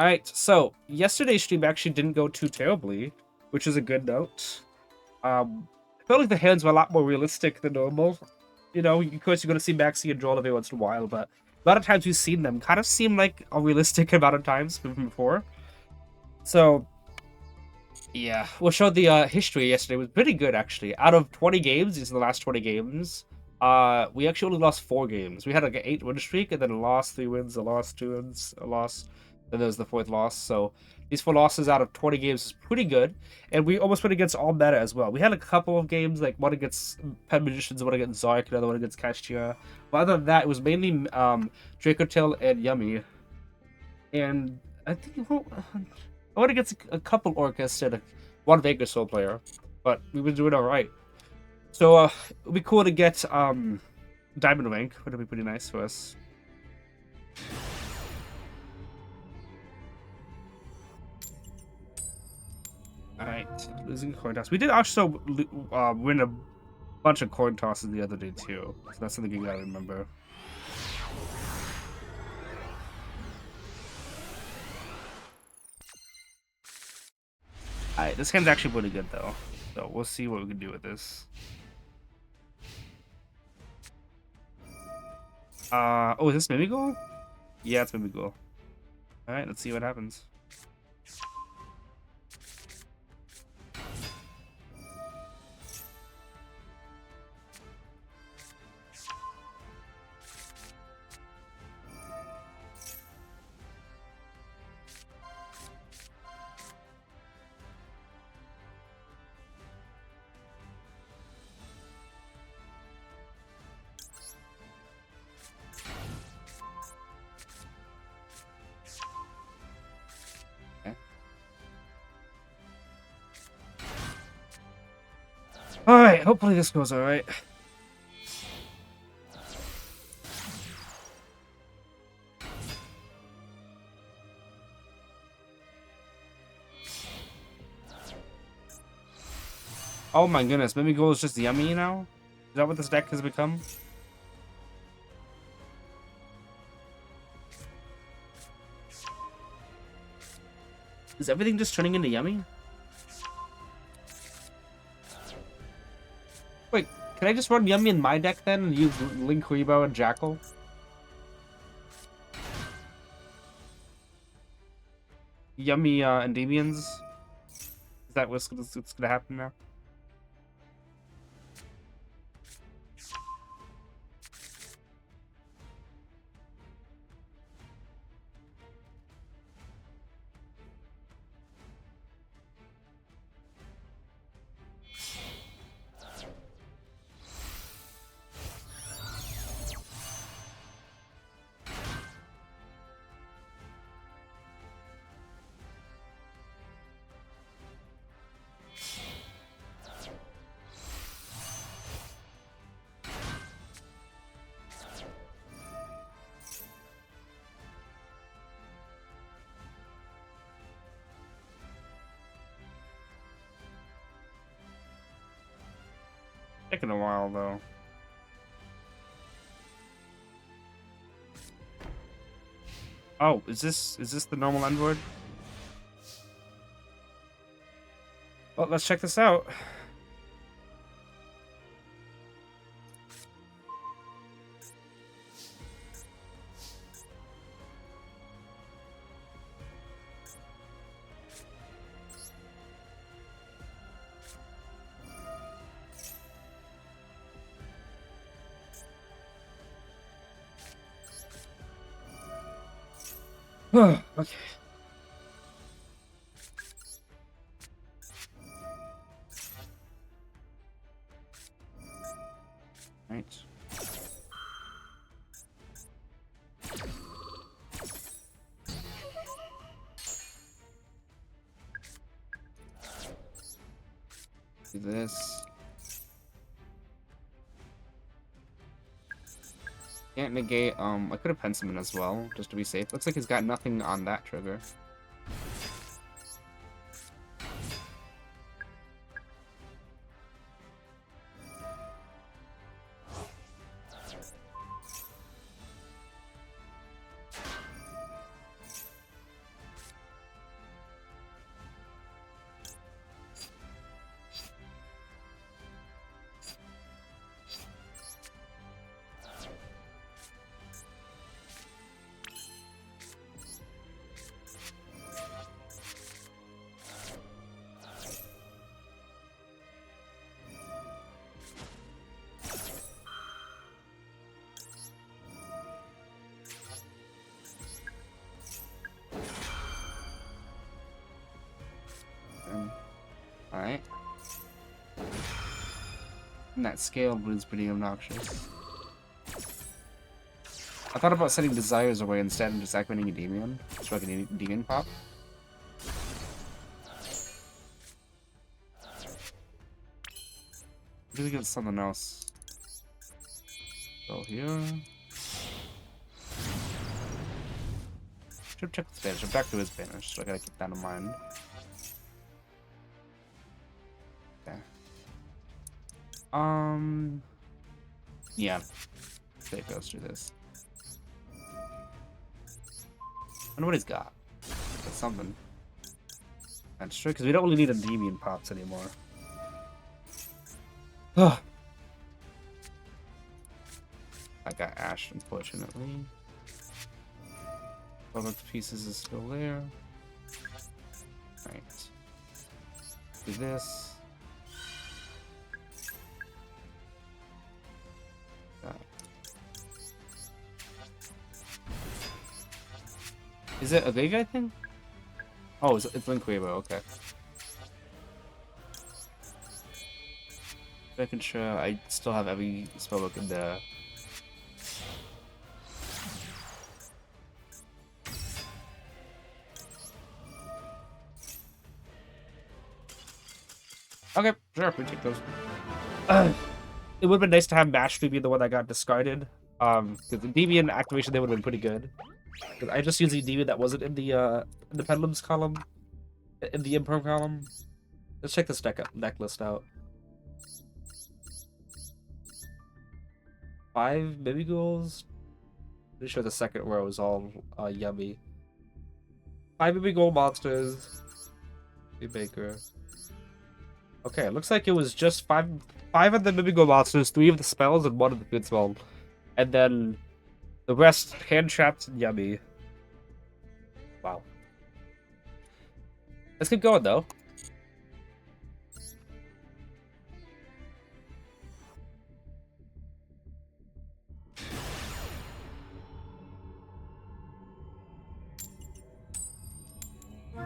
Alright, so yesterday's stream actually didn't go too terribly, which is a good note. I felt like the hands were a lot more realistic than normal. You know, of course, you're going to see Maxi and Joel every once in a while, but a lot of times we've seen them kind of seem like a realistic amount of times from before. So, yeah, we'll show the history yesterday. It was pretty good, actually. Out of 20 games, these are the last 20 games, we actually only lost 4 games. We had like an 8-win streak, and then a loss, 3 wins, a loss, 2 wins, a loss. Then there was the 4th loss. So these 4 losses out of 20 games is pretty good. And we almost went against all meta as well. We had a couple of games, like one against Pen Magicians, one against Zark, another one against Kastia. But other than that, it was mainly Dracotail and Yummy. And I think I went against a couple Orcus and one Vegas Soul player. But we were doing alright. So it'd be cool to get Diamond rank. Would be pretty nice for us. Alright, losing coin toss. We did also win a bunch of coin tosses the other day too. So that's something you gotta remember. Alright, this hand's actually pretty good though. So we'll see what we can do with this. Oh, is this Mimigoal? Yeah, it's Mimigoal. Alright, let's see what happens. Alright, hopefully this goes alright. Oh my goodness, Mimigoal is just yummy now? Is that what this deck has become? Is everything just turning into yummy? Wait, can I just run Yummy in my deck then and use Link Rebo and Jackal? Yummy Endymions? Is that what's gonna happen now? Taking a while though. Oh, is this the normal Envoid? Well, let's check this out. Okay. Right. Do this. Can't negate, I could have Pensament as well, just to be safe. Looks like he's got nothing on that trigger. Alright. And that scale is pretty obnoxious. I thought about setting desires away instead and just activating Endymion. So I can Endymion pop. Really get something else. Go here. Should check the Spanish. I'm back to his Spanish, so I gotta keep that in mind. Okay. Yeah. It goes through this. I wonder what he's got. That's something. That's true, because we don't really need Endymion pops anymore. Ugh. I got Ash, unfortunately. All the pieces is still there. Right. Do this. Is it a big guy thing? Oh, it's Link Weibo, okay. Making sure I still have every spellbook in there. Okay, sure, we take those. It would have been nice to have Mastery be the one that got discarded. Because the Deviant activation there would have been pretty good. Because I just used the Deviant that wasn't in the Pendulums column, in the Imperm column. Let's check this deck list out. 5 Mimighoul's. Pretty sure the second row is all yummy. 5 Mimighoul monsters. Baker. Okay, it looks like it was just 5 of the Mimighoul monsters, 3 of the spells, and 1 of the good spell. And then the rest hand trapped and yummy. Wow. Let's keep going though.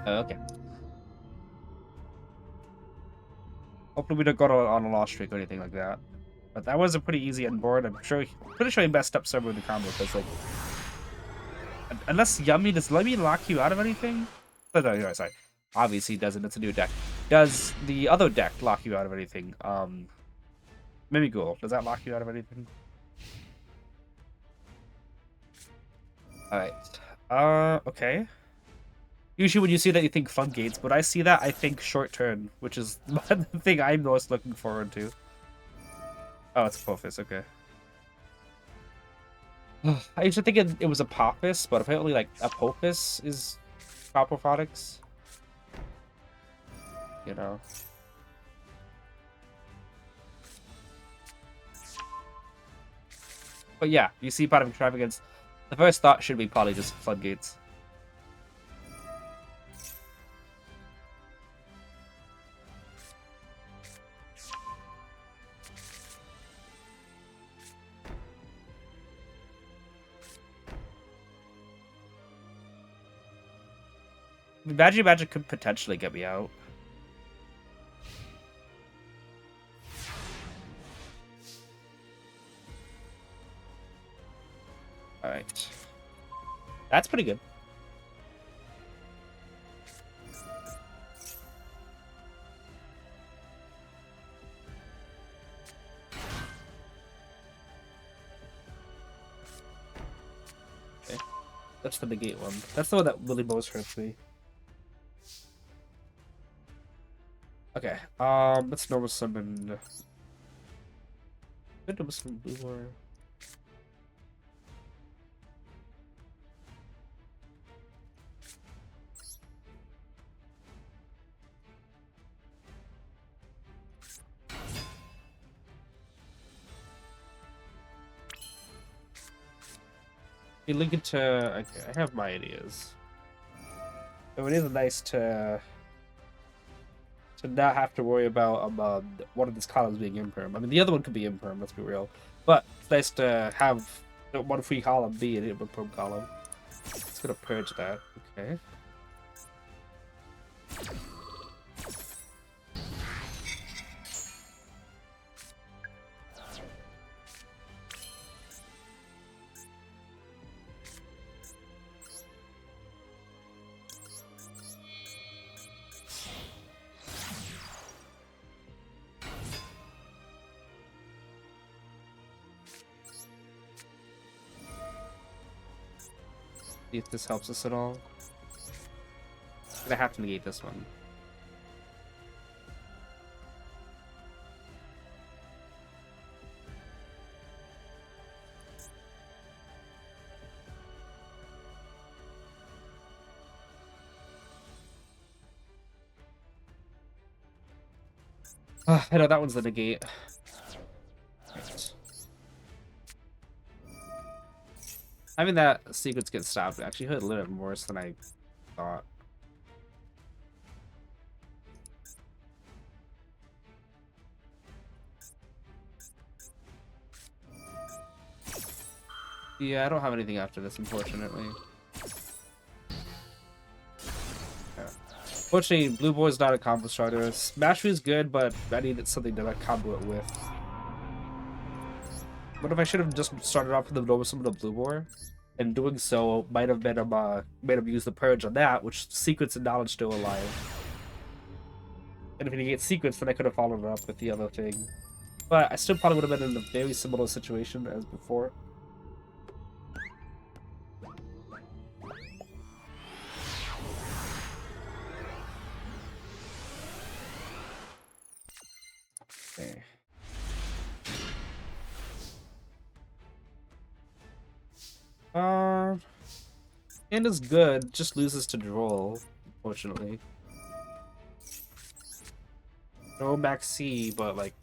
Okay. Hopefully we don't go on a lost streak or anything like that. But that was a pretty easy end board. Pretty sure he messed up some of the combo because like, unless Yummy does Yummy lock you out of anything? No, sorry. Obviously he doesn't. It's a new deck. Does the other deck lock you out of anything? Mimighoul, does that lock you out of anything? All right. Okay. Usually when you see that, you think floodgates, but I see that, I think short turn, which is the thing I'm most looking forward to. Oh, it's Apophis, okay. I used to think it was Apophis, but apparently, like, Apophis is Coprophotics. You know. But yeah, you see part of Extravagance. The first thought should be probably just floodgates. Magic could potentially get me out. Alright. That's pretty good. Okay. That's the negate one. That's the one that really most hurts me. Okay, let's normal summon. Normal summon Blue War. You link it to. Okay, I have my ideas. So it is nice to not have to worry about one of these columns being imperm. I mean, the other one could be imperm, let's be real. But it's nice to have one free column be an imperm column. It's gonna purge that. Okay. See if this helps us at all. I'm gonna have to negate this one. I know that one's the negate. Right. Having that sequence get stopped actually hurt a little bit worse than I thought. Yeah, I don't have anything after this, unfortunately. Yeah. Unfortunately, Blue Boy's not a combo starter. Smash is good, but I needed something to like combo it with. What if I should have just started off with the normal summon of Blue Boy? And doing so might have made him use the purge on that, which sequence and knowledge still alive. And if he gets sequence, then I could have followed it up with the other thing. But I still probably would have been in a very similar situation as before. Okay. And is good, just loses to Droll, unfortunately. No max C, but like,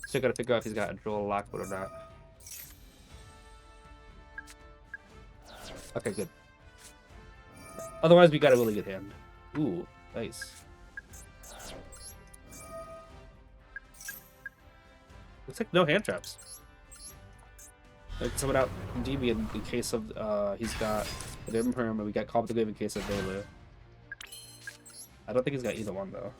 still gotta figure out if he's got a Droll Lockwood or not. Okay, good. Otherwise, we got a really good hand. Ooh, nice. Looks like no hand traps. Like someone out Endymion in case of he's got an Imperm and we got Call of the Grave in case of Veiler. I don't think he's got either one though.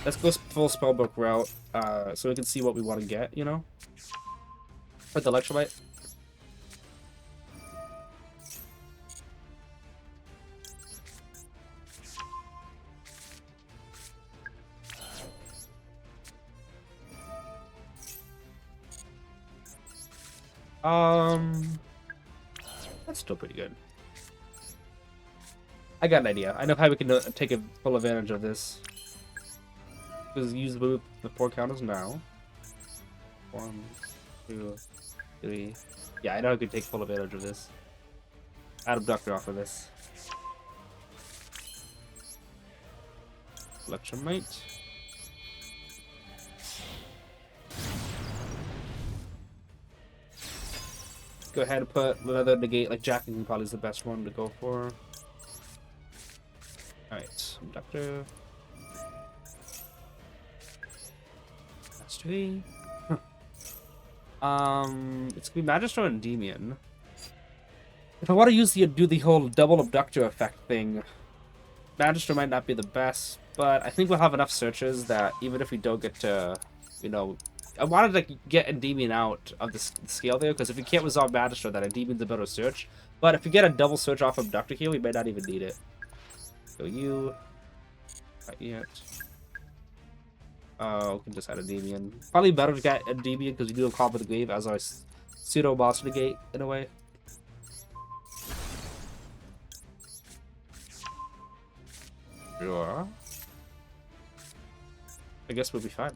Let's go full spellbook route, so we can see what we want to get, you know? With the Electrolyte. That's still pretty good. I got an idea. I know how we can take full advantage of this. Just use the move the 4 counters now. 1, 2, 3. Yeah, I know I could take full advantage of this. Add Abductor off of this. Electromite. Go ahead and put another negate, like Jacking probably is the best one to go for. Alright, Abductor. Mastery. It's gonna be Magister and Endymion. If I want to do the whole double Abductor effect thing, Magister might not be the best, but I think we'll have enough searches that even if we don't get to, you know, I wanted to get Endymion out of the scale there, because if we can't resolve Magister, then Endymion's a better search. But if we get a double search off of Abductor here, we may not even need it. So you... Not yet. Oh, we can just add Endymion. Probably better to get Endymion, because we do a Call of the Grave as our pseudo-monster negate, in a way. Sure. I guess we'll be fine.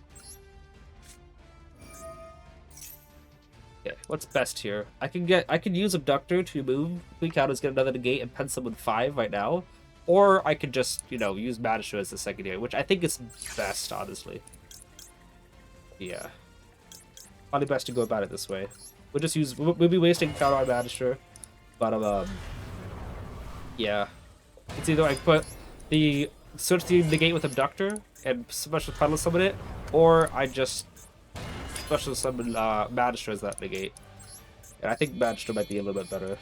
Okay, what's best here? I can use Abductor to move 3 counters, get another negate, and pen someone 5 right now. Or I could just, you know, use Magister as the secondary, which I think is best, honestly. Yeah. Probably best to go about it this way. We'll be wasting counter on Magister. But, yeah. It's either I put the search the negate with Abductor and special puddle summon it, or I just special summon Magister as that negate. And I think Magister might be a little bit better.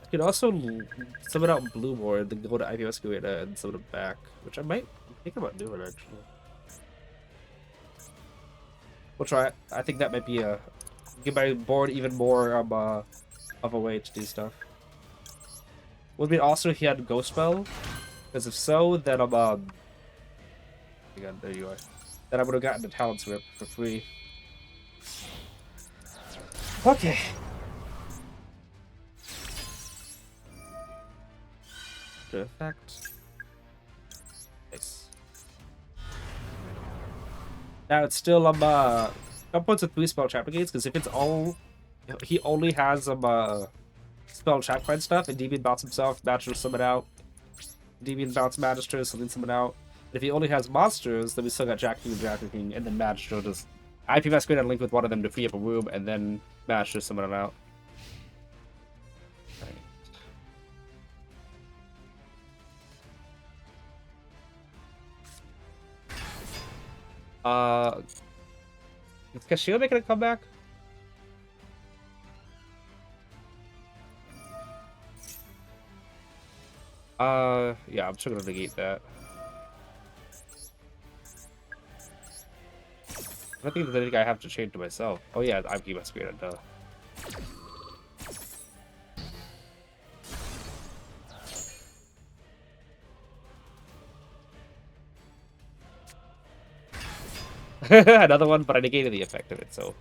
I could also summon out Blue Board, then go to Ivy Excavator and summon it back, which I might think about doing actually. We'll try it. I think that might be give my board even more of a way to do stuff. Would be also if he had Ghost Spell, Because if so, then I'm again, there you are. Then I would have gotten the talents whip for free. Okay. The effect. Nice. Now it's still some points with 3 spell trap gates, because if it's all he only has spell trap card stuff, and Endymion bounce himself, Magister summon out. Endymion bounce Magister, something summon out. If he only has monsters, then we still got Jack King and Jack King, and then Magister just IP Masquerade and link with one of them to free up a room, and then Magister summon it out. Is Cashier making a comeback? Yeah, I'm still gonna negate that. I don't think there's anything I have to change to myself. Oh yeah, I'm keeping my spirit, duh. Another one, but I negated the effect of it, so.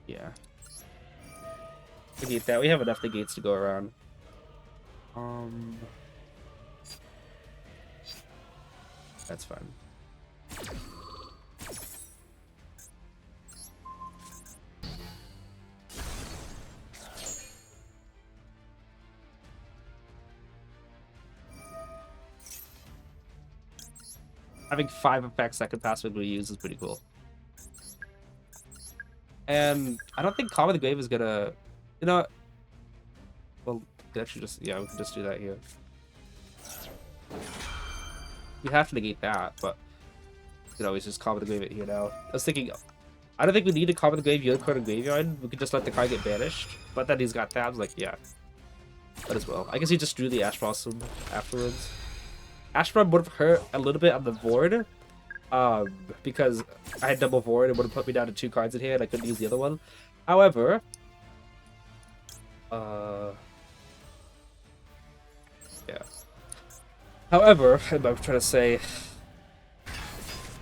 Yeah. Negate that. We have enough negates to go around. That's fine. Having 5 effects I could possibly use is pretty cool. And I don't think Calm of the Grave is gonna, you know. Well, actually, just yeah, we can just do that here. You have to negate that, but you can always just Calm of the Grave it here now. I was thinking, I don't think we need to Calm of the Grave, Yield card, and Graveyard. We could just let the card get banished. But then he's got tabs, like yeah, that as well. I guess he just drew the Ash Blossom afterwards. Ash Blossom would have hurt a little bit on the board. Because I had double void, it would have put me down to 2 cards in hand. I couldn't use the other one. However, yeah. However, I'm trying to say,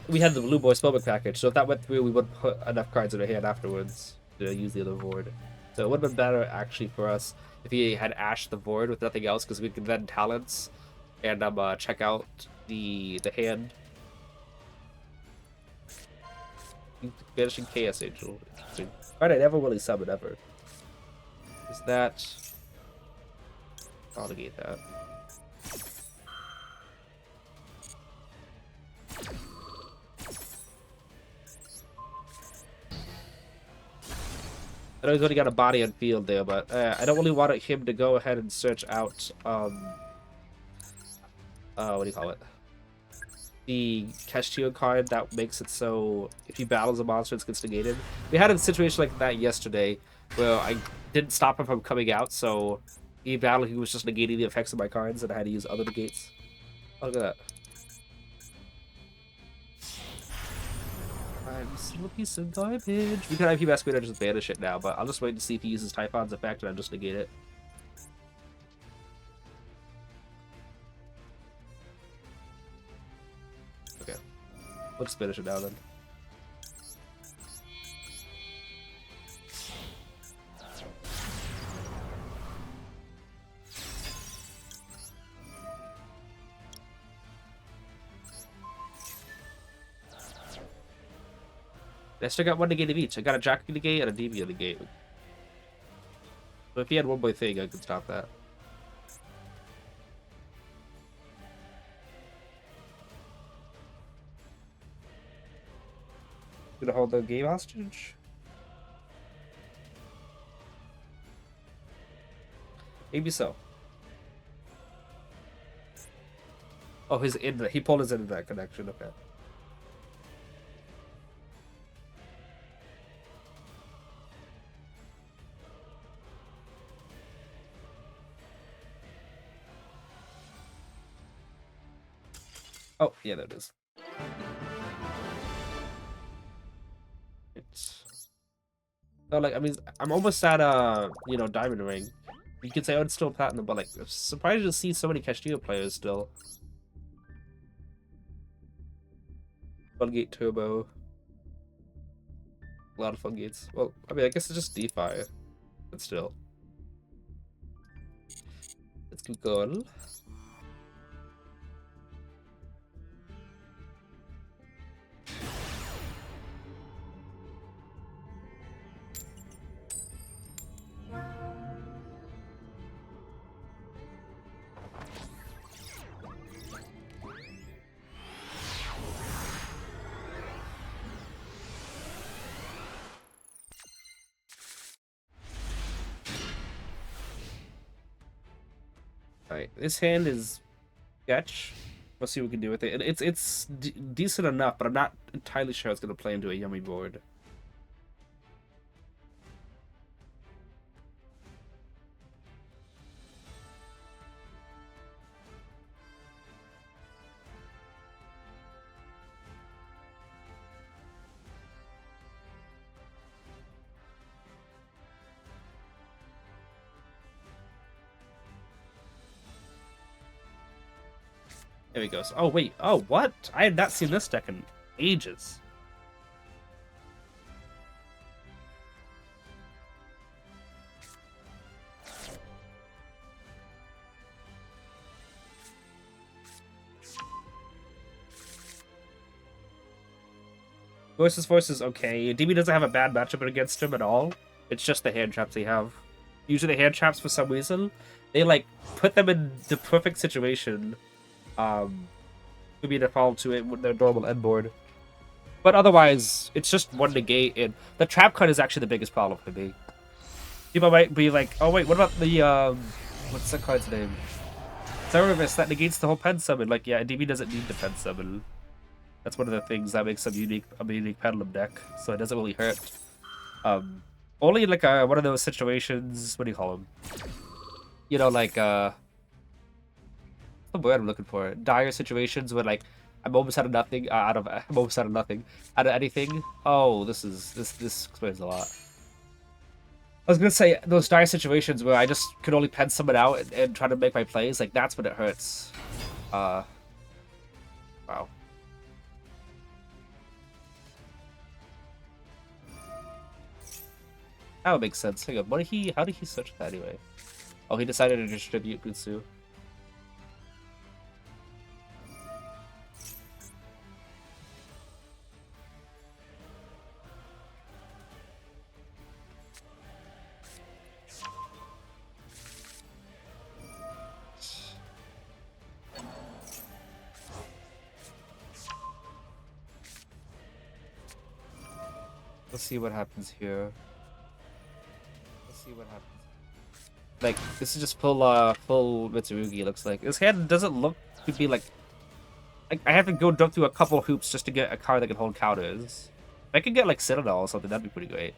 we had the Blue Boy Spellbook package, so if that went through, we would put enough cards in our hand afterwards to use the other void. So it would have been better actually for us if he had Ash the void with nothing else, because we could then talents and check out the hand. Banishing Chaos Angel. Interesting. Alright, I never really summon ever. Is that... I'll negate that. I know he's already got a body on field there, but I don't really want him to go ahead and search out, what do you call it? The Castillo card that makes it so if he battles a monster, it gets negated. We had a situation like that yesterday where I didn't stop him from coming out, so he battled, he was just negating the effects of my cards, and I had to use other negates. Oh, look at that. I'm still a piece of garbage. We could IP Masquerade and just banish it now, but I'll just wait to see if he uses Typhon's effect and I'll just negate it. Okay. Let's finish it now then. I still got 1 negate of each. I got a Jack negate and a DB negate. But if he had one more thing, I could stop that. Gonna hold the game hostage? Maybe so. Oh, he pulled his into that connection, okay. Oh, yeah, there it is. It's... No, like I mean, I'm almost at you know, diamond ring. You could say, oh, it's still platinum, but like, I'm surprised to see so many Castillo players still. Floodgate Turbo. A lot of floodgates. Well, I mean, I guess it's just DeFi, but still. Let's keep going. Alright, this hand is sketch. We'll see what we can do with it. It's decent enough, but I'm not entirely sure it's gonna play into a yummy board. There he goes. Oh wait. Oh what? I had not seen this deck in ages. Voices Force is okay. DB doesn't have a bad matchup against him at all. It's just the hand traps they have. Usually the hand traps, for some reason, they like put them in the perfect situation to be default to it with their normal end board. But otherwise, it's just one negate, and the trap card is actually the biggest problem for me. People might be like, oh wait, what about the what's the card's name? Cerevis that negates the whole pen summon. Like, yeah, DB doesn't need the pen summon. That's one of the things that makes a unique pendulum deck, so it doesn't really hurt. Only in like one of those situations. What do you call them? You know, like what's the word I'm looking for? Dire situations where like I'm almost out of nothing. I'm almost out of nothing. Out of anything. Oh, this explains a lot. I was gonna say those dire situations where I just could only pen someone out and try to make my plays. Like that's when it hurts. Wow. That would make sense. Hang on, how did he switch that anyway? Oh, he decided to distribute Butsu. Let's see what happens here. Let's see what happens. Like, this is just full Mitsurugi, looks like. His hand doesn't look to be like I have to go jump through a couple hoops just to get a card that can hold counters. If I could get like Citadel or something, that'd be pretty great.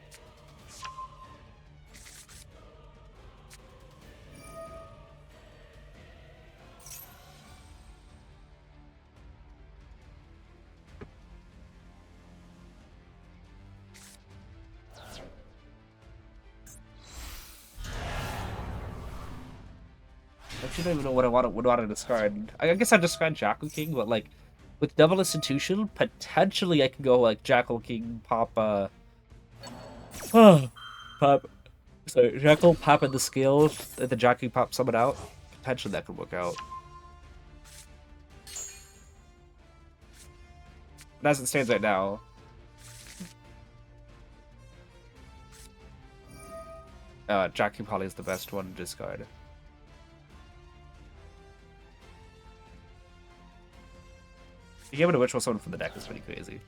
I actually don't even know what I want to discard. I guess I'd discard Jackal King, but like with double institution, potentially I can go like Jackal King, pop pop sorry, Jackal pop in the skill, and the Jackal King pop someone out. Potentially that could work out. But as it stands right now. Jackal probably is the best one to discard. Being able to ritual someone from the deck is pretty crazy.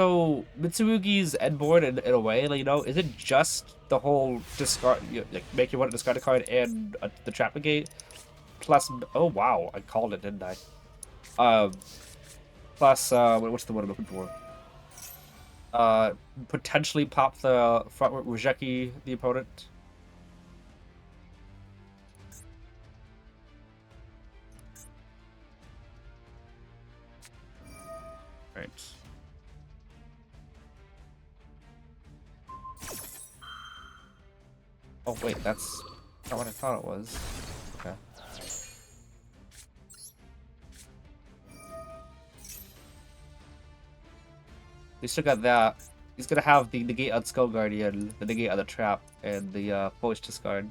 So Mitsurugi's endboard in a way, like, you know, is it just the whole discard, like make you want to discard a card and the trap negate, plus oh wow, I called it, didn't I? Um, plus what's the one I'm looking for? Potentially pop the front Rejeki the opponent. Right. Oh wait, that's not what I thought it was. Okay. We still got that. He's gonna have the negate on Skull Guardian, the negate on the trap, and the Polish discard.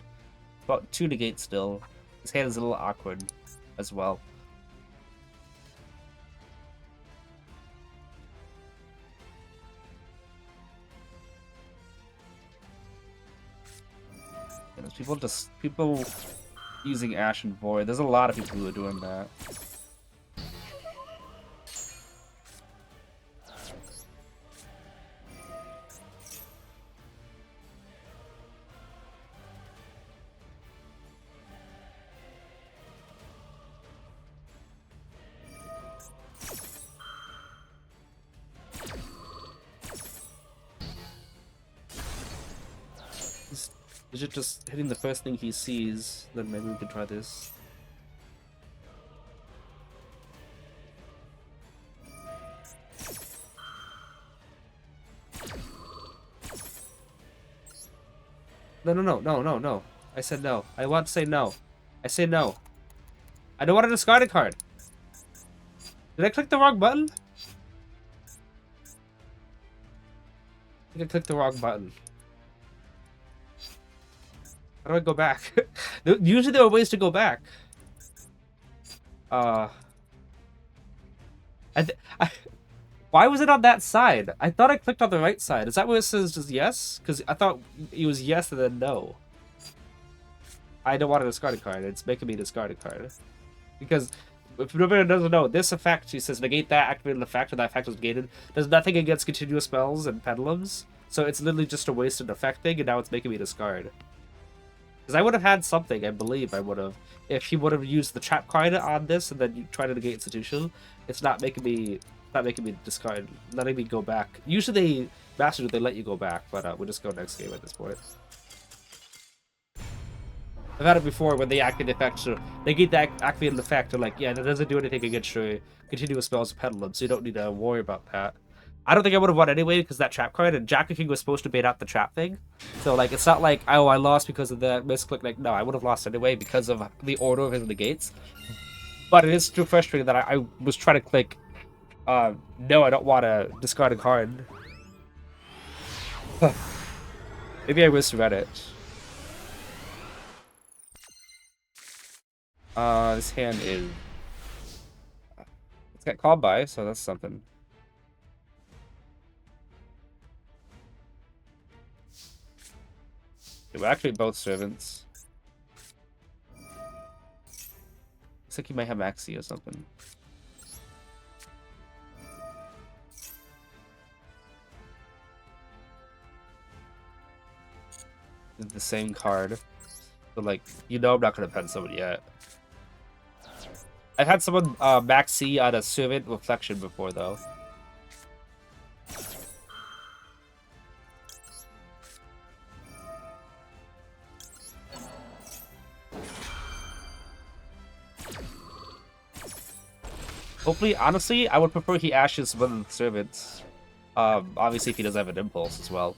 About 2 negates still. His hand is a little awkward as well. And there's people using Ash and Void. There's a lot of people who are doing that. Is it just hitting the first thing he sees? Then maybe we could try this. No. I said no. I want to say no. I say no. I don't want to discard a card. Did I click the wrong button? I think I clicked the wrong button. How do I go back? Usually there are ways to go back. Why was it on that side? I thought I clicked on the right side. Is that where it says just yes? Because I thought it was yes and then no. I don't want to discard a card. It's making me discard a card. Because if nobody doesn't know, this effect, she says, negate that, activate an effect, and that effect was negated. Does nothing against continuous spells and pendulums. So it's literally just a wasted effect thing, and now it's making me discard. Because I would have had something, I believe I would have. If he would have used the trap card on this and then you try to negate institution, it's not making me discard, letting me go back. Usually Master they let you go back, but we'll just go next game at this point. I've had it before when they activate the effect, so they get that activated effect, and like, yeah, that doesn't do anything against your continuous spells of pendulum, so you don't need to worry about that. I don't think I would have won anyway because that trap card, and Jack King was supposed to bait out the trap thing. So like, it's not like, oh, I lost because of the misclick. Like, no, I would have lost anyway because of the order of his negates. But it is too frustrating that I was trying to click, no, I don't want to discard a card. Maybe I misread it. This hand is... It's got called by, so that's something. We're actually both servants. Looks like he might have Maxi or something. The same card. But like, you know I'm not gonna pen someone yet. I've had someone Maxi on a servant reflection before though. Hopefully, honestly, I would prefer he ashes one of the servants. Obviously if he does have an impulse as well.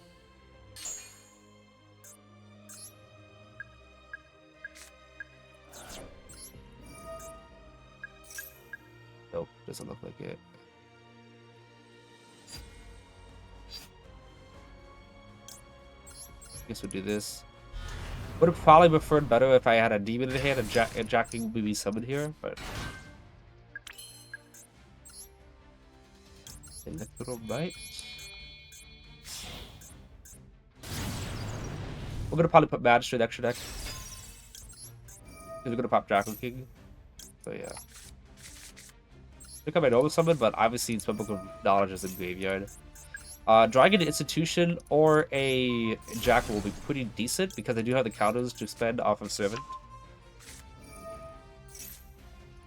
Nope, doesn't look like it. Guess we'll do this. Would have probably preferred better if I had a demon in hand and Jack King would be summoned here, but... Electro Bite. We're gonna probably put Magistrate extra deck. Because we're gonna pop Draco King. So yeah. Pick up my normal summon, but obviously it's Book of Knowledge is in graveyard. Drawing an institution or a jackal will be pretty decent because I do have the counters to spend off of servant.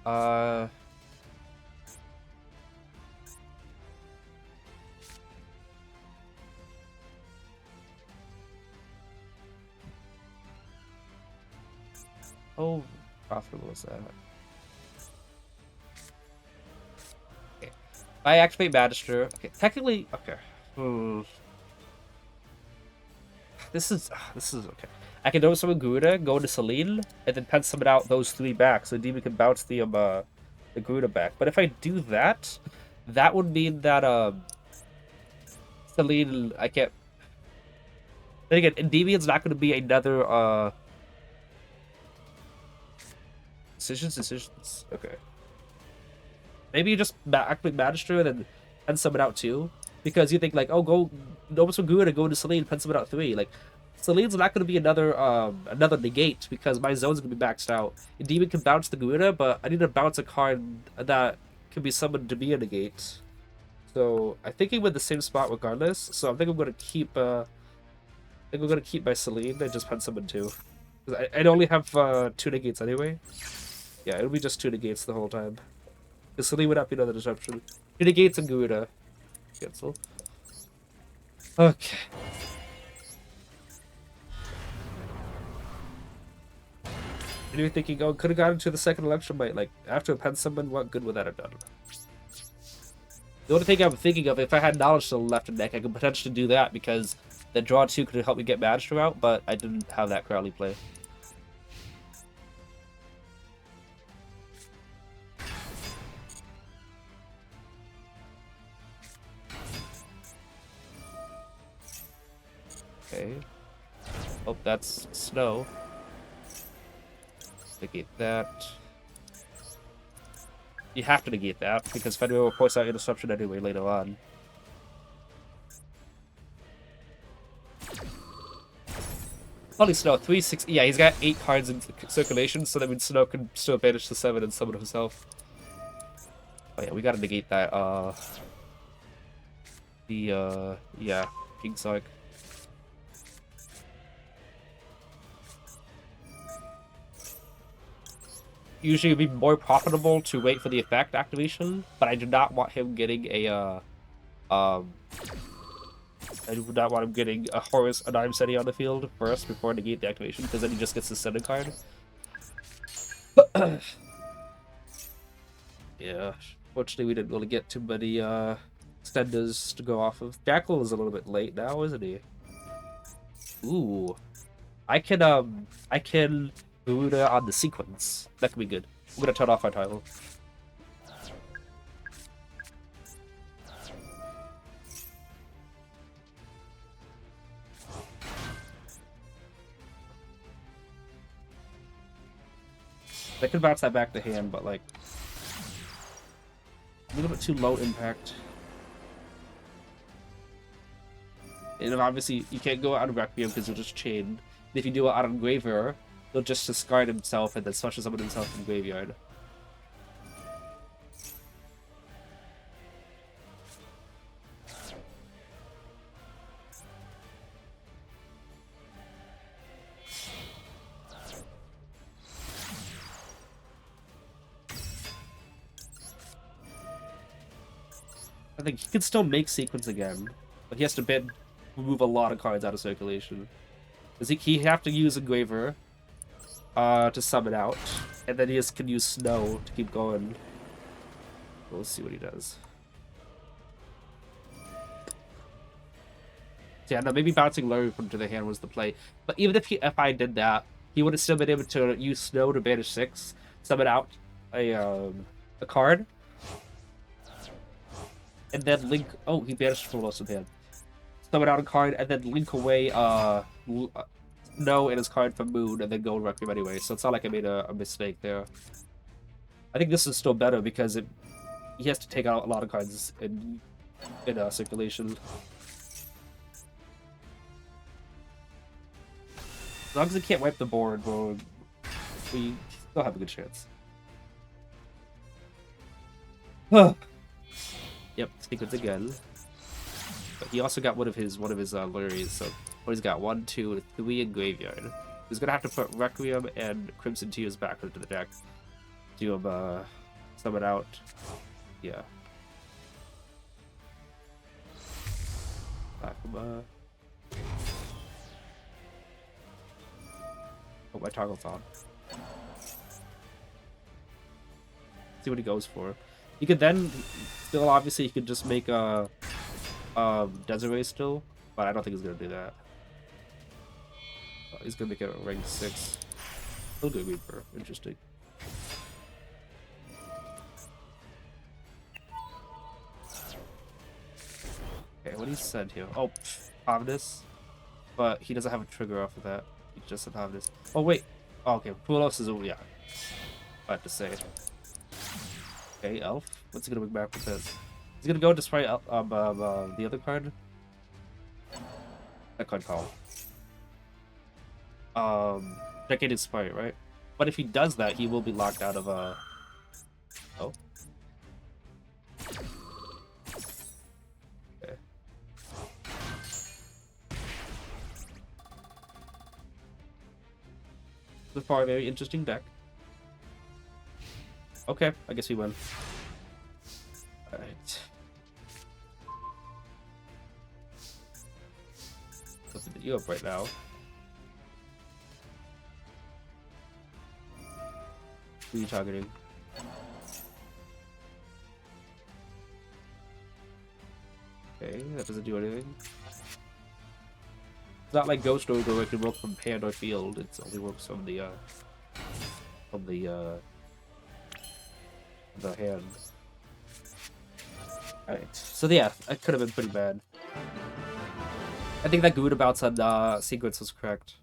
Oh, profitable is that? Okay. I activate Magister. Okay, technically, okay. This is okay. I can double summon Garuda, go into Celine, and then pen summon out those 3 back, so Demon can bounce the Garuda back. But if I do that, that would mean that Celine, I can't. Then again, Endymion's not going to be another decisions. Okay. Maybe you just activate Magister and then pen summon out 2. Because you think like, oh, go Nobles from Garuda, go into Celine, pen summon out 3. Like, Celine's not going to be another negate because my zone's going to be maxed out. Demon can bounce the Garuda, but I need to bounce a card that can be summoned to be a negate. So I'm thinking with the same spot regardless. So I think I'm going to keep. I think I'm going to keep my Celine and just pen summon 2. I'd only have 2 negates anyway. Yeah, it'll be just 2 negates the whole time. Because Celine would not be another disruption. 2 negates and Garuda. Cancel. Okay. And you're thinking, oh, could have gotten to the second election by, like, after a pen summon, what good would that have done? The only thing I'm thinking of, if I had knowledge still left in deck, I could potentially do that, because the draw 2 could help me get Magister out, but I didn't have that Crowley play. Okay. Oh, that's Snow. Negate that. You have to negate that, because Fenrir will force out your disruption anyway later on. Holy Snow, 360. Yeah, he's got 8 cards in circulation, so that means Snow can still banish to 7 and summon himself. Oh yeah, we gotta negate that, yeah, King Sark. Usually it'd be more profitable to wait for the effect activation, but I do not want him getting a I do not want him getting a Horus Anime Seti on the field first before I negate the activation, because then he just gets the sending card. Yeah, fortunately we didn't really get too many extenders to go off of. Jackal is a little bit late now, isn't he? Ooh. I can Buddha on the sequence. That could be good. I'm gonna turn off our title. I could bounce that back to hand, but like a little bit too low impact. And obviously you can't go out of Requiem because you'll just chain. And if you do it out of Graver, he'll just discard himself and then special summon himself in the graveyard. I think he can still make sequence again, but he has to remove a lot of cards out of circulation. Does he have to use Engraver to sum it out, and then he just can use Snow to keep going. We'll see what he does. So yeah, no, maybe bouncing Larry into the hand was the play. But even if I did that, he would have still been able to use Snow to banish 6, summon out a card, and then link. Oh, he banished from most of hand. Summon out a card, and then link away Snow and his card from Moon, and then go and Requiem anyway. So it's not like I made a mistake there. I think this is still better because he has to take out a lot of cards in circulation. As long as he can't wipe the board, bro, we still have a good chance. Yep, sequence again. But he also got one of his lures, so what he's got 1, 2, 3 in graveyard. He's gonna have to put Requiem and Crimson Tears back into the deck to summon out. Yeah. Put my toggle's on. See what he goes for. You could then still obviously you could just make a Desiree still, but I don't think he's gonna do that. He's gonna make it a rank 6. He'll do Reaper. Interesting. Okay, what he said here. Oh, Omnis. But he doesn't have a trigger off of that. He just said Omnis. Oh wait. Oh, okay. Who else is yeah. I have to say. Okay, Elf. What's he gonna bring back with this? He's gonna go despite the other card. That card called. Decade Sprite, right? But if he does that, he will be locked out of Oh. Okay. So far, a very interesting deck. Okay, I guess we win. Alright. Looking you up right now. Who are you targeting? Okay, that doesn't do anything. It's not like Ghost Ogre where it can work from hand or field. It only works from the hand. Alright, so yeah, that could have been pretty bad. I think that Goodabouts on sequence was correct.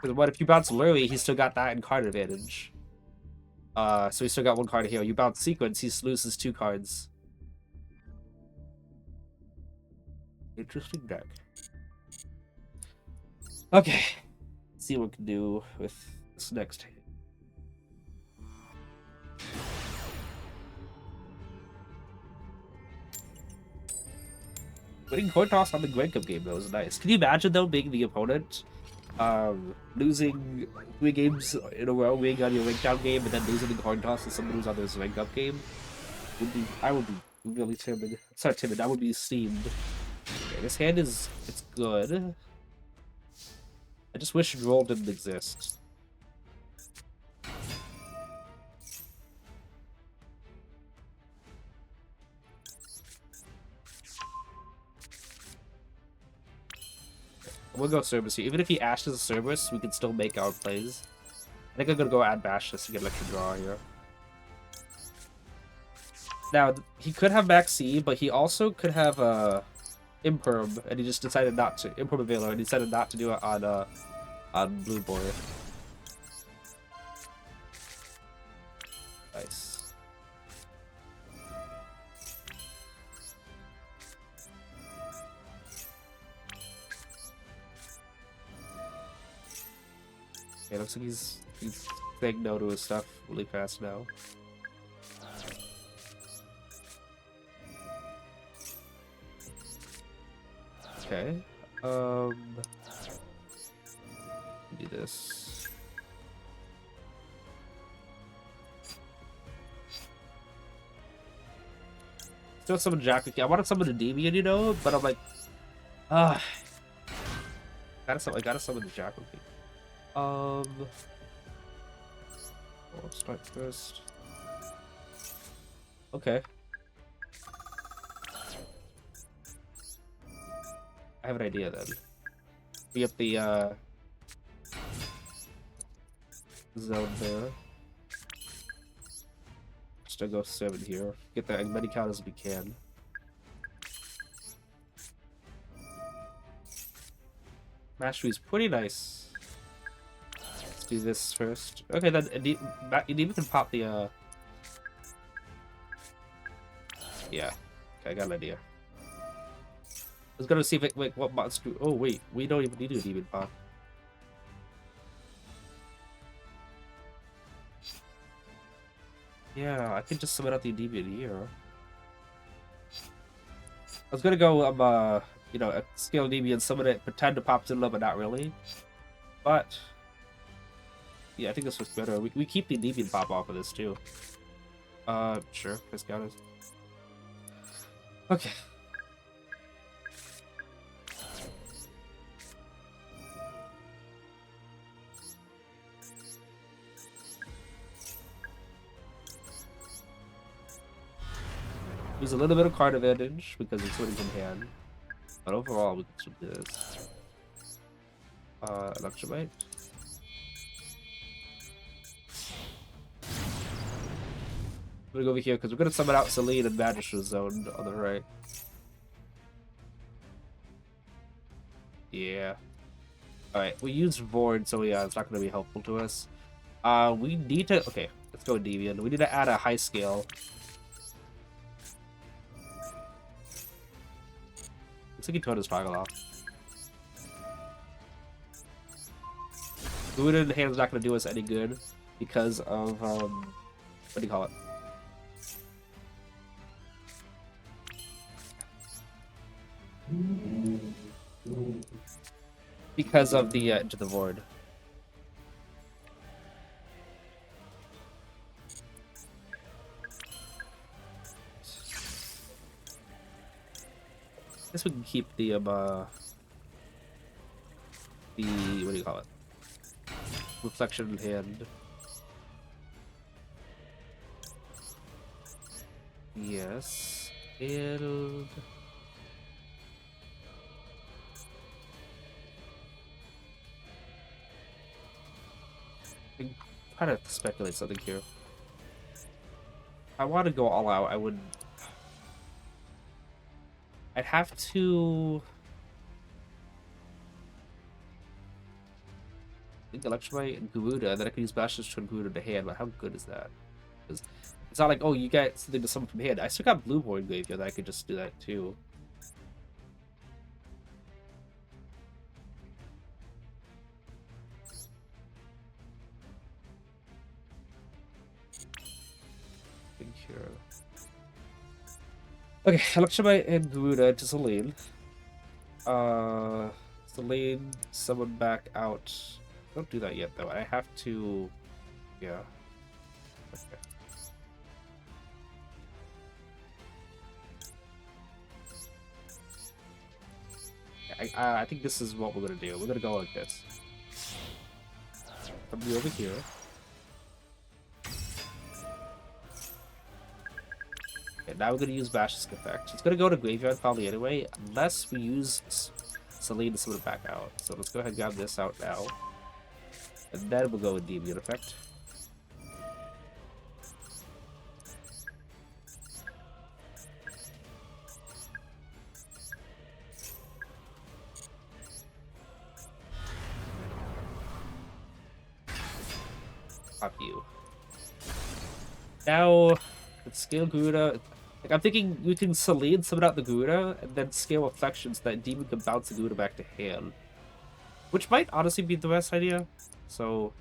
Because what if you bounce Lurley, he's still got that in card advantage. So he's still got 1 card here. You bounce sequence, he loses 2 cards. Interesting deck. Okay. Let's see what we can do with this next hand. Winning coin toss on the Grand Cup game though was nice. Can you imagine though being the opponent, losing 3 games in a row, winning on your rank down game, and then losing the coin toss to someone who's on this rank up game? I would be really timid. Sorry, timid. I would be steamed. Okay, this hand it's good. I just wish roll didn't exist. We'll go Cerberus here. Even if he ashes a Cerberus, we can still make our plays. I think I'm gonna go add Bash just to get an extra draw here. Now, he could have Max C, but he also could have Imperm, and he just decided not to. Imperm Veiler, and he decided not to do it on Blue Boy. Nice. Okay, looks like he's saying no to his stuff really fast now. Okay. Do this. Still summon Jack. I wanted someone to Endymion, you know, but I'm like, gotta summon the Jack. Let's start first. Okay. I have an idea then. We have the zone there. Just go 7 here. Get as many count as we can. Mastery is pretty nice. Let's do this first. Okay, then Endymion can pop the yeah. Okay, I got an idea. I was gonna see if it, like, what monster. Oh wait, we don't even need a demon pop. Yeah, I can just summon out the demon here. was gonna go you know, a scale Endymion, summon it, pretend to pop Zilla, but not really. But yeah, I think this was better. We keep the Endymion pop off of this too. Sure, let's count it. Okay. Lose a little bit of card advantage because it's what is in hand. But overall, we can still do this. Electrobite. I'm gonna go over here because we're gonna summon out Celine and Magistrate Zone on the right. Yeah. Alright, we use Void, so yeah, it's not gonna be helpful to us. We need to... Okay, let's go Deviant. We need to add a high scale. Looks like he turned his toggle off. Buddha in hand is not going to do us any good because of, what do you call it? Because of the, Into the Void. I guess we can keep the, what do you call it? Reflection in hand. Yes. And... I'm trying to speculate something here. I want to go all out. I'd have to... I think Electrobite and Garuda, and then I can use Bashes to Garuda to hand, but how good is that? Because it's not like, oh, you get something to summon from hand. I still got Blue Void Graveyard that I could just do that too. Think here. Okay, Electrobite and Garuda to Celine. Celine, summon back out. Don't do that yet, though. I have to... Yeah. Okay. I think this is what we're gonna do. We're gonna go like this. Come over here. Okay, now we're gonna use Bash's effect. It's gonna go to graveyard probably anyway, unless we use Celine to summon it back out. So let's go ahead and grab this out now. And then we'll go with Endymion effect. Pop you. Now, let's scale Garuda. Like, I'm thinking we can Celine summon out the Garuda, and then scale Reflection so that Demon can bounce the Garuda back to hand. Which might honestly be the best idea. So,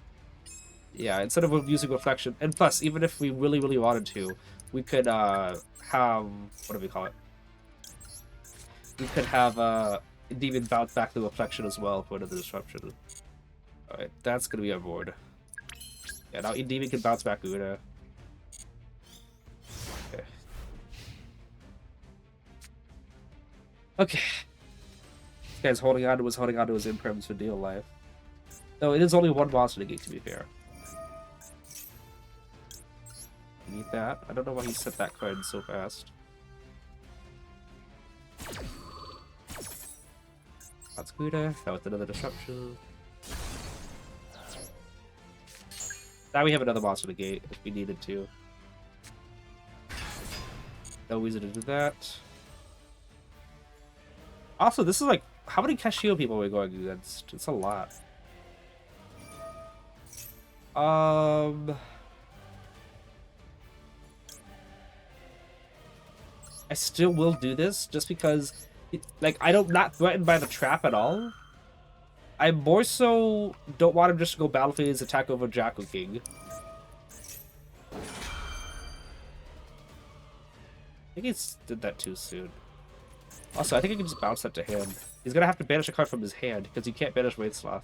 yeah, instead of using Reflection, and plus, even if we really, really wanted to, we could have, what do we call it? We could have Demon bounce back the Reflection as well for another disruption. Alright, that's gonna be our board. Yeah, now Demon can bounce back Garuda. Okay. Okay. This guy's holding on to his imprims for deal life. No, it is only one monster to gate, to be fair. We need that. I don't know why he set that card so fast. That's Garuda. Now with another disruption. Now we have another monster to gate if we needed to. No reason to do that. Also, this is like, how many Casio people are we going against? It's a lot. I still will do this just because, like, I'm not threatened by the trap at all. I more so don't want him just to go battle phase attack over Jackal King. I think he did that too soon. Also, I think I can just bounce that to hand. He's gonna have to banish a card from his hand, because you can't banish Wraith Sloth.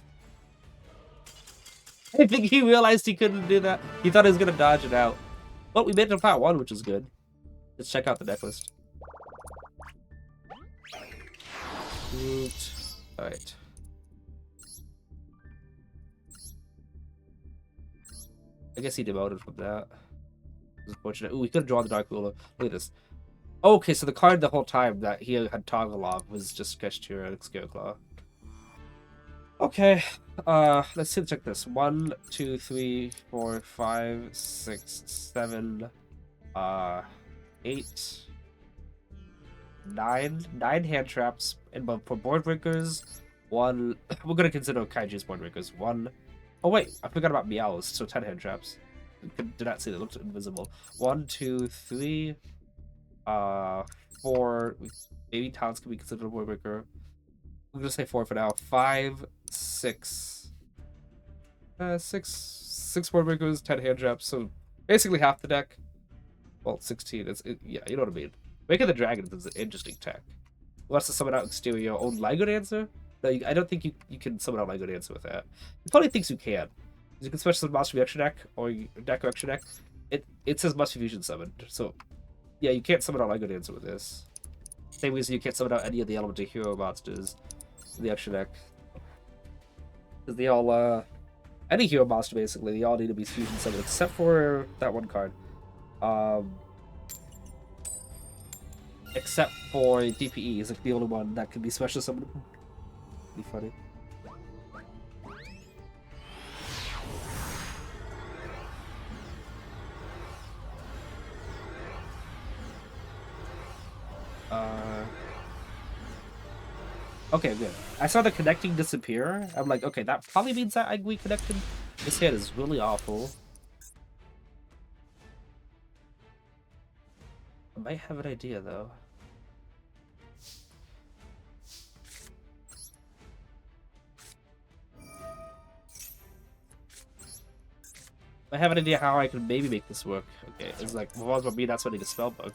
I think he realized he couldn't do that. He thought he was gonna dodge it out. Well, we made it to Plat 1, which is good. Let's check out the deck list. Alright. I guess he demoted from that. It was unfortunate. Ooh, we could have drawn the Dark Ruler. Look at this. Okay, so the card the whole time that he had toggle off was just Keshtira and Scareclaw. Okay, let's see. Check this. 1, 2, 3, 4, 5, 6, 7, 8, 9 hand traps, and for board breakers, 1. We're gonna consider Kaiju's board breakers. 1. Oh wait, I forgot about Meows. So 10 hand traps. Did not see that. It looked invisible. 1, 2, 3, 4. Maybe Talents can be considered a board breaker. I'm gonna say 4 for now. 5, 6. 6 board breakers, 10 hand traps. So basically half the deck. Well, 16. Yeah, you know what I mean. Making the Dragon is an interesting tech. Who wants to summon out Exterior? Own Ligo Dancer? No, I don't think you can summon out Ligo Dancer with that. He probably thinks you can. You can switch to the Monster from extra deck or deck or extra deck. It says must be fusion summoned. So yeah, you can't summon out Ligo Dancer with this. Same reason you can't summon out any of the Elemental Hero monsters in the extra deck. Because they all any hero monster basically, they all need to be fusion summoned except for that one card. Except for DPE is like the only one that can be special summoned. Be funny. Okay, good. I saw the connecting disappear. I'm like, okay, that probably means that we connected. This hand is really awful. I might have an idea though. I have an idea how I could maybe make this work. Okay, it's like, well, for me, that's what I need a spellbook.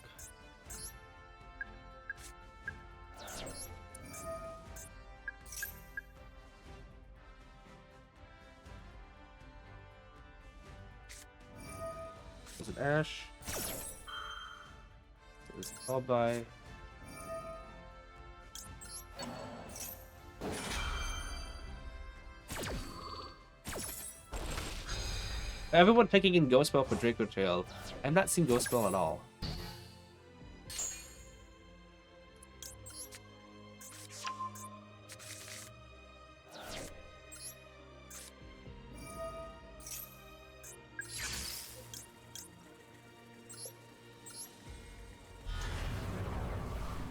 There's an Ash. There's an Albi. Everyone picking in Ghost Spell for Draco Trail. I'm not seeing Ghost Spell at all.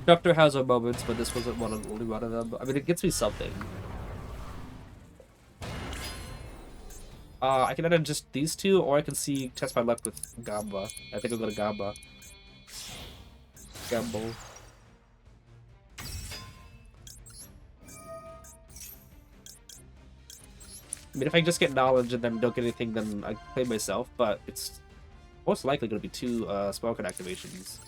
Doctor has her moments, but this wasn't only one of them. I mean, it gets me something. I can edit just these two, or I can test my luck with Gamba. I think I'll go to Gamba. Gamble. I mean, if I just get knowledge and then don't get anything, then I play myself, but it's most likely going to be 2 spell card activations.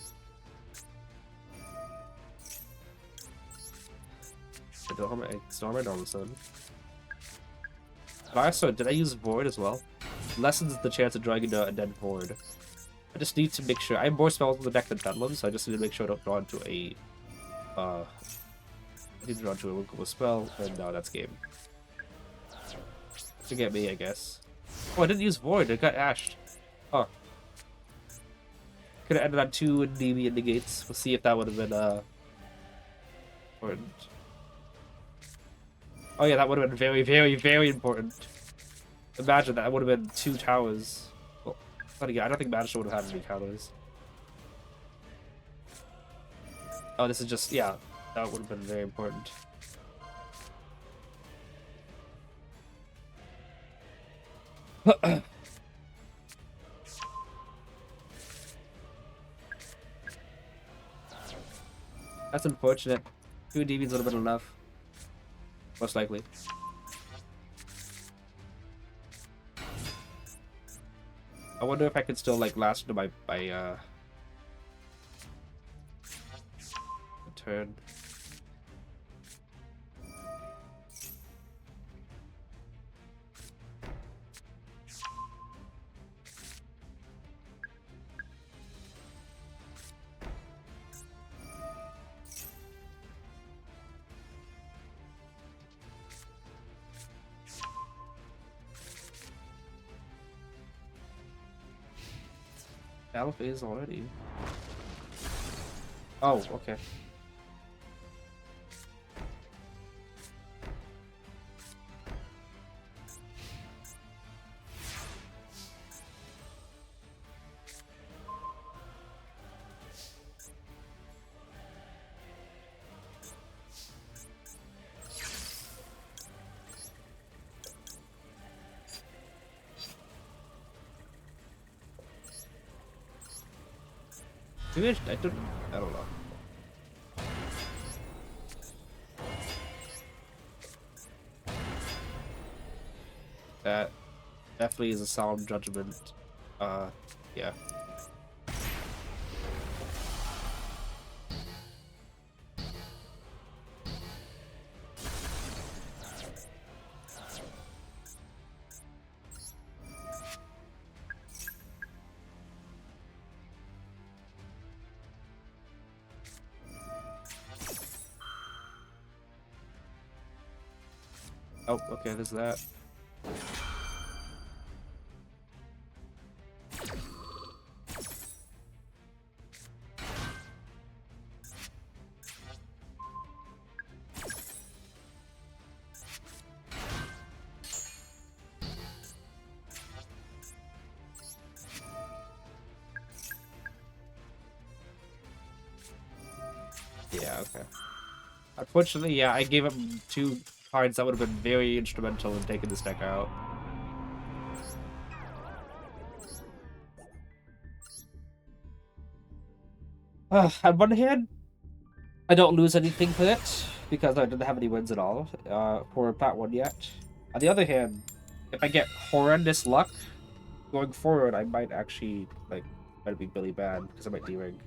Storm and Dormison. So did I use Void as well? Lessens the chance of drawing into a dead Void. I just need to make sure. I have more spells in the deck than Bedlam, so I just need to make sure I don't draw into a I need to draw into a Winkable spell, and no, that's game. To get me, I guess. Oh, I didn't use Void, it got ashed. Oh. Could have ended on 2 Endymion negates. We'll see if that would have been important. Oh yeah, that would have been very, very, very important. Imagine that would have been 2 towers. Well, but again, I don't think Magister would have had any counters. Oh, this is just, yeah, that would have been very important. That's unfortunate. 2 DBs would have been enough. Most likely. I wonder if I could still like last into my turn. Battle phase already. Oh, okay. Maybe I don't know. That definitely is a sound judgment. Yeah. Oh, okay, there's that. Yeah, okay. Unfortunately, yeah, I gave him 2 cards that would have been very instrumental in taking this deck out. On one hand, I don't lose anything for it because I didn't have any wins at all for Plat 1 yet. On the other hand, if I get horrendous luck going forward, I might actually, like, might be really bad because I might D-ring.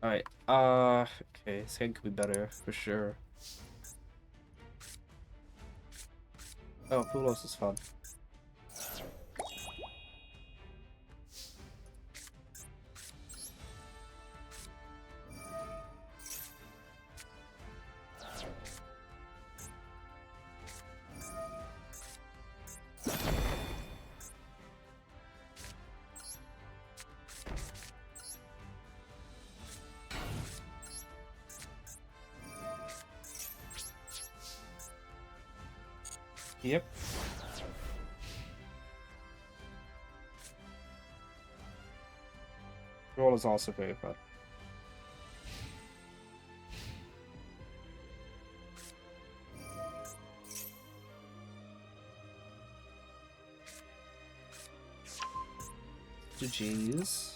Alright, okay, this hand could be better, for sure. Oh, Pulos is fun. Yep. Roll is also very fun. GG's.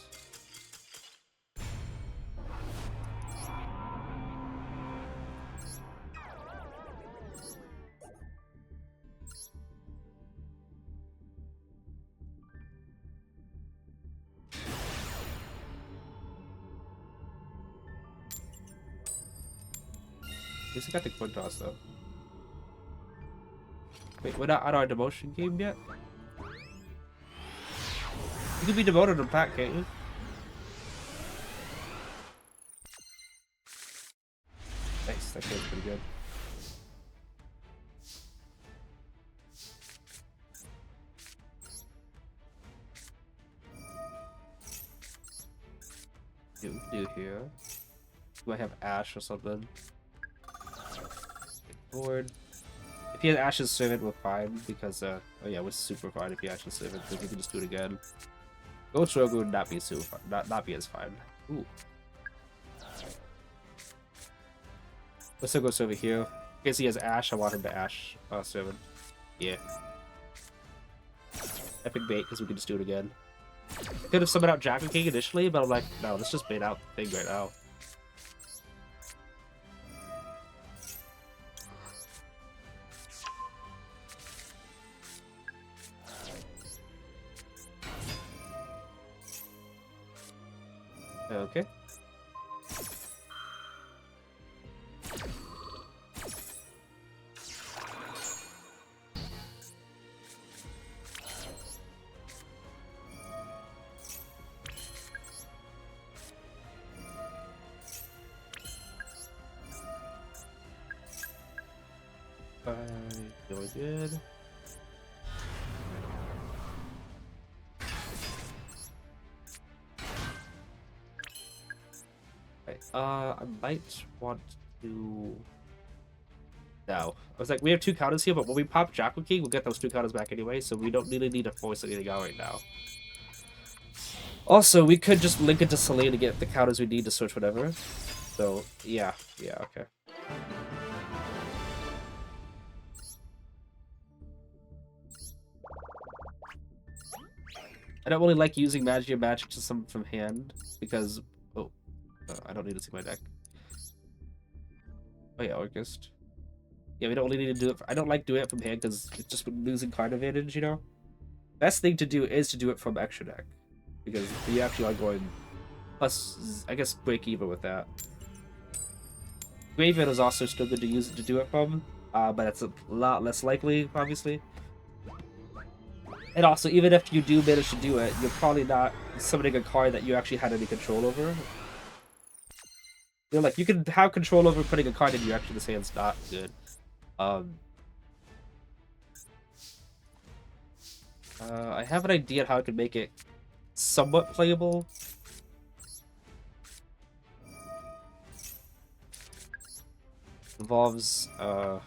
At least I got the coin toss though. Wait, we're not on our demotion game yet? You can be demoted in Plat, can't you? Nice, that game's pretty good. Do here. Do I have Ash or something? Board. If he has Ash's Servant, we're fine because oh yeah, we're super fine if he Ash's Servant because we can just do it again. Ghost Rogue would not be super fine, not be as fine. Ooh. Let's still go over here. In case he has Ash, I want him to Ash Servant. Yeah. Epic bait because we can just do it again. I could have summoned out Jack and King initially, but I'm like, no, let's just bait out the thing right now. Okay. Really good. Right, I might want to... No. I was like, we have 2 counters here, but when we pop Jackal King, we'll get those 2 counters back anyway, so we don't really need to force anything out right now. Also, we could just link it to Celine to get the counters we need to switch whatever. So, yeah, okay. I don't really like using magic to summon from hand, because... Oh, I don't need to see my deck. Oh yeah, August. Yeah, we don't really need to do it. I don't like doing it from hand because it's just losing card advantage, you know? Best thing to do is to do it from extra deck. Because you actually are going plus, I guess, break even with that. Graveyard is also still good to use it to do it from, but it's a lot less likely, obviously. And also, even if you do manage to do it, you're probably not summoning a card that you actually had any control over. You know, like, you can have control over putting a card in your actually this hand's not good. I have an idea how I could make it somewhat playable. Involves and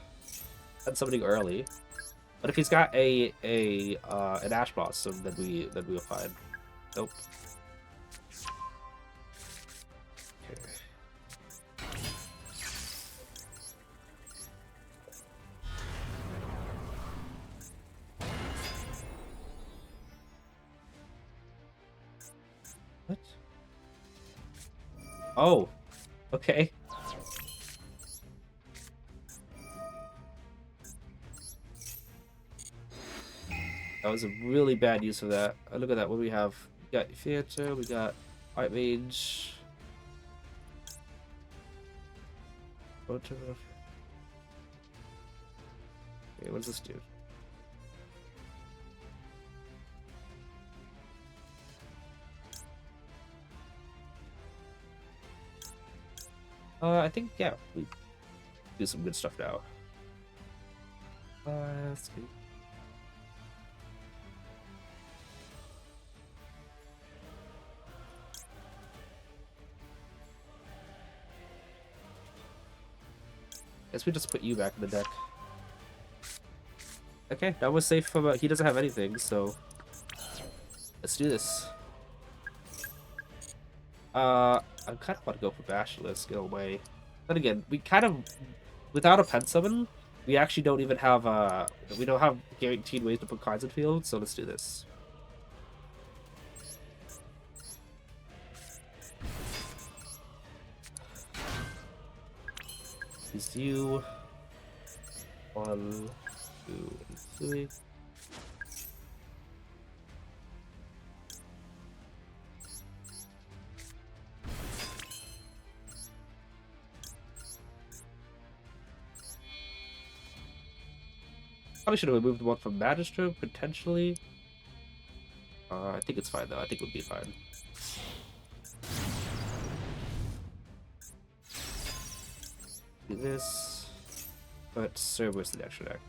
something early. But if he's got an Ash Blossom, then we'll fine. Nope. Okay. What? Oh, okay. That was a really bad use of that. Oh, look at that. What do we have? We got Theater, we got Archmage. Okay, what does this do? I think, yeah, we do some good stuff now. Let's see. Guess we just put you back in the deck. Okay, that was safe from he doesn't have anything, so let's do this. I kind of want to go for Basilisk in a way. But again, we kind of, without a pen summon, we actually don't even have we don't have guaranteed ways to put cards in field, so let's do this. Is you 1, 2, and 3. Probably should have removed one from Magister, potentially. I think it's fine though. I think it would be fine. Do this, but Cerberus the extra deck.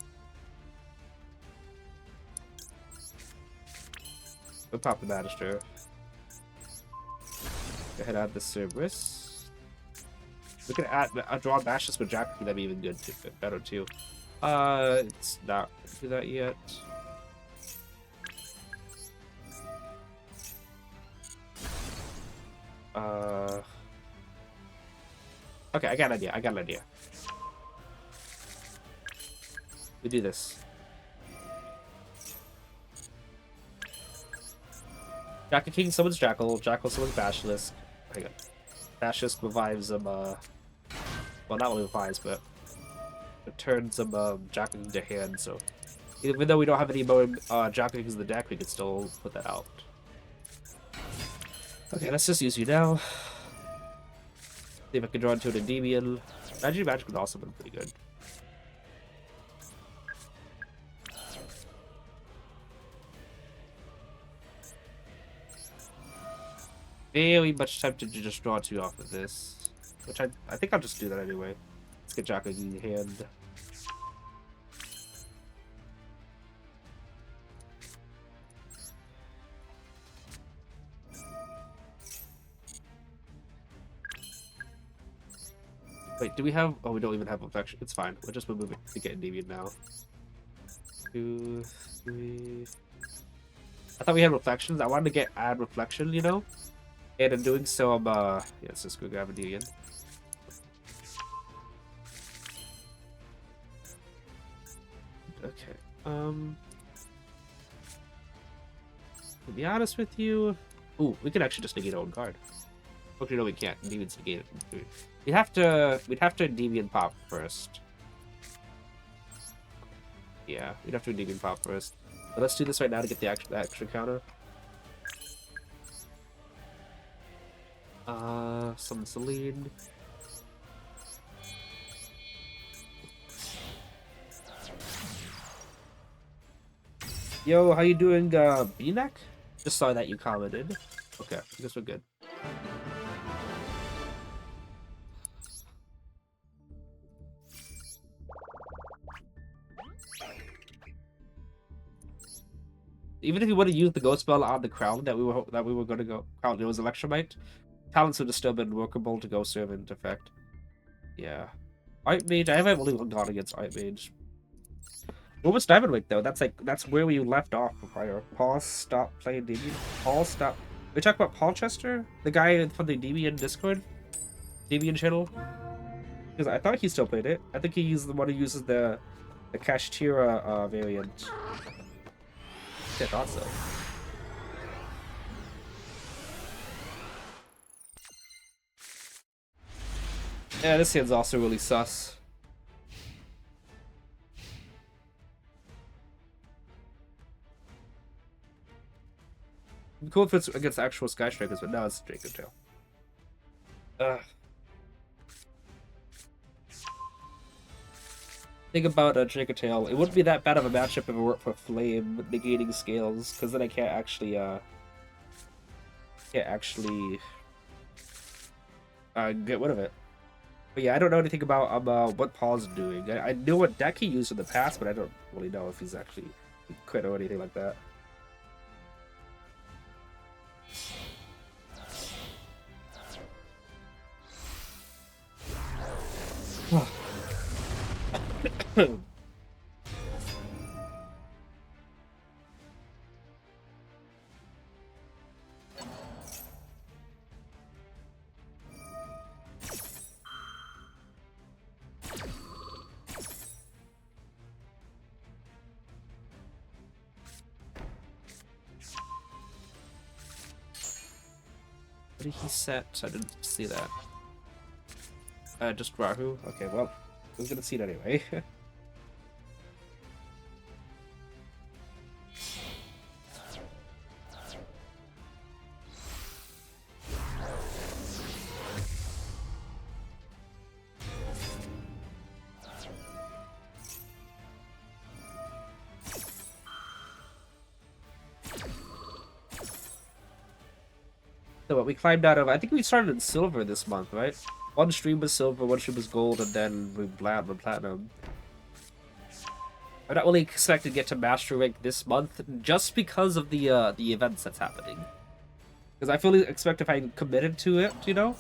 We'll pop the Magister. Go ahead and add the Cerberus. We could add draw Bashes with Jack. That'd be even good too, better too. It's not gonna do that yet. Okay, I got an idea. We do this. Jackal King summons Jackal, Jackal summons Basilisk. Hang on. Basilisk revives him, well, not only revives, but it turns him, Jackal King to hand, so even though we don't have any more, Jackal Kings in the deck, we can still put that out. Okay, let's just use you now. See if I can draw into an Endymion. Magic would also been pretty good. Very much tempted to just draw 2 off of this. Which I think I'll just do that anyway. Let's get Jackal in hand. Wait, do we have... Oh, we don't even have reflection. It's fine. We'll just move it to get Endymion now. 2, 3... I thought we had reflections. I wanted to add reflection, you know? And in doing so, I'm, yeah, let's just go grab Endymion. Okay, to be honest with you... Ooh, we could actually just negate our own card. Okay, no, we can't. Endymion's negated. We'd have to Endymion pop first. Yeah, we'd have to Endymion pop first. But let's do this right now to get the extra counter. Summon Celine. Yo, how you doing, B-neck? Just saw that you commented. Okay, I guess we're good. Even if you would have used the ghost spell on the crown that we were going to go crown, it was Electromite. Talents would have still been workable to go serve into effect. Yeah, Archmage. I haven't really gone against Archmage. What was Diamond Wake though? That's where we left off prior. Paul stopped playing Endymion. Paul stopped. We talked about Paul Chester, the guy from the Endymion Discord, Endymion channel. Because I thought he still played it. I think he's the one who uses the Kashtira variant. I thought so. Yeah, this hand's also really sus. It'd be cool if it's against actual Sky Strikers, but now it's Draco Tail. Think about a Draco Tail. It wouldn't be that bad of a matchup if it weren't for Flame negating scales, because then I can't actually get rid of it. But yeah, I don't know anything about what Paul's doing. I know what deck he used in the past, but I don't really know if he's actually quit or anything like that. What did he set? I didn't see that. Just Rahu? Okay, well, I was gonna see it anyway. So what we climbed out of, I think we started in silver this month, right? One stream was silver, one stream was gold, and then we went platinum. I'm not really expecting to get to master rank this month, just because of the events that's happening. Because I fully expect if I committed to it, you know,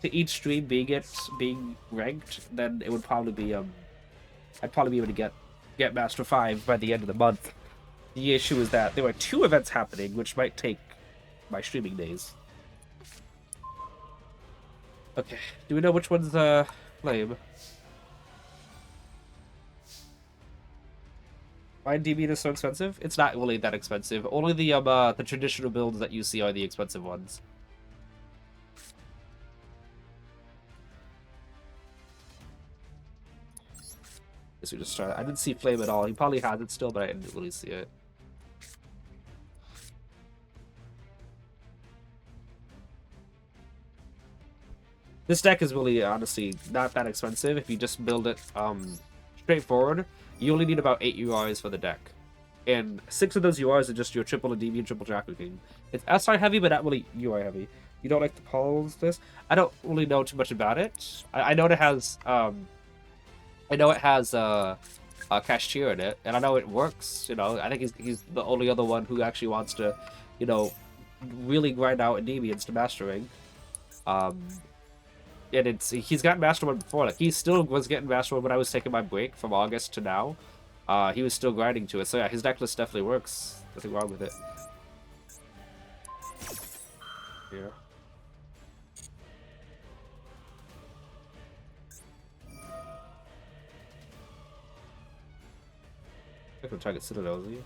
to each stream being ranked, then it would probably be I'd probably be able to get master 5 by the end of the month. The issue is that there were 2 events happening, which might take my streaming days. Okay, do we know which one's flame? Why Endymion is so expensive? It's not really that expensive. Only the traditional builds that you see are the expensive ones. Guess we just started. I didn't see flame at all. He probably has it still, but I didn't really see it. This deck is really, honestly, not that expensive. If you just build it straightforward, you only need about 8 URs for the deck. And 6 of those URs are just your triple Endymion, triple Draco King. It's SR heavy, but not really UI heavy. You don't like the Paul's list? I don't really know too much about it. I know it has Kashtira in it, and I know it works. You know, I think he's the only other one who actually wants to, you know, really grind out Endymions to mastering. and he's gotten Master Mode before. Like, he still was getting Master Mode when I was taking my break from August to now. He was still grinding to it. So yeah, his deck list definitely works. Nothing wrong with it. Yeah. I can try to get Citadel, is he?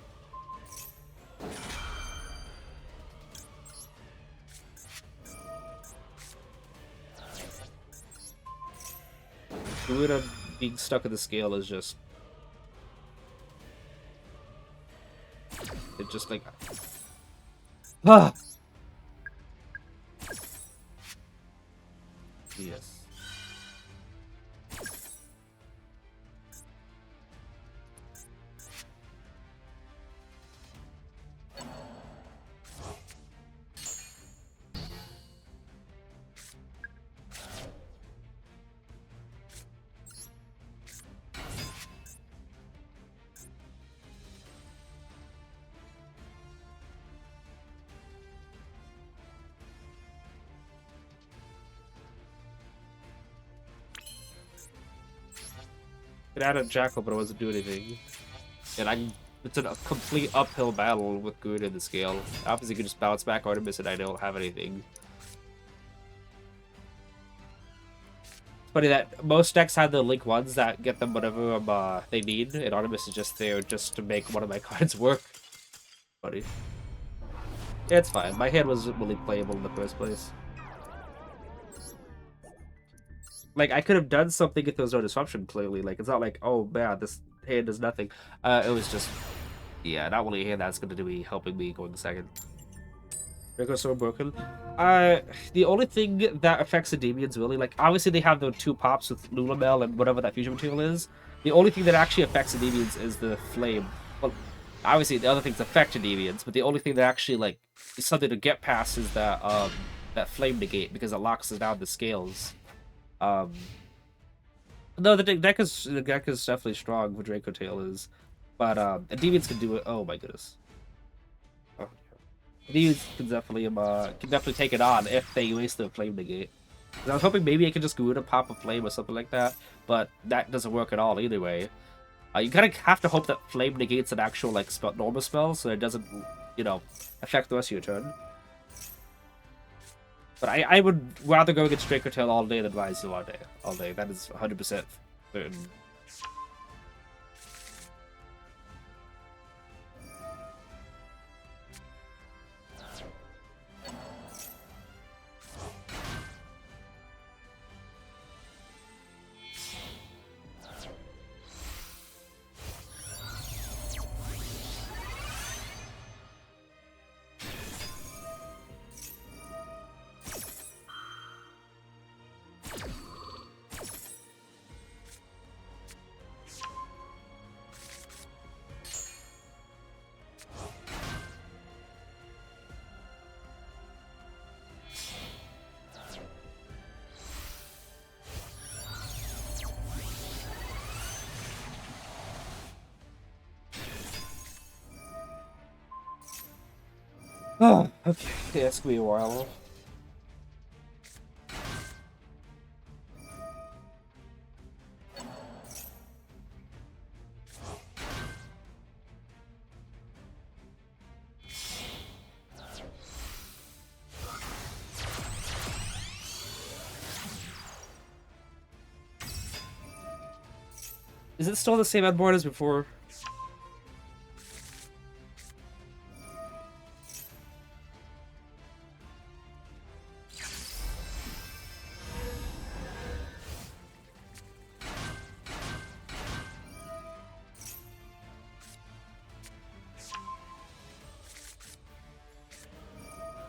Garuda being stuck in the scale is just... It just like... Ah! Yes. It added Jackal, but it wasn't doing anything. And it's a complete uphill battle with Good in the scale. Obviously, you can just bounce back Artemis, and I don't have anything. It's funny that most decks have the Link ones that get them whatever they need, and Artemis is just there just to make one of my cards work. Funny. Yeah, it's fine. My hand wasn't really playable in the first place. Like, I could have done something if there was no disruption, clearly. Like, it's not like, oh, man, this hand does nothing. It was just, yeah, not really a hand that's going to be helping me going second. Draco's so broken. The only thing that affects the Endymions, really, like, obviously they have the 2 pops with Lulamel and whatever that fusion material is. The only thing that actually affects the Endymions is the flame. Well, obviously the other things affect the Endymions, but the only thing that actually, like, is something to get past is that flame negate, because it locks us down the scales. No, the deck is definitely strong. What Draco Tail is, but the Deviants can do it. Oh my goodness. Oh, Deviants can definitely take it on if they waste the flame negate. I was hoping maybe I could just go in and pop a flame or something like that, but that doesn't work at all either way. You kind of have to hope that flame negates an actual like normal spell, so it doesn't, affect the rest of your turn. But I would rather go against Draco Tail all day than Rise all day. All day. That is 100% certain. Oh, okay. Yeah, it's gonna be a while. Is it still the same on board as before?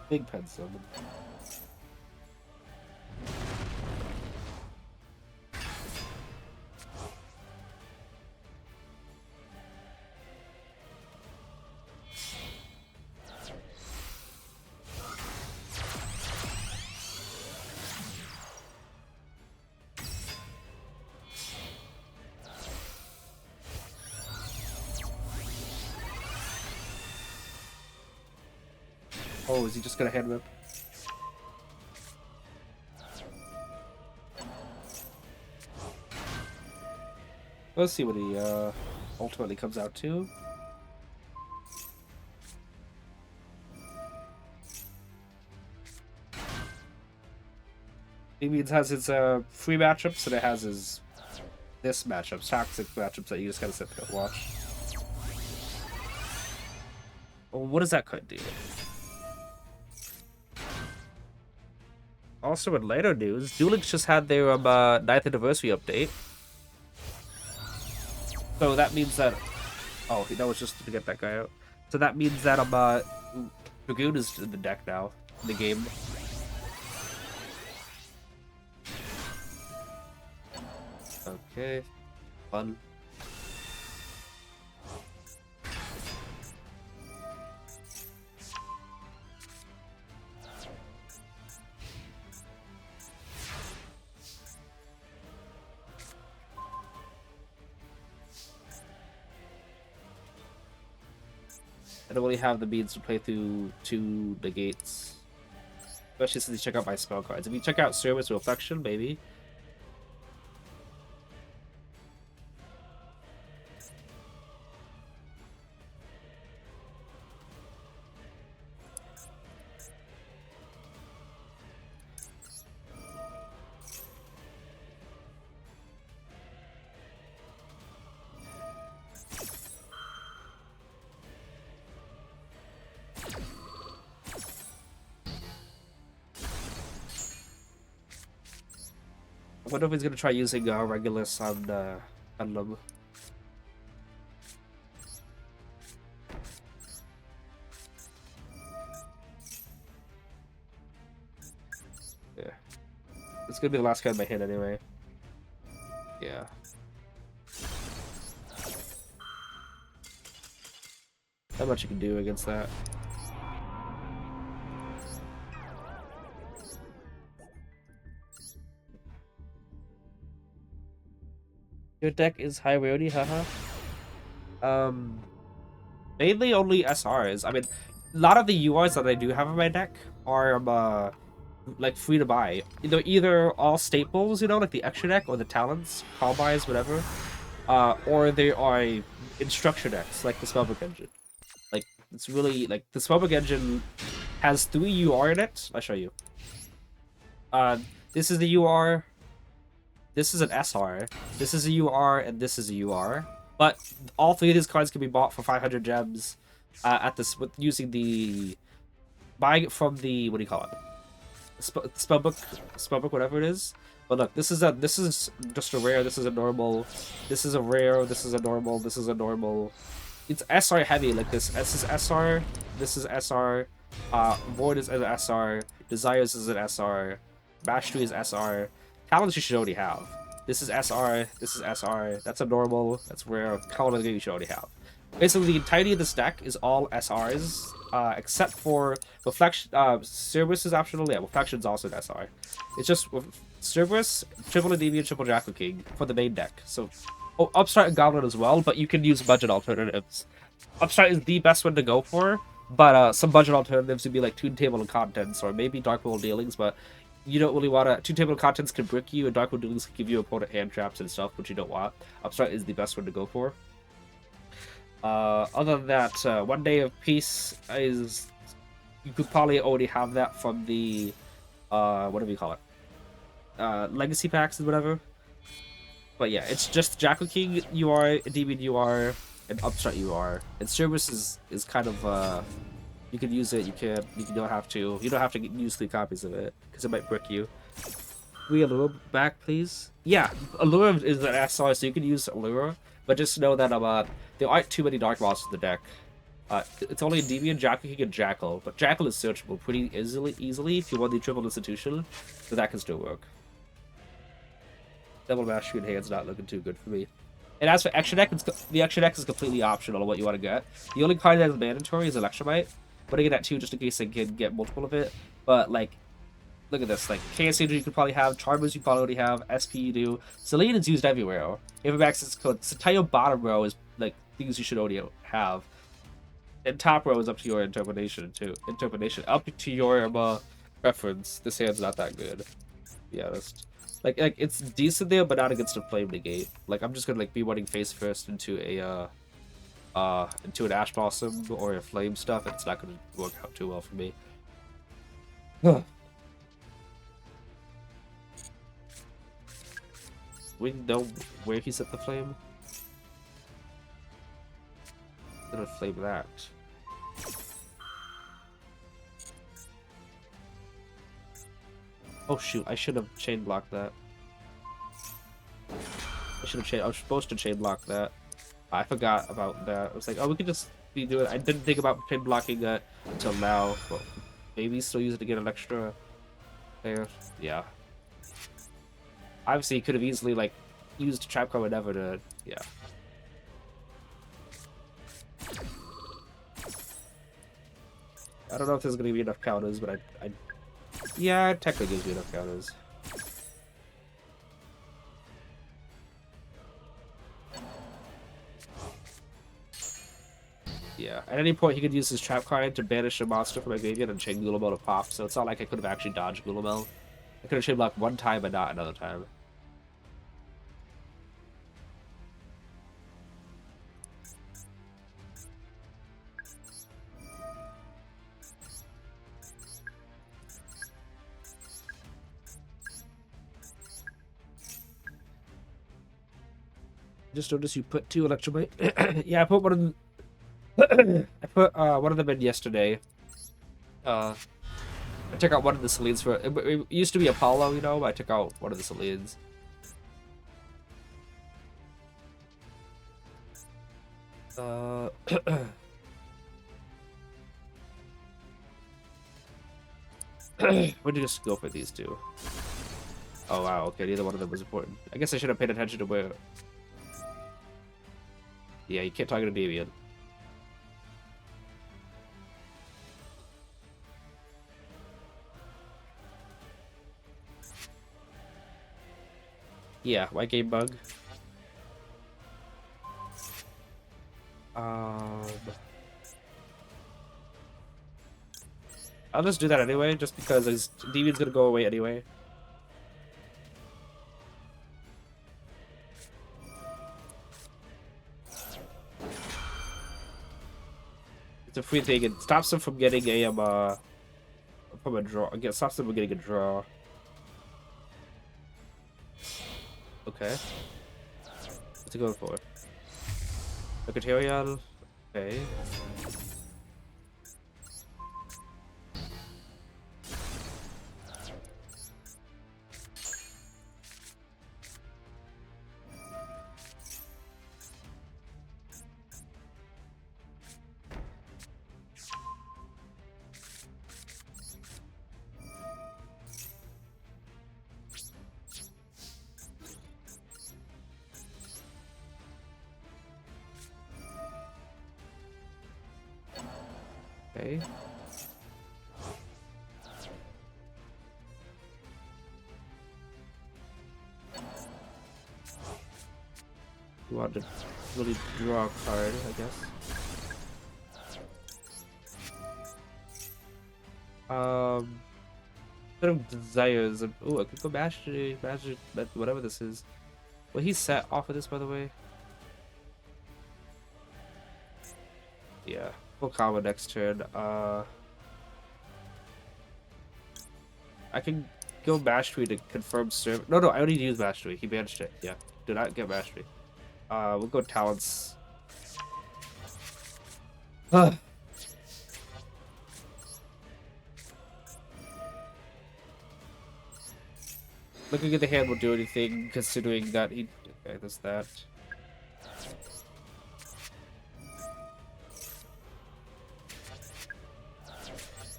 Big pen summon. Oh, is he just gonna hand whip? Let's see what he ultimately comes out to. Endymion has its free matchups, and it has his this matchups, toxic matchups that you just gotta sit there and watch. Well, what does that card do? Also, in later news, Duel Links just had their 9th anniversary update. So that means that... Oh, that was just to get that guy out. So that means that Dragoon is in the deck now, in the game. Okay, fun. I don't really have the means to play through 2 negates. Especially since you check out my spell cards. If you check out Service Reflection, maybe. I wonder if he's gonna try using Regulus on them. Yeah. It's gonna be the last card in my hand anyway. Yeah. Not much you can do against that. Your deck is high rarity, haha. Mainly only SRs. I mean, a lot of the URs that I do have in my deck are like free to buy. Either all staples, you know, like the extra deck or the talents, call buys, whatever. Or they are instruction decks, like the Spellbook engine. Like it's really like the Spellbook engine has 3 UR in it. I'll show you. This is the UR. This is an SR, this is a UR, and this is a UR. But all 3 of these cards can be bought for 500 gems at this using the buying it from the what do you call it? Spellbook, whatever it is. But look, this is just a rare. This is a normal. This is a rare. This is a normal. This is a normal. It's SR heavy like this. This is SR. This is SR. Void is an SR. Desires is an SR. Mastery is SR. Talents you should already have. This is SR, this is SR, that's a normal, that's rare, talent you should already have. Basically, the entirety of this deck is all SRs, except for Reflection, Cerberus is optional, yeah, Reflection's also an SR. It's just Cerberus, triple Endymion, triple Jackal King for the main deck. So, Upstart and Goblin as well, but you can use budget alternatives. Upstart is the best one to go for, but some budget alternatives would be like Toon Table and Contents, or maybe Dark World Dealings, but you don't really want to... 2 table of contents can brick you, and Dark World Duels can give you opponent hand traps and stuff, which you don't want. Upstart is the best one to go for. Other than that, 1 Day of Peace is... You could probably already have that from the... whatever you call it. Legacy packs and whatever. But yeah, it's just Jackal King UR, Endymion UR, and Upstart UR. And Service is kind of... You can use it, you don't have to. You don't have to use 3 copies of it, because it might brick you. We Allure back, please? Yeah, Allure is an SR, so you can use Allure, but just know that there aren't too many Dark Monsters in the deck. It's only Endymion, Jackal King, and Jackal, but Jackal is searchable pretty easily if you want the Triple Institution, so that can still work. Double Mastery in hand's not looking too good for me. And as for extra deck, the extra deck is completely optional on what you want to get. The only card that is mandatory is Electromite. But I get that too, just in case I can get multiple of it. But like, look at this. Like KSA you could probably have, Charmers you probably already have, SP you do. Celine is used everywhere. Evermax is code. The entire bottom row is like things you should already have. And top row is up to your interpretation too. Up to your preference. This hand's not that good. To be honest. Like it's decent there, but not against a flame negate. Like I'm just gonna like be running face first into a into an Ash Blossom or a flame stuff. It's not gonna work out too well for me. We know where he set the flame. I'm gonna flame that. Oh shoot! I should have chain blocked that. I was supposed to chain block that. I forgot about that. I was like, oh, we could just be doing. I didn't think about chain blocking that until now. But maybe still use it to get an extra there. Yeah. Obviously, he could have easily like used trap card whatever to. Yeah. I don't know if there's gonna be enough counters, but yeah, it technically gives me enough counters. Yeah, at any point he could use his trap card to banish a monster from my graveyard and chain Gulamel to pop, so it's not like I could have actually dodged Gulamel. I could have chain blocked one time, but not another time. Just noticed you put 2 Electrobyte. Yeah, I put one of them. I put one of them in yesterday. I took out one of the Selines for it used to be Apollo, you know, but I took out one of the Selines. Where did you just go for these two? Oh wow, okay, neither one of them was important. I guess I should have paid attention to where. Yeah, you can't target a Endymion. Yeah, white game bug. I'll just do that anyway, just because his Endymion's gonna go away anyway. It's a free thing. It stops him from getting a from a draw. Again, stops him from getting a draw. Okay. What's he going for? Secretarial. Okay. Okay. You want to really draw a card, I guess. Bit of desires. Oh, I could go magic, whatever this is. Well, he's set off of this, by the way. Yeah, full combo next turn. I can go mastery to confirm serve. No, I already used mastery. He banished it. Yeah, do not get mastery. We'll go talents. Looking at the hand will do anything, considering that he. Okay, there's that.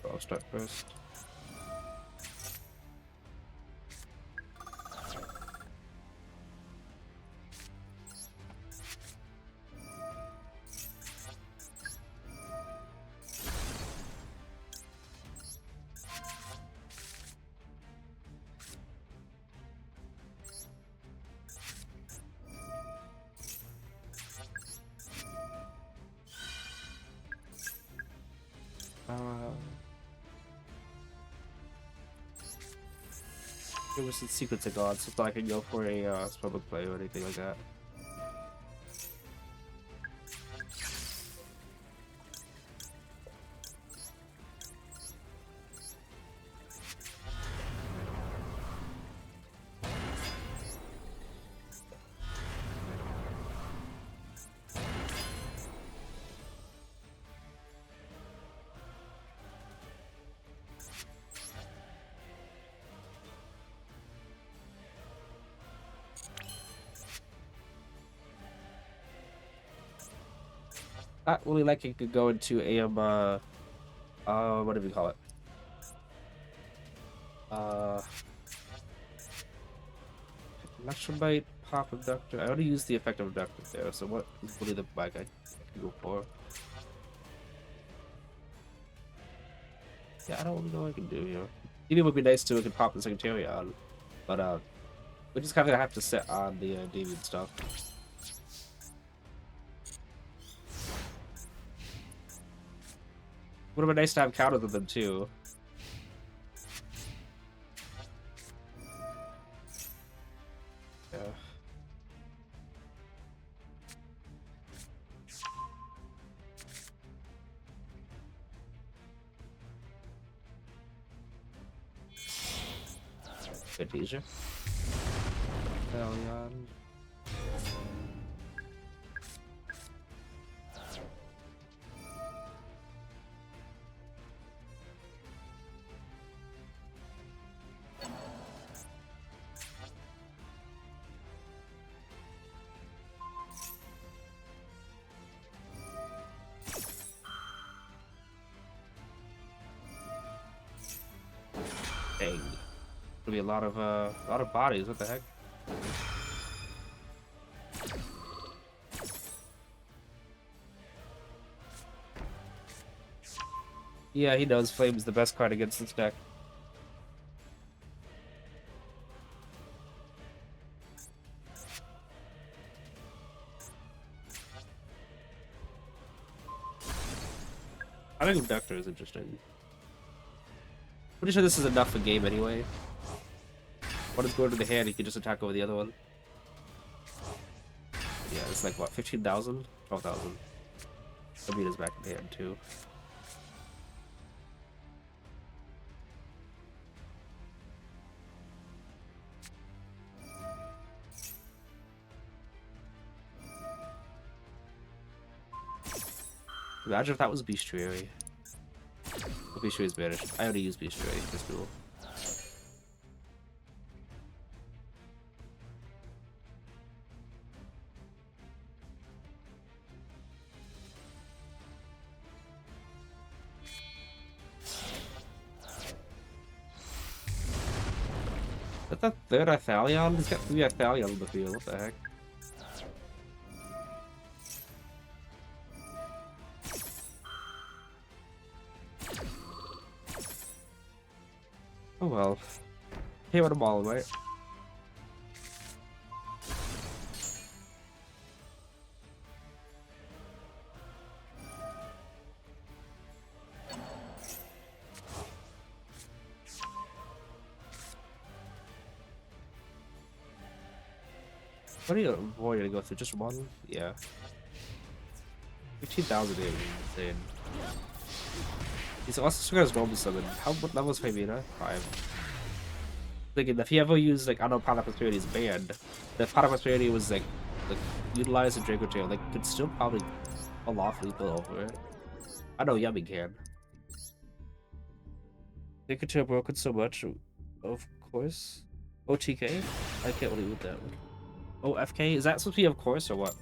I'll start first. There was some secrets of God, so I can go for a spellbook play or anything like that. Not really like it could go into AM, what do we call it? Electrobite, pop abductor. I already used the effect of abductor there, so what is really the bike I can go for? Yeah, I don't really know what I can do here. Maybe it would be nice too, I could pop the Secretariat on, but we just kind of have to sit on the Endymion stuff. Would have been nice to have counters with them too. Yeah. Good teaser. Hellion. Dang. There'll be a lot of bodies. What the heck? Yeah, he knows Flame's the best card against this deck. I think Abductor is interesting. Pretty sure this is enough for game anyway. One is going to the hand, you can just attack over the other one. Yeah, it's like what, 15,000? 12,000. Amina's back in the hand too. Imagine if that was Bestiary. Oh, Bestiary's banished. I already used Bestiary this duel. Is that the third Athalion? He's got 3 Athalion on the field. What the heck? Oh well. Hey, what a ball, right? What are you avoid to go through? Just one? Yeah. 15,000 is insane. He's also got his normal summon. What level is Femina? 5. Thinking if he ever used like I know Plat Prosperity is banned, if Plat Prosperity was like utilized in Draco Tail, like could still probably lawfully go over it. I know Yummy can. Draco Tail broken so much, of course. OTK? I can't really with that one. Oh, FK? Is that supposed to be of course or what?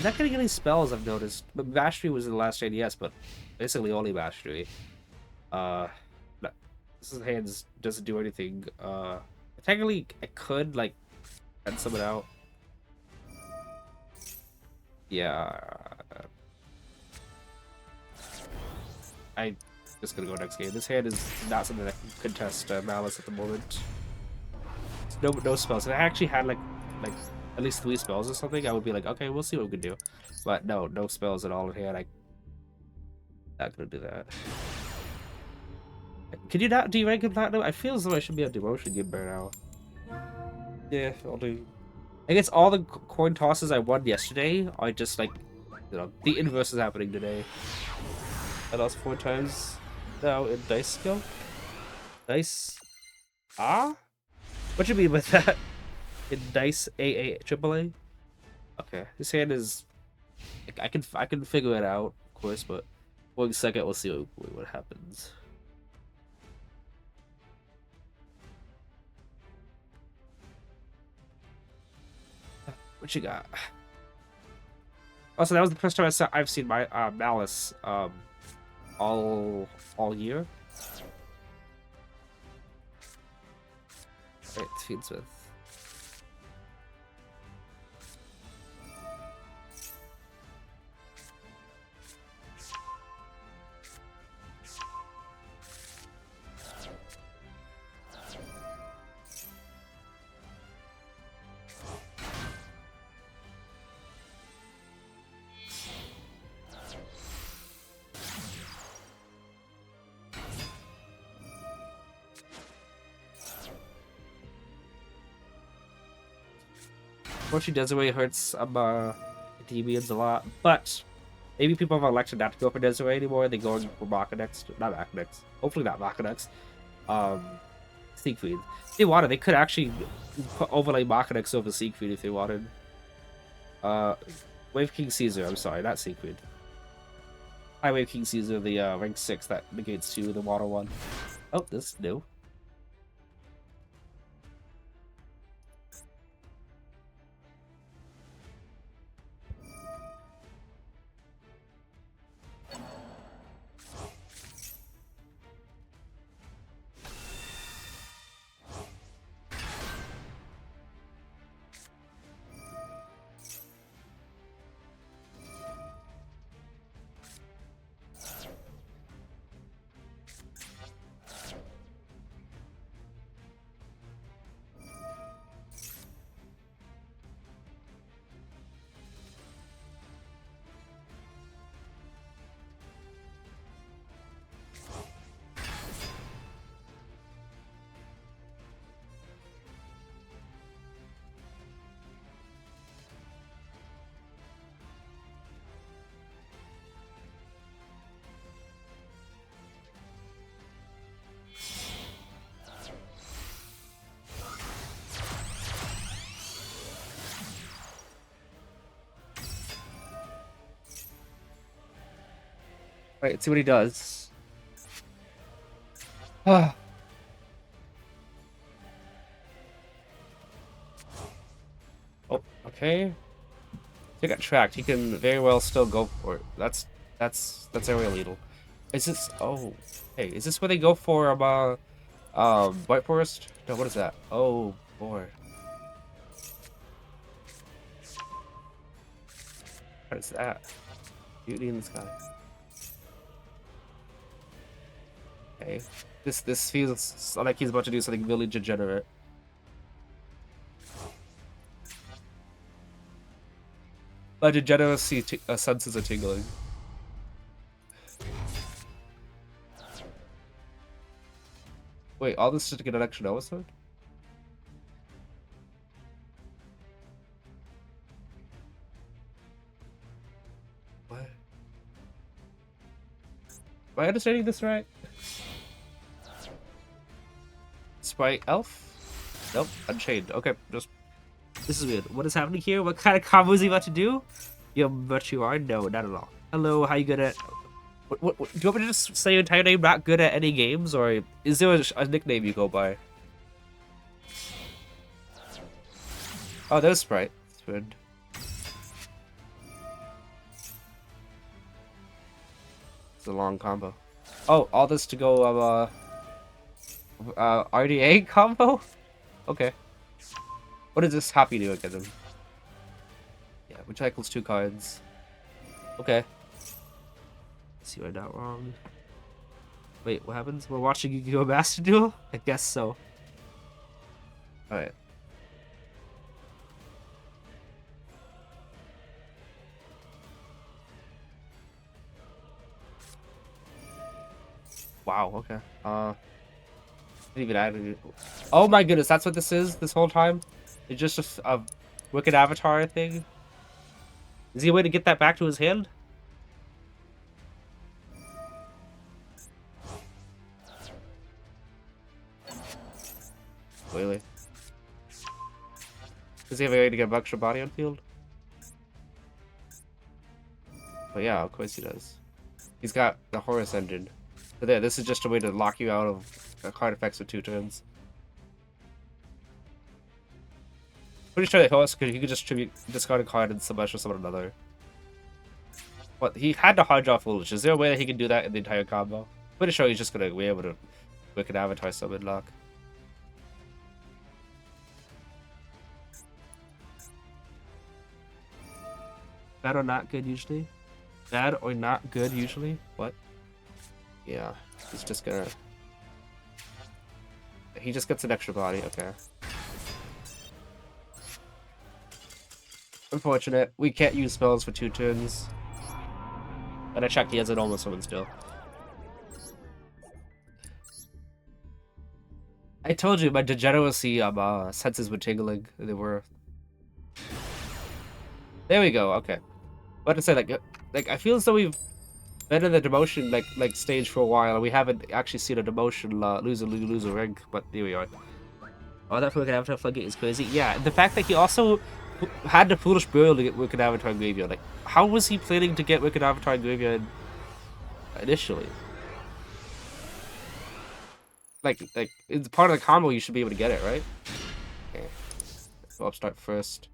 Not getting any spells, I've noticed. But Mastery was in the last NES, but basically only Mastery. This hands doesn't do anything. Technically, I could like send someone out. Yeah. I just gonna go next game. This hand is not something that can contest Malice at the moment. No spells. If I actually had like at least 3 spells or something, I would be like, okay, we'll see what we can do. But no spells at all in hand. I'm not gonna do that. Can you not derank in Platinum? I feel as though I should be on demotion game by now. Yeah, I'll do. I guess all the coin tosses I won yesterday are just like, the inverse is happening today. I lost 4 times now in dice skill. Dice. Ah? What you mean with that? In dice AAAA? Okay, this hand is. I can figure it out, of course, but 1 second we'll see what happens. What you got? Also, that was the first time I've seen my Malice all year. Right, Fiendsmith. Unfortunately, Desiree hurts Endymions a lot, but maybe people have elected not to go for Desiree anymore. They're going for Machinax, not Machinax. Hopefully not Machinax. Siegfried. If they wanted, they could actually overlay Machinax over Siegfried if they wanted. Wave King Caesar. I'm sorry, not Siegfried. Hi, Wave King Caesar, the rank 6 that negates 2, the water one. Oh, this is new. Right, let's see what he does. Oh, okay. He got tracked. He can very well still go for it. That's area lethal. Is this? Oh, hey, is this where they go for White Forest? No, what is that? Oh boy. What is that? Beauty in the sky. Okay. This feels like he's about to do something really degenerate. My degeneracy senses are tingling. Wait, all this just to get an extra Noah sword? What? Am I understanding this right? Sprite elf? Nope, unchained. Okay, just this is weird. What is happening here? What kind of combo is he about to do? Yo, but you are? No, not at all. Hello, how you good at? What, do you want me to just say your entire name? Not good at any games, or is there a nickname you go by? Oh, there's Sprite. It's weird. It's a long combo. Oh, all this to go RDA combo? Okay. What does this happy do against him? Yeah, which equals 2 cards. Okay. Let's see what I got wrong. Wait, what happens? We're watching Yu-Gi-Oh! Master Duel? I guess so. Alright. Wow, okay. Didn't even add it. Oh my goodness, that's what this is this whole time? It's just a Wicked Avatar thing? Is he a way to get that back to his hand? Really? Does he have a way to get extra body on field? But yeah, of course he does. He's got the Horus engine. But there, this is just a way to lock you out of card effects with 2 turns. Pretty sure they Horus because you could just discard a card and summon another. But he had to hard draw Foolish. Is there a way that he can do that in the entire combo? Pretty sure he's just gonna be able to Wicked Avatar summon lock. Bad or not good usually? Bad or not good usually? What? Yeah, he's just gonna... He just gets an extra body, okay. Unfortunate. We can't use spells for 2 turns. But I checked, he has an almost summon still. I told you, my degeneracy senses were tingling. They were... There we go, okay. What to say, like I feel as though we've been in the demotion like stage for a while, and we haven't actually seen a demotion lose a rank, but here we are. Oh, that Wicked Avatar floodgate is crazy. Yeah, the fact that he also had the foolish burial to get Wicked Avatar Graveyard. Like, how was he planning to get Wicked Avatar Graveyard initially? Like it's part of the combo. You should be able to get it, right? Okay, so upstart first.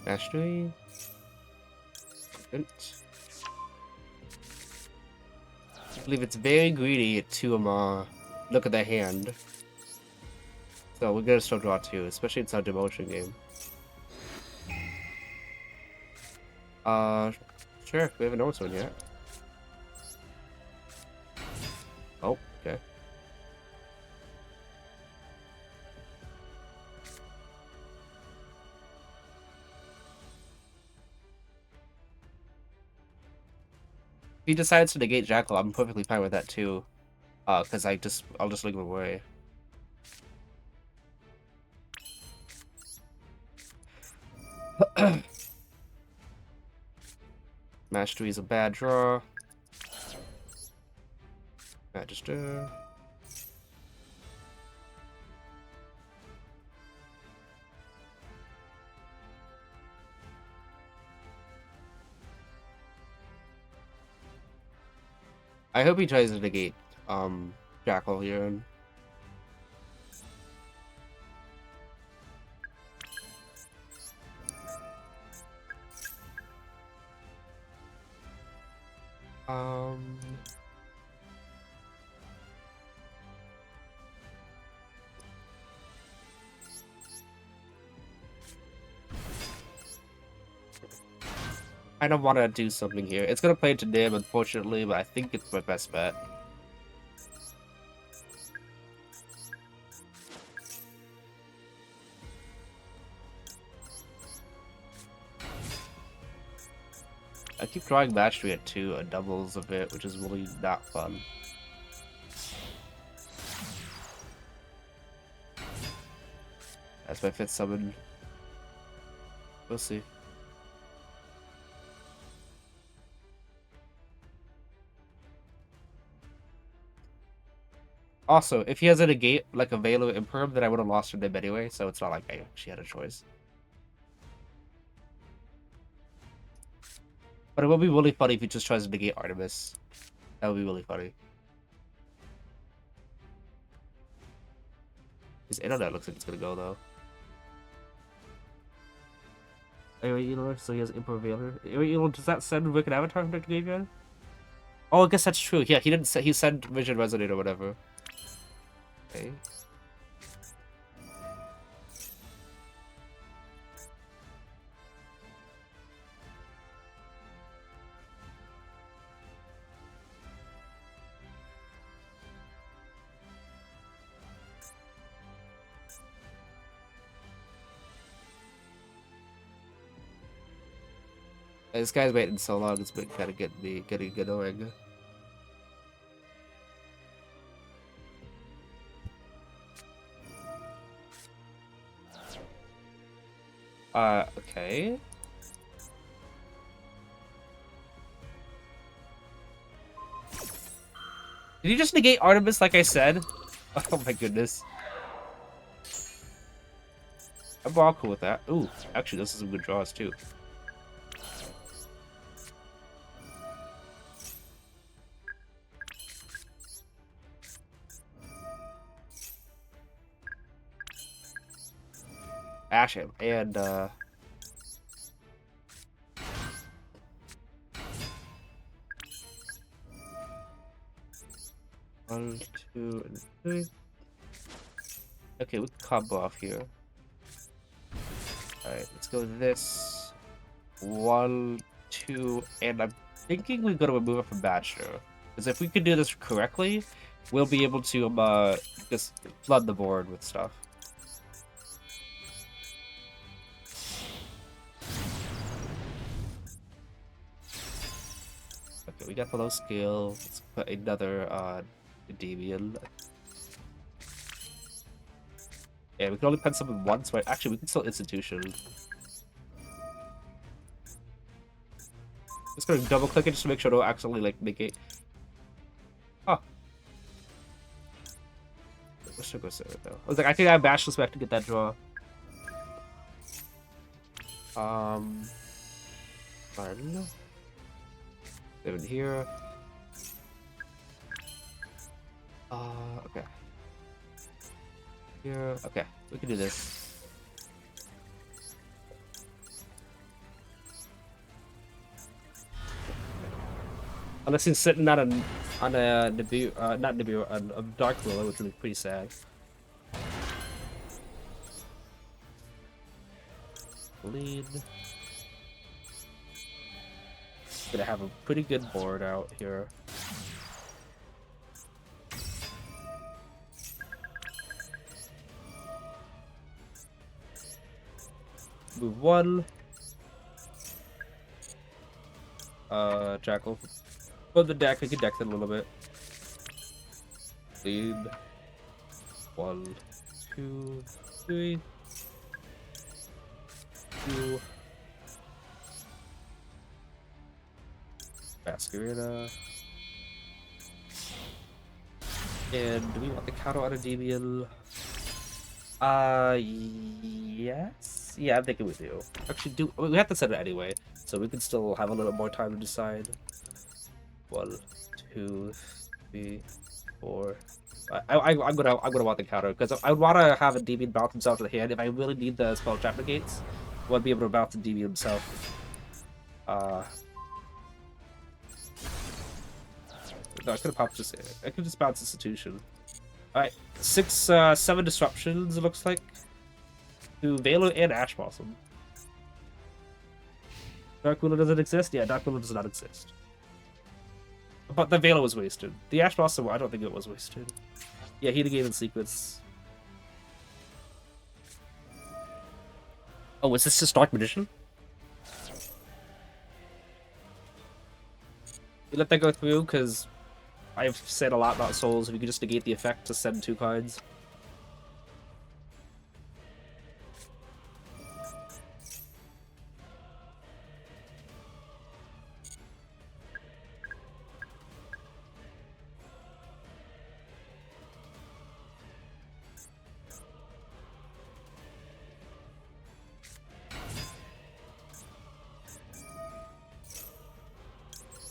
Mastery. I believe it's very greedy to look at the hand. So we're gonna still draw 2, especially in our demotion game. Sure, we haven't noticed one yet. Oh, okay. If he decides to negate Jackal, I'm perfectly fine with that too. Because I'll just leave him away. Mastery is a bad draw. Magister. I hope he tries to negate Jackal here. I don't want to do something here. It's gonna play into Nim, unfortunately, but I think it's my best bet. I keep drawing Mastery at 2 and doubles a bit, which is really not fun. That's my 5th summon. We'll see. Also, if he has a negate, like a Velo Imperm, then I would have lost her nib anyway, so it's not like I actually had a choice. But it would be really funny if he just tries to negate Artemis. That would be really funny. His internet looks like it's gonna go, though. Anyway, you know, so he has Imperm Veiler. Anyway, you know, does that send Wicked Avatar from Dr. Davion? Oh, I guess that's true. Yeah, he didn't say, he said Vision Resonate or whatever. Okay. This guy's waiting so long, it's been kind of getting annoying. Okay. Did you just negate Artemis like I said? Oh my goodness. I'm all cool with that. Ooh, actually, this is some good draws too. Ash him, and 1, 2, and 3. Okay, we can combo off here. Alright, let's go with this. 1, 2, and I'm thinking we go to remove it from Bachelor. Because if we can do this correctly, we'll be able to just flood the board with stuff. Okay, we got below scale. Let's put another Endymion. Yeah, we can only pen something once, but actually we can still institution. Just gonna double click it just to make sure I don't accidentally like negate. Oh. Let's go save it though. I was like, I think I bashed this back to get that draw. Fine. Save it here. Okay. Here. Okay, we can do this. Unless he's sitting on a debut, not debut, on a Dark Ruler, which would be pretty sad. Lead. Gonna have a pretty good board out here. Move 1. Jackal. Put the deck, I can deck it a little bit. Lead. 1, 2, 3. 2. Masquerada. And do we want the counter on a Endymion? Yes. Yeah, I'm thinking we do. Actually, we have to set it anyway, so we can still have a little more time to decide. 1, 2, 3, 4. I'm gonna want the counter because I want to have a Endymion bounce himself to the hand if I really need the spell trap negates. I want to be able to bounce the Endymion himself. No, I could have popped I could just bounce Institution. Alright, 7 disruptions, it looks like. To Velo and Ash Blossom. Dark Ruler doesn't exist? Yeah, Dark Ruler does not exist. But the Velo was wasted. The Ash Blossom, I don't think it was wasted. Yeah, he gave in sequence. Oh, is this just Dark Magician? You let that go through, because I've said a lot about souls. If you could just negate the effect to send 2 cards.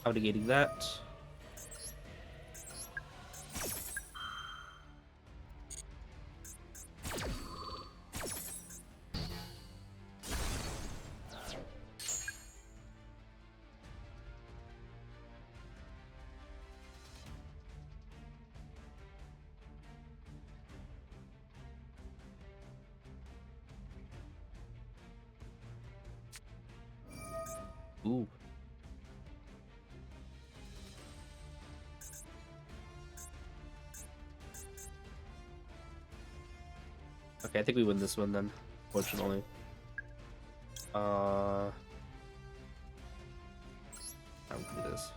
I'm negating that. Ooh. Okay, I think we win this one then, fortunately. I don't do this.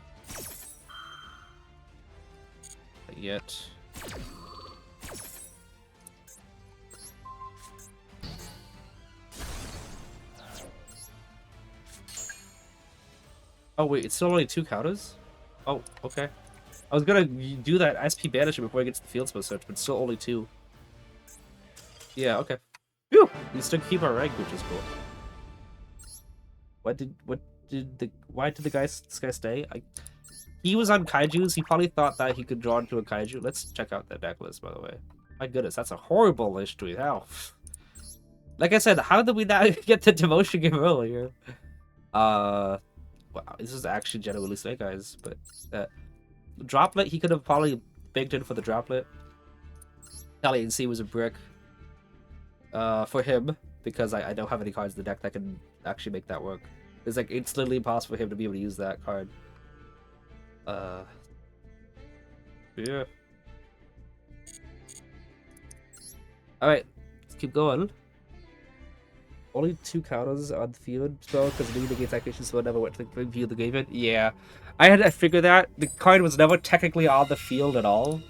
Not yet. Oh wait, it's still only 2 counters? Oh, okay. I was gonna do that SP banishment before I get to the field spell search, but still only 2. Yeah, okay. Phew! We still keep our rank, which is cool. Why did this guy stay? He was on kaijus. He probably thought that he could draw into a kaiju. Let's check out that deck list, by the way. My goodness, that's a horrible list to have. Like I said, how did we not get the demotion game earlier? Wow, this is actually genuinely snake eyes, but droplet, he could have probably baked in for the droplet. Kelly and C was a brick. For him, because I don't have any cards in the deck that can actually make that work. It's like, it's literally impossible for him to be able to use that card. Yeah. Alright, let's keep going. Only 2 counters on the field spell because the negates activation spell never went to review the game. Yeah, I had to figure that. The card was never technically on the field at all.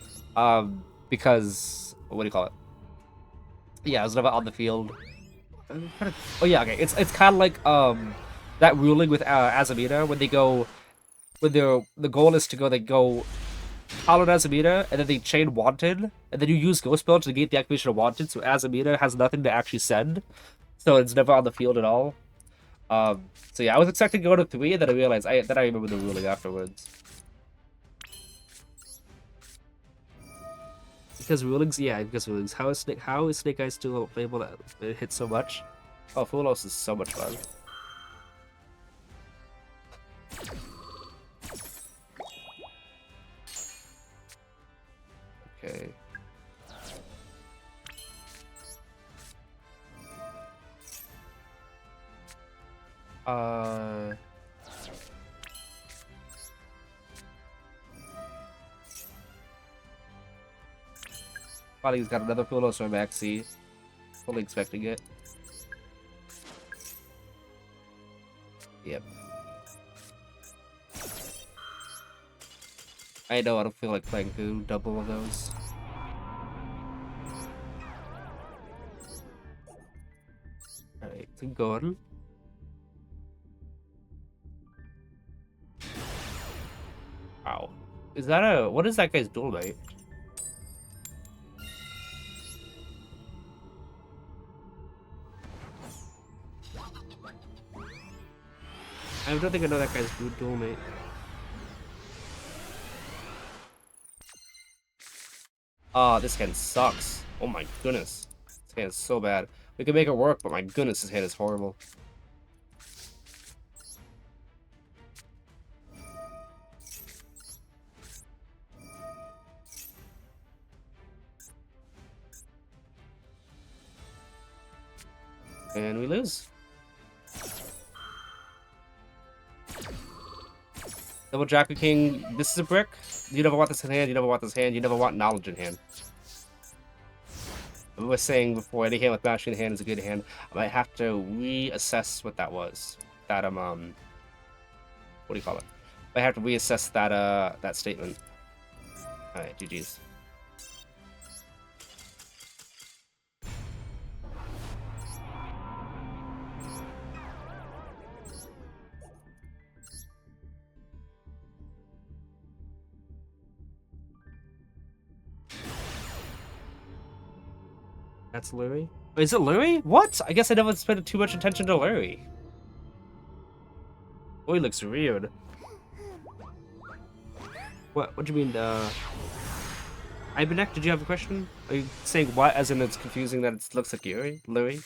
Because, what do you call it? Yeah, it was never on the field. Oh yeah, okay. It's kind of like that ruling with Azamita when they go, when the goal is to go, they go Hollow Azamita and then they chain Wanted and then you use Ghost Spell to negate the activation of Wanted, so Azamita has nothing to actually send, so it's never on the field at all. So yeah, I was expecting to go to 3 and then I realized I remember the ruling afterwards. Because rulings, yeah, because rulings. How is Snake Eyes still playable to hit so much? Oh, Full House is so much fun. Okay. Probably he's got another Full House from Maxi. Fully expecting it. Yep. I know, I don't feel like playing 2 double of those. Alright, keep going. Wow. Is that a... What is that guy's duel night? I don't think I know that guy's duel mate. Oh, this hand sucks. Oh my goodness. This hand is so bad. We can make it work, but my goodness, this hand is horrible. And we lose. Double Jack King, this is a brick. You never want this in hand, you never want this hand, you never want knowledge in hand. I was saying before, any hand with mashing in hand is a good hand. I might have to reassess what that was. That, what do you call it? I have to reassess that, that statement. Alright, GG's. That's Larry? Is it Larry? What? I guess I never paid too much attention to Larry. Oh, he looks weird. What do you mean? Ibenek, did you have a question? Are you saying what, as in it's confusing that it looks like Yuri? Louis?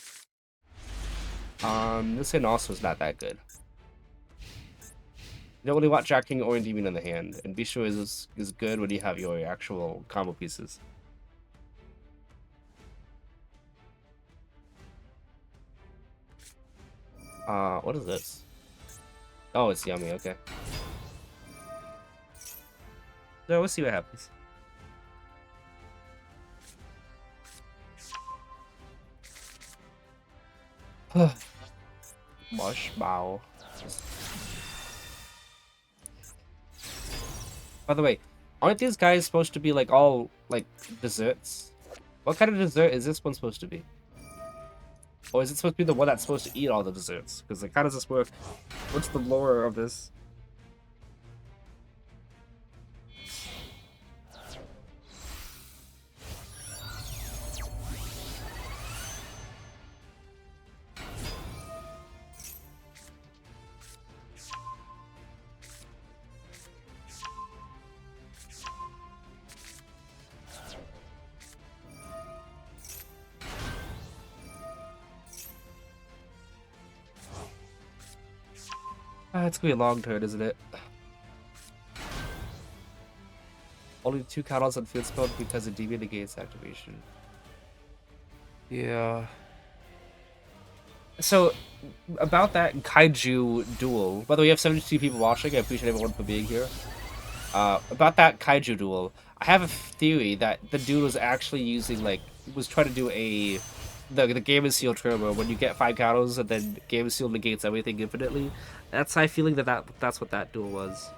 This hand also is not that good. You don't really want Jack King or Endymion in the hand, and Bishu is good when you have your actual combo pieces. What is this? Oh, it's yummy, okay. So we'll see what happens. Marshmallow. By the way, aren't these guys supposed to be like all like desserts? What kind of dessert is this one supposed to be? Or is it supposed to be the one that's supposed to eat all the desserts? Because like, how does this work? What's the lore of this? It's gonna be a long turn, isn't it? Only 2 counters on field spell because it deviated against activation. Yeah. So, about that kaiju duel. By the way, we have 72 people watching. I appreciate everyone for being here. About that kaiju duel, I have a theory that the dude was actually using was trying to do the Game and Seal turbo when you get 5 counters and then Game and Seal negates everything infinitely. That's my feeling that's what that duel was.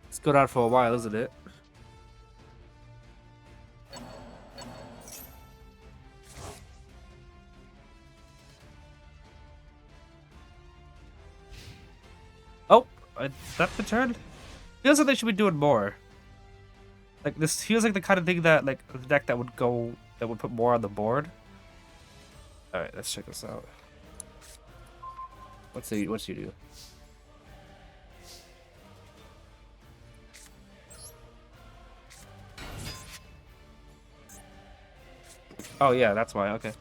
It's going on for a while, isn't it? Oh, is that the turn? Feels like they should be doing more. Like, this feels like the kind of thing that, like, the deck that would put more on the board. Alright, let's check this out. What's you do? Oh yeah, that's why, okay.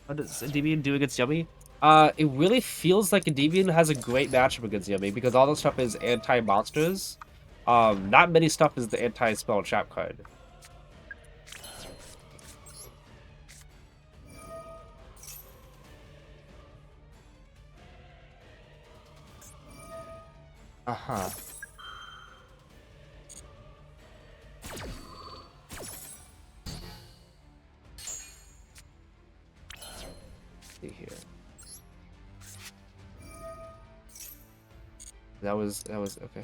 What does Endymion do against Yummy? It really feels like Endymion has a great matchup against Yummy because all the stuff is anti-monsters. Not many stuff is the anti-spell trap card. Uh-huh. See here. That was okay.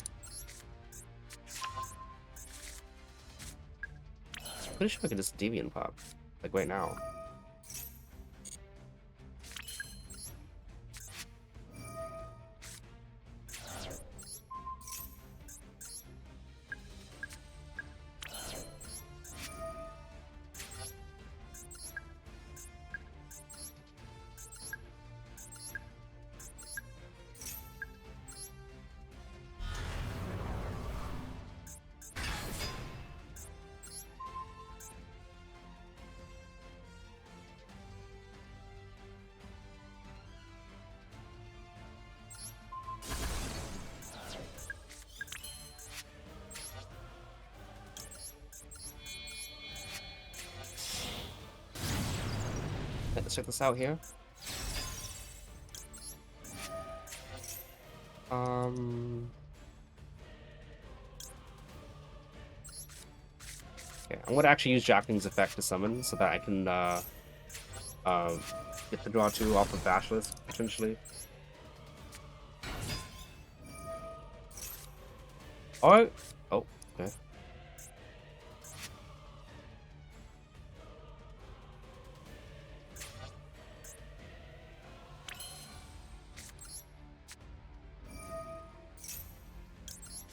Pretty sure I could just Deviant pop, like right now. Let's check this out here. I'm gonna actually use Jacking's effect to summon so that I can get the draw 2 off of Bashless, potentially. Oh, okay.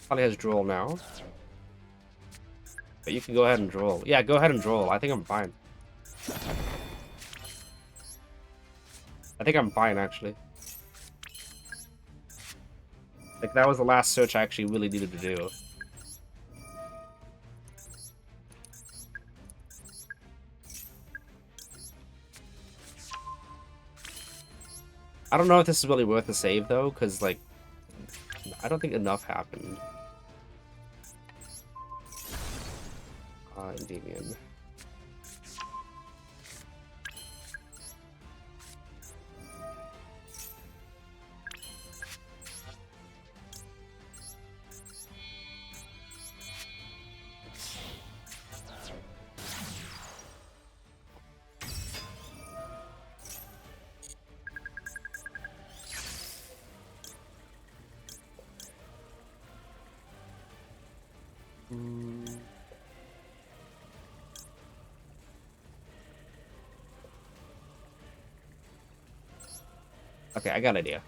Probably has Droll now. But you can go ahead and Droll. Yeah, go ahead and Droll. I think I'm fine. I think I'm fine, actually. Like, that was the last search I actually really needed to do. I don't know if this is really worth a save, though, because, like, I don't think enough happened. Endymion. Okay, I got an idea.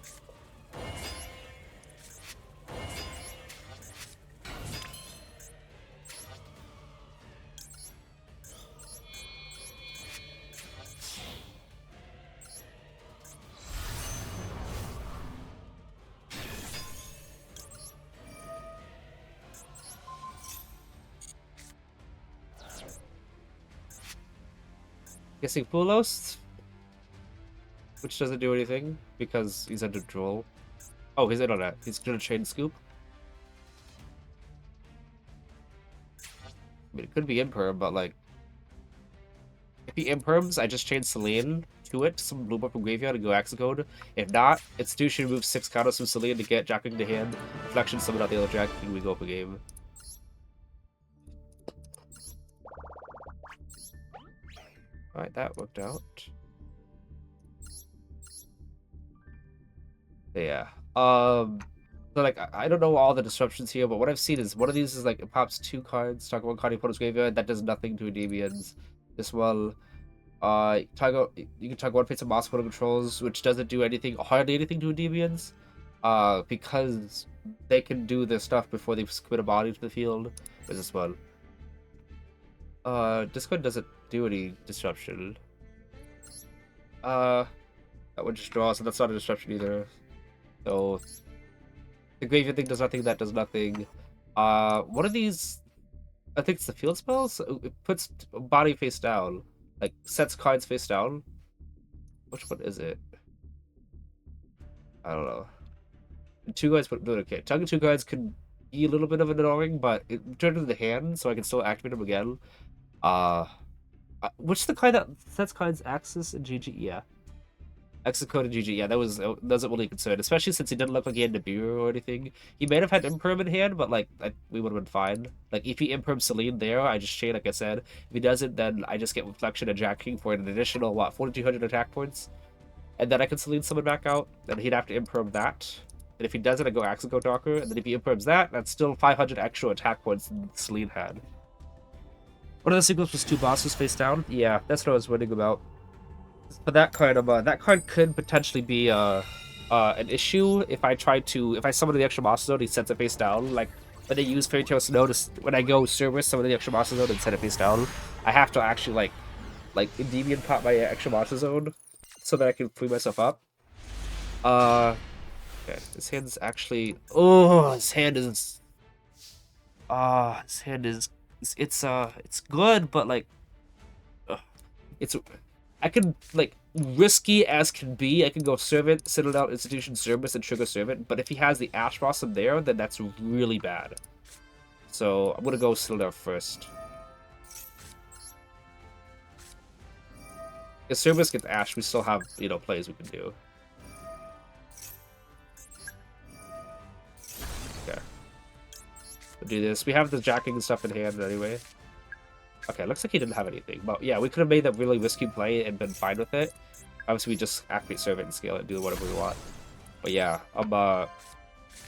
Guessing Fulos, which doesn't do anything because he's under Droll. Oh, he's in on that. He's gonna trade Scoop. I mean, it could be Imperm, but like, if he Imperms, I just chain Celine to it, some blue buff from Graveyard, and go Axicode. If not, Institution moves 6 counters from Celine to get Jacking to hand. Reflection, summon out the other Jacking, we go up a game. Alright, that worked out. Yeah. So like I don't know all the disruptions here, but what I've seen is one of these is like it pops 2 cards, target 1 card in opponent's graveyard, that does nothing to Endymions. This one, you can target 1 face of Moss opponent controls, which doesn't do anything, hardly anything to Endymions. Because they can do their stuff before they commit a body to the field. Where's this one? This one doesn't do any disruption. That one just draws, so that's not a disruption either. So the graveyard thing does nothing, that does nothing. One of these, I think it's the field spells. It puts body face down, like sets cards face down. Which one is it? I don't know. 2 cards put okay. Target 2 cards can be a little bit of an annoying, but it turned into the hand, so I can still activate them again. Which the card that sets cards Axis and GG? Yeah. Execode and GG, yeah, that wasn't really concerned, especially since he didn't look like he had Nibiru or anything. He may have had Imperm in hand, but like we would have been fine. Like if he Imperm Celine there, I just chain like I said. If he doesn't, then I just get Reflection and Jacking for an additional 4,200 attack points, and then I can Celine summon back out. Then he'd have to Imperm that, and if he doesn't, I go Axicode Talker, and then if he Imperms that, that's still 500 extra attack points than Celine had. One of the sequels was 2 bosses face down. Yeah, that's what I was wondering about. But that card could potentially be an issue if I summon the extra monster zone, he sets it face down. Like when they use Fairy Tale Snow when I go service summon the extra monster zone and set it face down, I have to actually like Endymion pop my extra monster zone so that I can free myself up. Okay, his hand's actually his hand is it's good, but like it's I can, like, risky as can be, I can go Servant, Citadel, Institution, Service, and trigger Servant, but if he has the Ash Blossom there, then that's really bad. So, I'm gonna go Citadel first. If Service gets Ash, we still have, plays we can do. Okay. We'll do this. We have the Jacking stuff in hand anyway. Okay, looks like he didn't have anything. But yeah, we could have made that really risky play and been fine with it. Obviously, we just activate serve it and scale it and do whatever we want. But yeah, I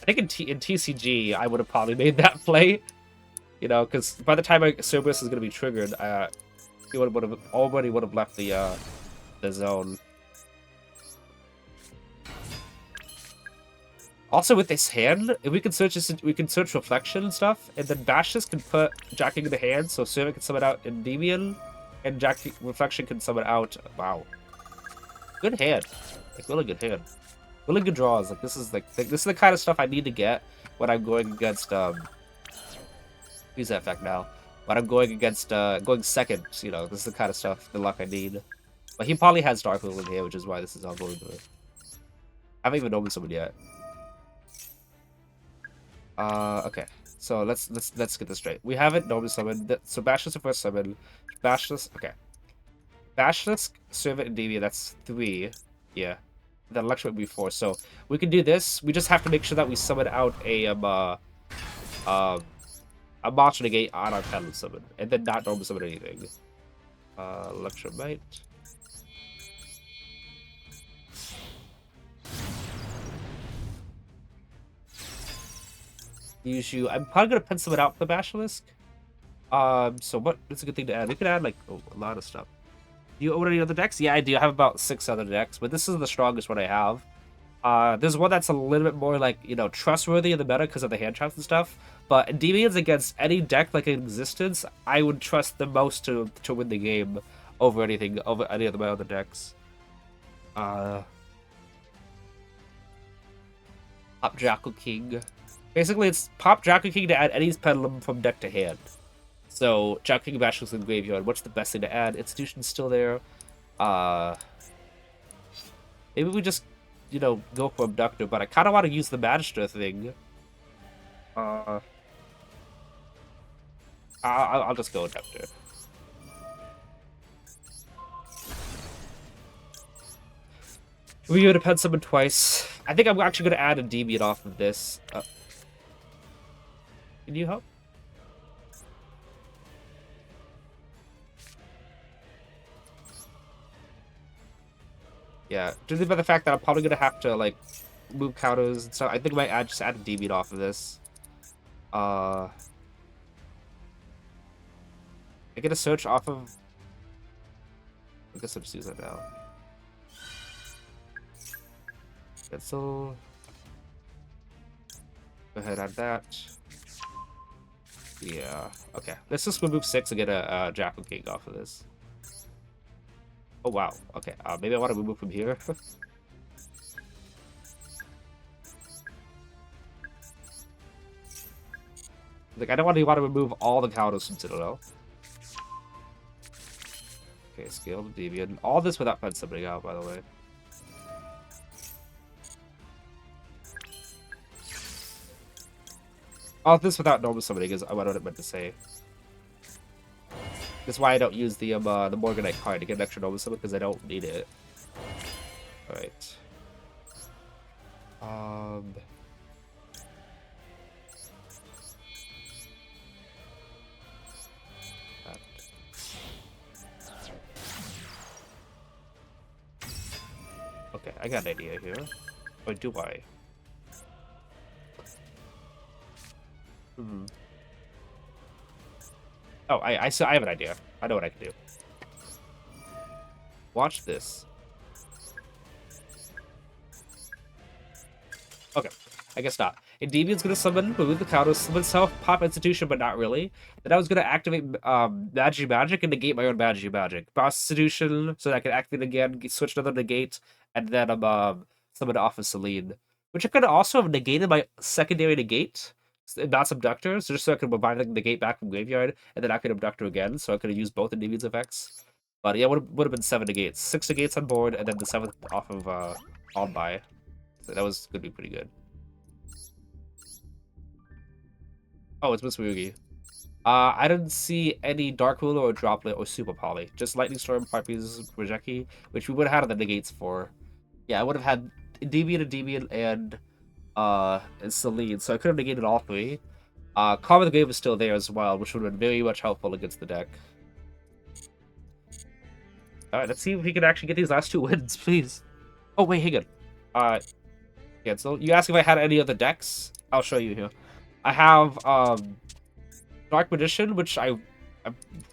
think in TCG, I would have probably made that play. You know, because by the time Cerberus is going to be triggered, he would have already would have left the zone. Also, with this hand, if we can search this, we can search reflection and stuff, and then Bashes can put Jacking in the hand, so Servant can summon out Endymion, and Reflection can summon out. Wow, good hand, like really good hand, really good draws. Like this is this is the kind of stuff I need to get when I'm going against use that effect now. When I'm going against going second, you know, this is the kind of stuff, the luck I need. But he probably has Dark Rule in here, which is why this is all going through. I haven't even opened someone yet. Okay. So let's get this straight. We haven't normal summoned. So Bashless the first summon. Bashless. Okay. Bashless, Servant, and Endymion. That's 3. Yeah. Then Electro would be 4. So we can do this. We just have to make sure that we summon out a monster negate on our Pendulum summon, and then not normal summon anything. Electromite. Yugioh. I'm probably gonna pencil it out for the Basilisk. So what's a good thing to add? We could add like a lot of stuff. Do you own any other decks? Yeah, I do. I have about 6 other decks, but this is the strongest one I have. There's one that's a little bit more like, you know, trustworthy in the meta because of the hand traps and stuff. But Endymions against any deck like in existence, I would trust the most to win the game over anything, over any of my other decks. Pop Jackal King. Basically, it's Pop Jackal King to add any Pendulum from deck to hand. So, Jackal King Bastions in graveyard. What's the best thing to add? Institution's still there. Maybe we just, you know, go for Abductor, but I kind of want to use the Magister thing. I'll just go Abductor. We would have had summon twice. I think I'm actually going to add a Endymion off of this. Can you help? Yeah, due to the fact that I'm probably going to have to, like, move counters and stuff, I think I might just add a Endymion off of this. I get a search off of... I guess I'll just use that now. Cancel. Go ahead, add that. Yeah, okay. Let's just move 6 and get a Jackal King off of this. Oh, wow. Okay, maybe I want to move from here. Like, I don't want to remove all the counters from Citadel. Okay, scale the Deviant. All this without pen summoning out, by the way. All this without normal summoning is what I meant to say. That's why I don't use the Morganite card to get an extra normal summon, because I don't need it. Alright. Okay, I got an idea here. Or do I? Oh, I have an idea. I know what I can do. Watch this. Okay, I guess not. Endymion's gonna summon, remove the counters, summon self, pop Institution, but not really. Then I was gonna activate Magic and negate my own Magic. Boss Institution, so that I can activate again, switch another negate, and then summon off of Celine. Which I could also have negated my secondary negate, not Abductor, so just so I could revive the negate back from graveyard, and then I could Abductor again, so I could have used both Endymion's effects. But yeah, would have been 7 negates. 6 negates on board, and then the 7th off of on by. So that was gonna be pretty good. Oh, it's Miss Mugi. I didn't see any Dark Ruler or Droplet or Super Poly. Just Lightning Storm, Harpies, Rejeki, which we would have had the negates for. Yeah, I would have had Endymion, and Celine, so I could have negated all 3. Karma the Grave was still there as well, which would have been very much helpful against the deck. Alright, let's see if we can actually get these last 2 wins, please. Oh, wait, hang on. Cancel. You asked if I had any other decks? I'll show you here. I have, Dark Magician, which I'm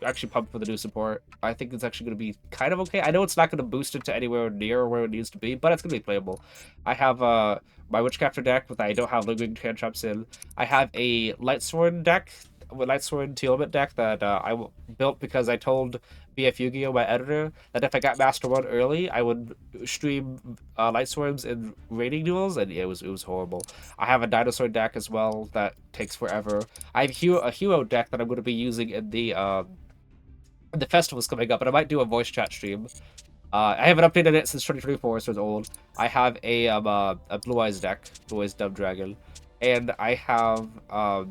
actually pumped for the new support. I think it's actually going to be kind of okay. I know it's not going to boost it to anywhere near where it needs to be, but it's going to be playable. I have my Witchcrafter deck, but I don't have Lingering Hand Traps in. I have a Lightsworn deck, a Lightsworn Tealment deck that I built because I told BF Yugioh, my editor, that if I got Master 1 early, I would stream Lightsworns in raiding duels, and yeah, it was horrible. I have a Dinosaur deck as well that takes forever. I have a hero deck that I'm going to be using in the festivals coming up, but I might do a voice chat stream. I haven't updated it since 2024, so it's old. I have a Blue Eyes deck, Blue Eyes Dumb Dragon, and I have a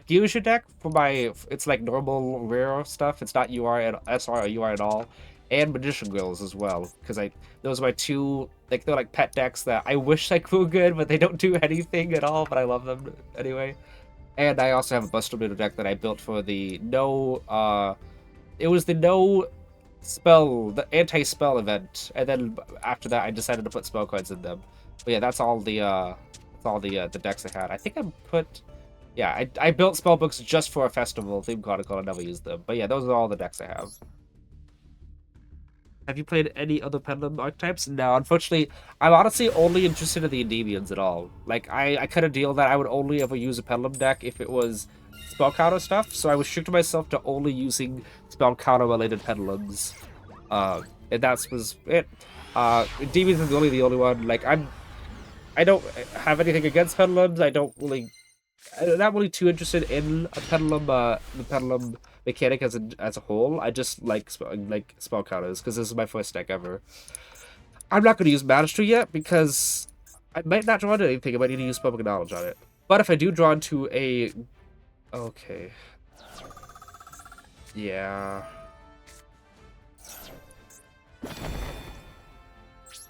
Yugioh deck for my. It's like normal rare stuff. It's not UR and SR or UR at all, and Magician Grills as well. Because those are my 2 they're like pet decks that I wish I could good, but they don't do anything at all. But I love them anyway. And I also have a Buster Blader deck that I built for the it was the the anti-spell event, and then after that I decided to put spell cards in them. But yeah, that's all the decks I had. I think I put. Yeah, I built spell books just for a festival theme chronicle. I never used them. But yeah, those are all the decks I have. Have you played any other Pendulum archetypes? No, unfortunately, I'm honestly only interested in the Endymions at all. Like, I cut a deal that I would only ever use a Pendulum deck if it was spell counter stuff, so I restricted myself to only using spell counter related Pendulums. And that was it. Endymions is only the only one. Like, I don't have anything against Pendulums. I'm not really too interested in a pendulum, the pendulum mechanic as a whole. I just like spell counters because this is my first deck ever. I'm not going to use Mastery yet because I might not draw into anything. I might need to use Public Knowledge on it. But if I do draw into a... Okay. Yeah.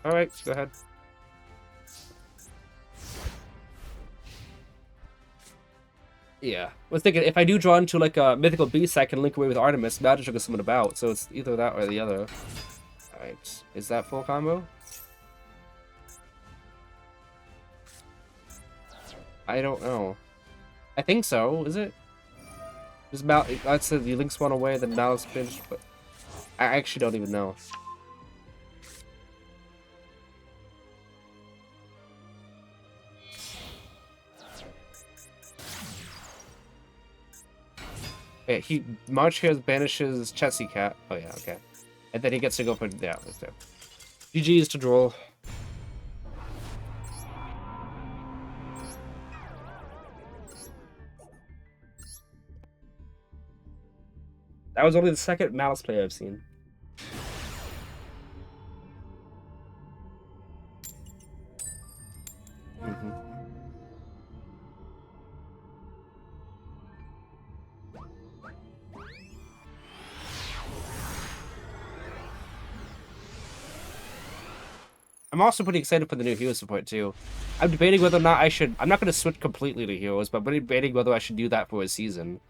Alright, go ahead. Yeah. I was thinking, if I do draw into, like, a Mythical Beast, I can link away with Artemis, Magic or summon about, so it's either that or the other. Alright. Is that full combo? I don't know. I think so, is it? Just I'd say the links one away, then Malice finished, but I actually don't even know. Yeah, March here banishes Chessy Cat. Oh yeah, okay. And then he gets to go for okay. GG's to Droll. That was only the second Malice play I've seen. I'm also pretty excited for the new hero support too. I'm debating whether or not I should. I'm not going to switch completely to heroes, but I'm debating whether I should do that for a season.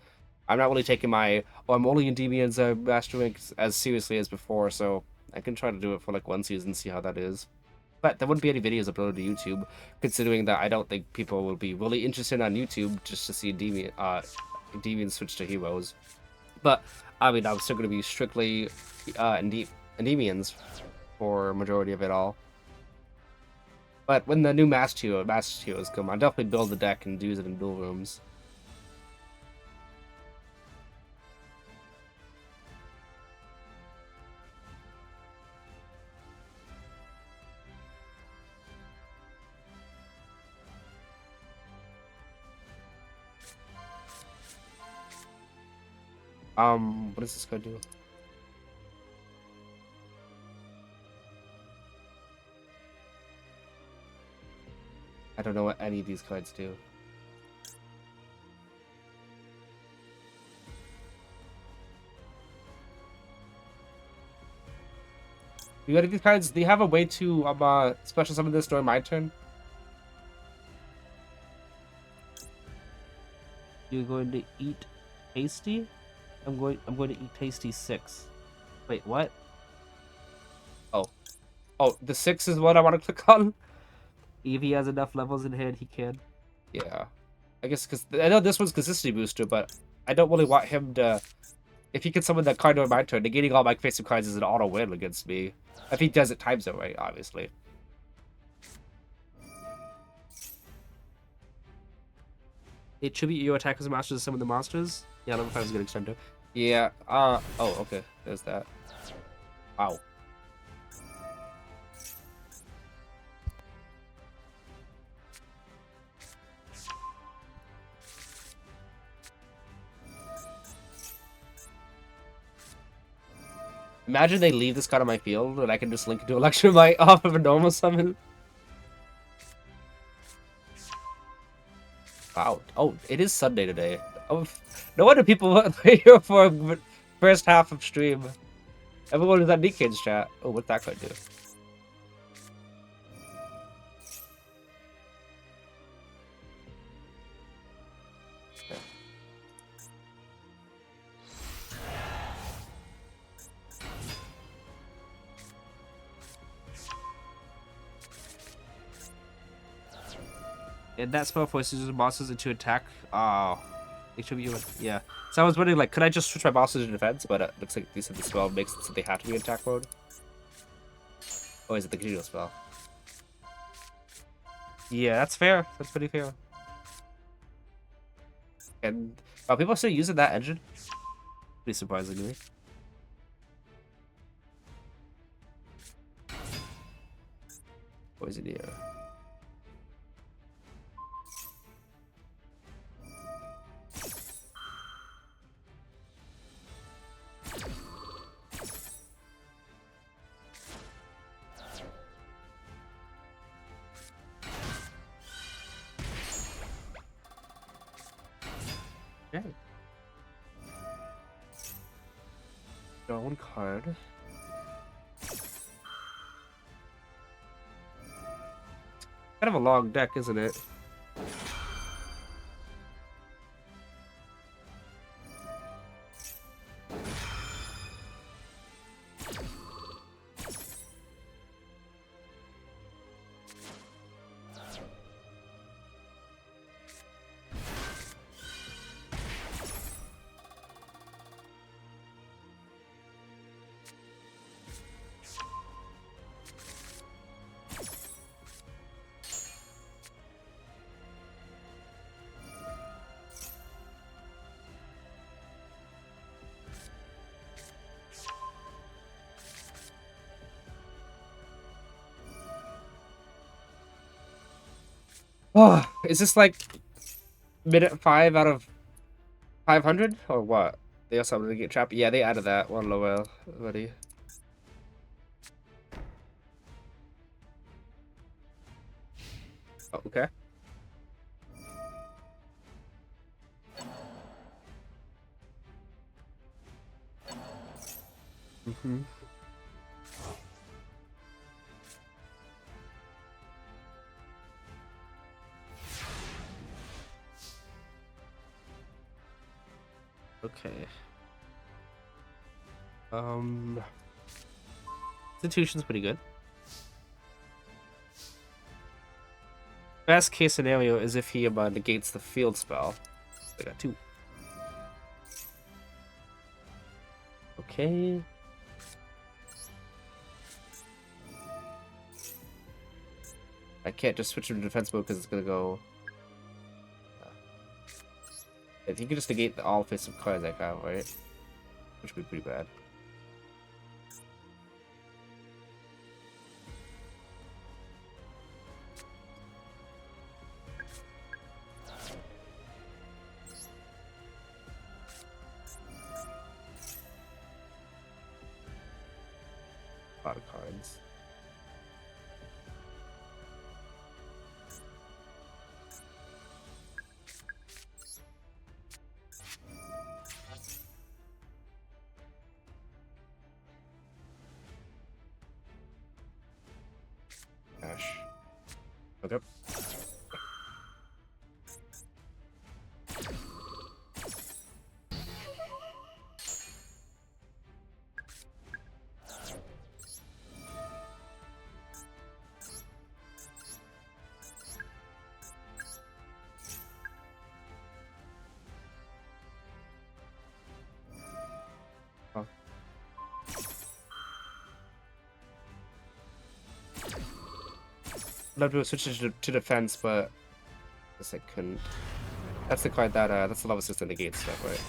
I'm not really taking my I'm only Endymion's Master Ranks as seriously as before, so I can try to do it for like one season, see how that is. But there wouldn't be any videos uploaded to YouTube, considering that I don't think people will be really interested on YouTube just to see Endymion switch to heroes. But I mean, I'm still going to be strictly Endymions for majority of it all. But when the new Master Heroes come, I'll definitely build the deck and use it in duel rooms. What does this guy do? I don't know what any of these cards do. You got these cards? Do you have a way to special summon this during my turn? You're going to eat Tasty? I'm going to eat Tasty 6. Wait, what? Oh. Oh, the 6 is what I want to click on? If he has enough levels in hand, he can. Yeah. I guess because I know this one's consistency booster, but I don't really want him to... If he can summon that card during my turn, negating all my face-up cards is an auto win against me. If he does it times it right, obviously. Hey, tribute your attackers masters to summon the monsters? Yeah, level 5 is a good extender. Yeah, oh, okay. There's that. Wow. Imagine they leave this card on my field and I can just link into Electromite off of a normal summon. Wow. Oh, it is Sunday today. Oh, no wonder people were here for the first half of stream. Everyone was at Nikkei's chat. Oh, what's that card do? And that spell forces monsters into attack. Oh, yeah. So I was wondering, like, could I just switch my monsters to defense? But it looks like they said the spell makes it so they have to be in attack mode. Oh, is it the Yugioh spell? Yeah, that's fair. That's pretty fair. And are people still using that engine? Pretty surprisingly. Poison here. Okay. Draw one card. Kind of a long deck, isn't it? Oh, is this like minute 5 out of 500 or what? They also wanted to get trapped. Yeah, they added that one lower already. Oh, okay. Mm-hmm. Okay. Institution's pretty good. Best case scenario is if he negates the field spell. I got 2. Okay. I can't just switch to defense mode because it's gonna go. If you could just negate all offensive cards I got, right? Which would be pretty bad. A lot of cards. Gosh. Okay. love to switch to defense, but I guess I couldn't. That's the card that that's the level 6 that negates stuff, right?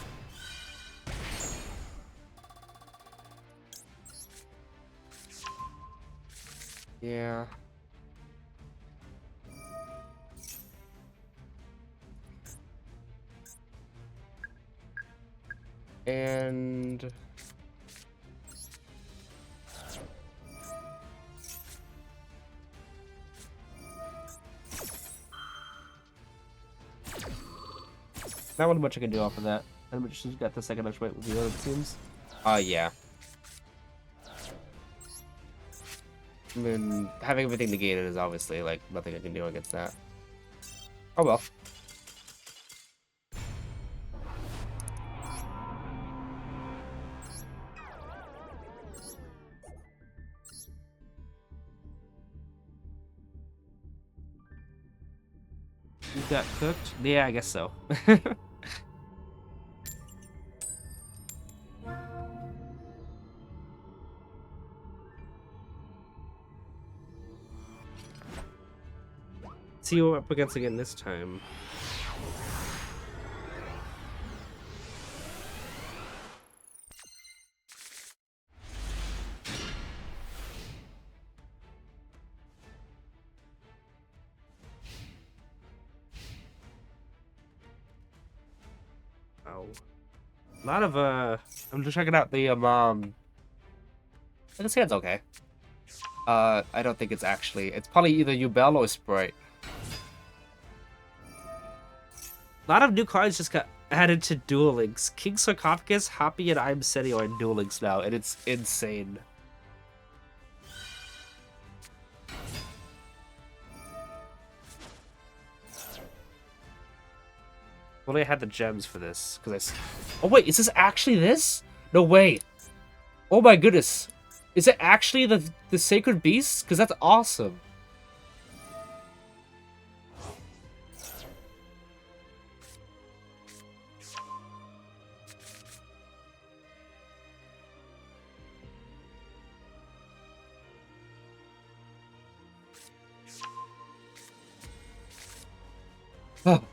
Yeah. And not really much I can do off of that. And we just got the second exploit with the other teams. Yeah. I mean, having everything negated is obviously like nothing I can do against that. Oh well. You got cooked? Yeah, I guess so. See what we're up against again this time. Oh. A lot of I'm just checking out the this hand's okay. I don't think it's actually, it's probably either Yubel or Sprite. A lot of new cards just got added to Duel Links. King Sarcophagus, Hoppy, and I'm Seti are in Duel Links now, and it's insane. Well, I had the gems for this, because oh wait, is this actually this? No way. Oh my goodness. Is it actually the Sacred Beast? Because that's awesome. Oh.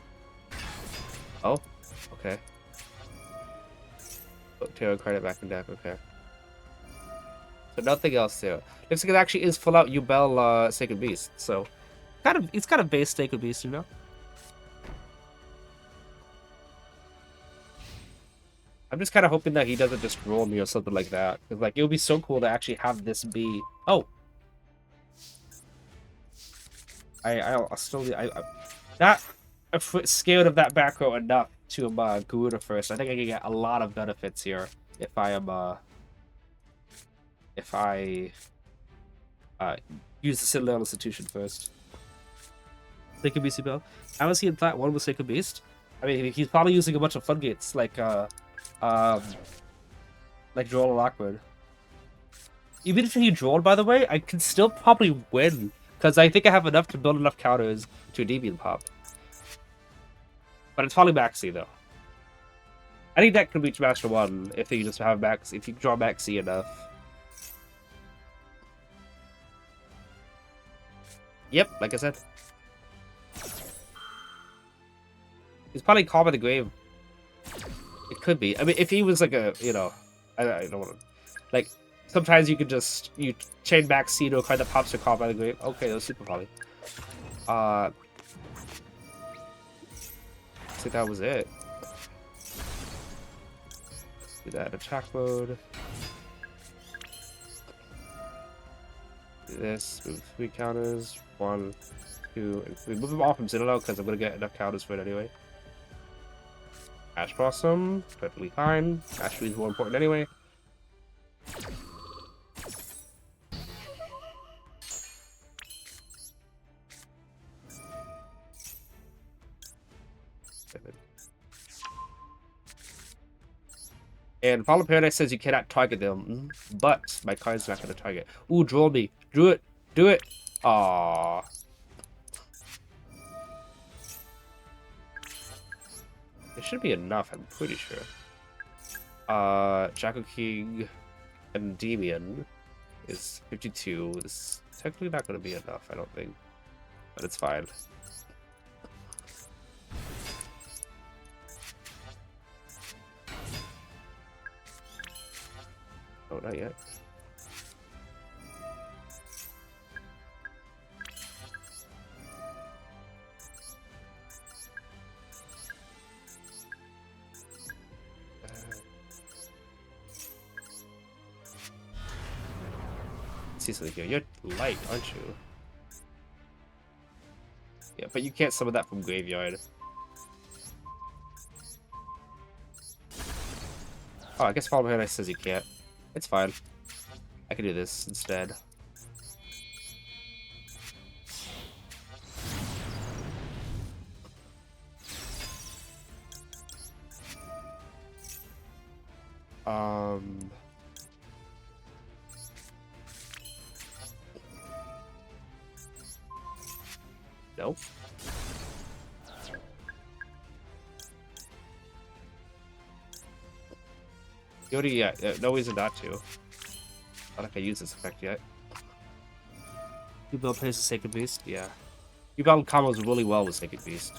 Oh, okay. Put tarot card back in deck, okay. So nothing else there. Looks like it actually is full out Yubel Sacred Beast, so it's kind of base Sacred Beast, you know? I'm just kind of hoping that he doesn't just roll me or something like that. Cause like it would be so cool to actually have this be. Oh, I'll still not scared of that back row enough to Garuda first. I think I can get a lot of benefits here if I am use the Citadel Institution first. Sacred Beast Bell. I was seeing Plat 1 with Sacred Beast. I mean, he's probably using a bunch of floodgates like Joel Lockwood. Even if he drawled, by the way, I can still probably win because I think I have enough to build enough counters to a Endymion pop. But it's probably maxi though. I think that could reach Master 1 if you just have max, if you draw maxi enough. Yep, like I said. He's probably Call by the Grave. It could be. I mean, if he was like a, you know, I don't want to, like, sometimes you could just, you chain back C to a card that pops your Call by the Grave. Okay, that was super probably. I think that was it. Let's do that attack mode. Do this, move 3 counters. 1, 2, and 3. Move them off from Citadel because I'm going to get enough counters for it anyway. Ash Blossom, perfectly fine. Ash Tree is more important anyway. And Fall of Paradise says you cannot target them, but my card's not going to target. Ooh, draw me. Drew it. Do it. Aww. It should be enough, I'm pretty sure. Jackal King and Endymion is 52. This is technically not going to be enough, I don't think. but it's fine. Oh, not yet. See something here. You're light, aren't you? Yeah, but you can't summon that from graveyard. Oh, I guess Follow Paradise says you can't. It's fine. I can do this instead. Nope. Yodi, yeah, no reason not to. Not like I use this effect yet. You build plays a Sacred Beast? Yeah. You battle combos really well with Sacred Beast.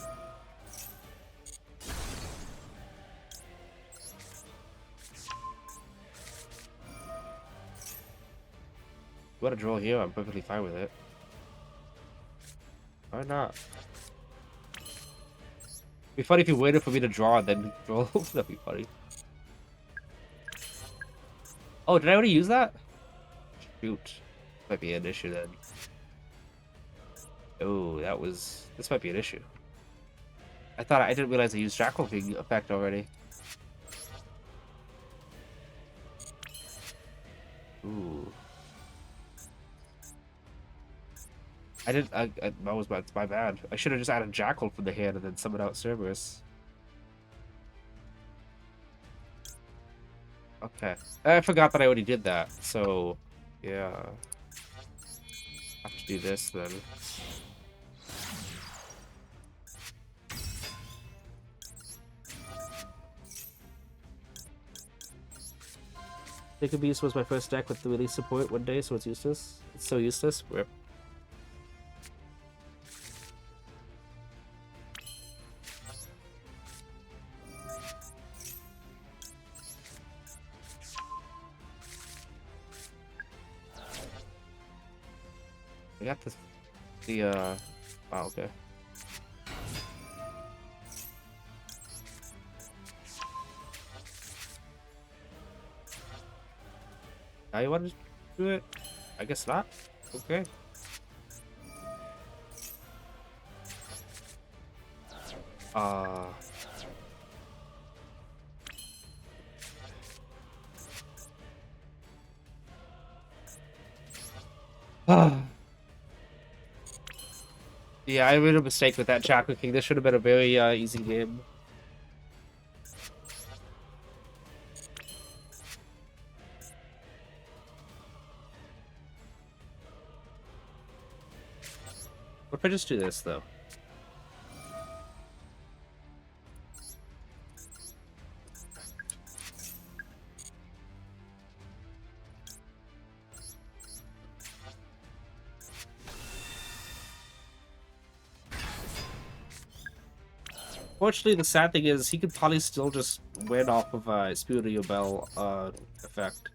You want to draw here? I'm perfectly fine with it. Why not? It'd be funny if you waited for me to draw and then draw. That'd be funny. Oh, did I already use that? Shoot. Might be an issue then. Oh, that was... This might be an issue. I didn't realize I used Jackal King effect already. Ooh. That was my bad. I should have just added Jackal from the hand and then summoned out Cerberus. Okay. I forgot that I already did that, so... Yeah. I have to do this then. Sacred Beast was my first deck with the release support one day, so it's useless. It's so useless. Rip. I got oh, okay. Now you want to do it? I guess not. Okay. Yeah, I made a mistake with that Chakra King. This should have been a very easy game. What if I just do this, though? Fortunately, the sad thing is he could probably still just win off of Spirit of Your Bell effect.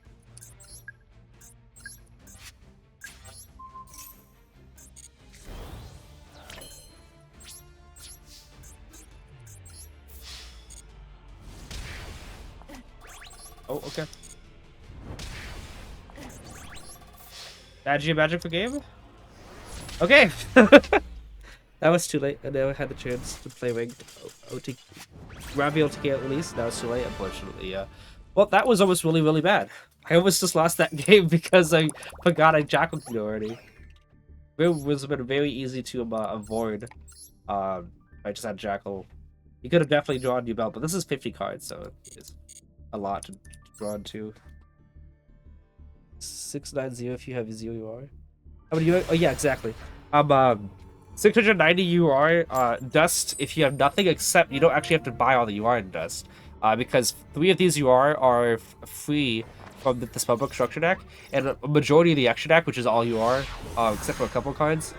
Oh, okay. Magic for game? Okay! That was too late. I never had the chance to play Ring. Raviel to get released. That was too late, unfortunately. Yeah. Well, that was almost really, really bad. I almost just lost that game because I forgot I Jackal King already. It was been very easy to avoid. I just had Jackal. You could have definitely drawn New Belt, but this is 50 cards, so it's a lot to draw into. 690 if you have 0 UR. How many UR? Oh yeah, exactly. 690 UR Dust if you have nothing, except you don't actually have to buy all the UR in Dust. Because 3 of these UR are free from the Spellbook Structure deck, and a majority of the extra deck, which is all UR, except for a couple cards,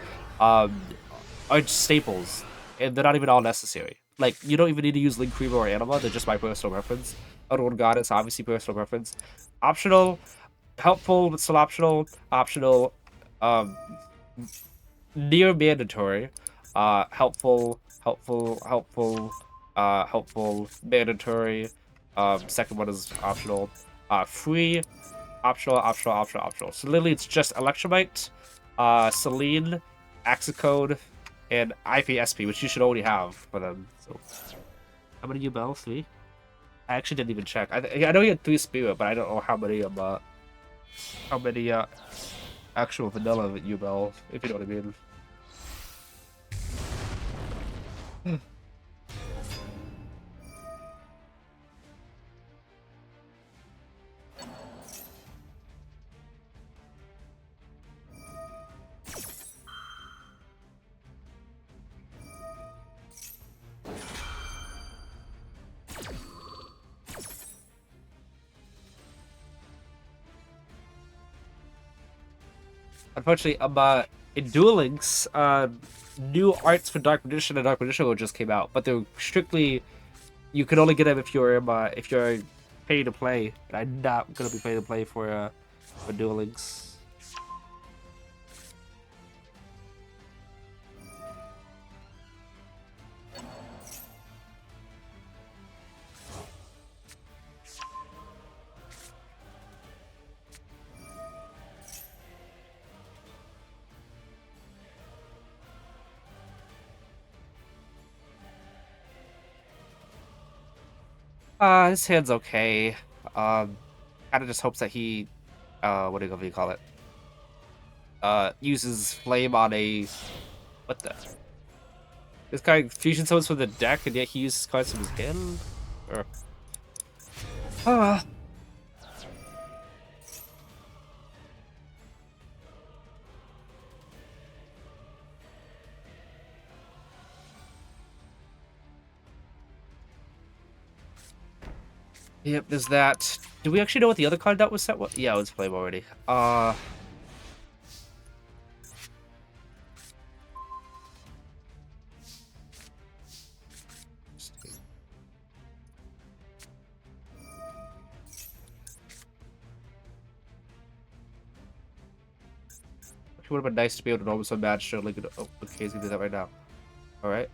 are staples, and they're not even all necessary. Like, you don't even need to use Link Creamer or Anima, they're just my personal preference. Unknown Goddess, obviously personal preference. Optional, helpful, but still optional. Optional, um, near mandatory. Helpful, mandatory. Second one is optional. Free, optional. So literally it's just Electromite, Celine, Axicode, and IPSP, which you should already have for them. So how many Ubel? 3? I actually didn't even check. I know he had 3 Spirit, but I don't know how many actual vanilla Ubel, if you know what I mean. Unfortunately, in Duel Links, new arts for Dark Magician and Dark Magician just came out, but they're strictly you can only get them if you're pay to play. And I'm not gonna be pay to play for Duel Links. His hand's okay. Kind of just hopes that he, what do you call it? Uses flame on a, what the? This guy fusion summons from the deck, and yet he uses cards from his hand. Or, ah. Yep, there's that. Do we actually know what the other card that was set was? Yeah, it was flame already. It would have been nice to be able to normal some match show like oh, okay, he's gonna do that right now. Alright.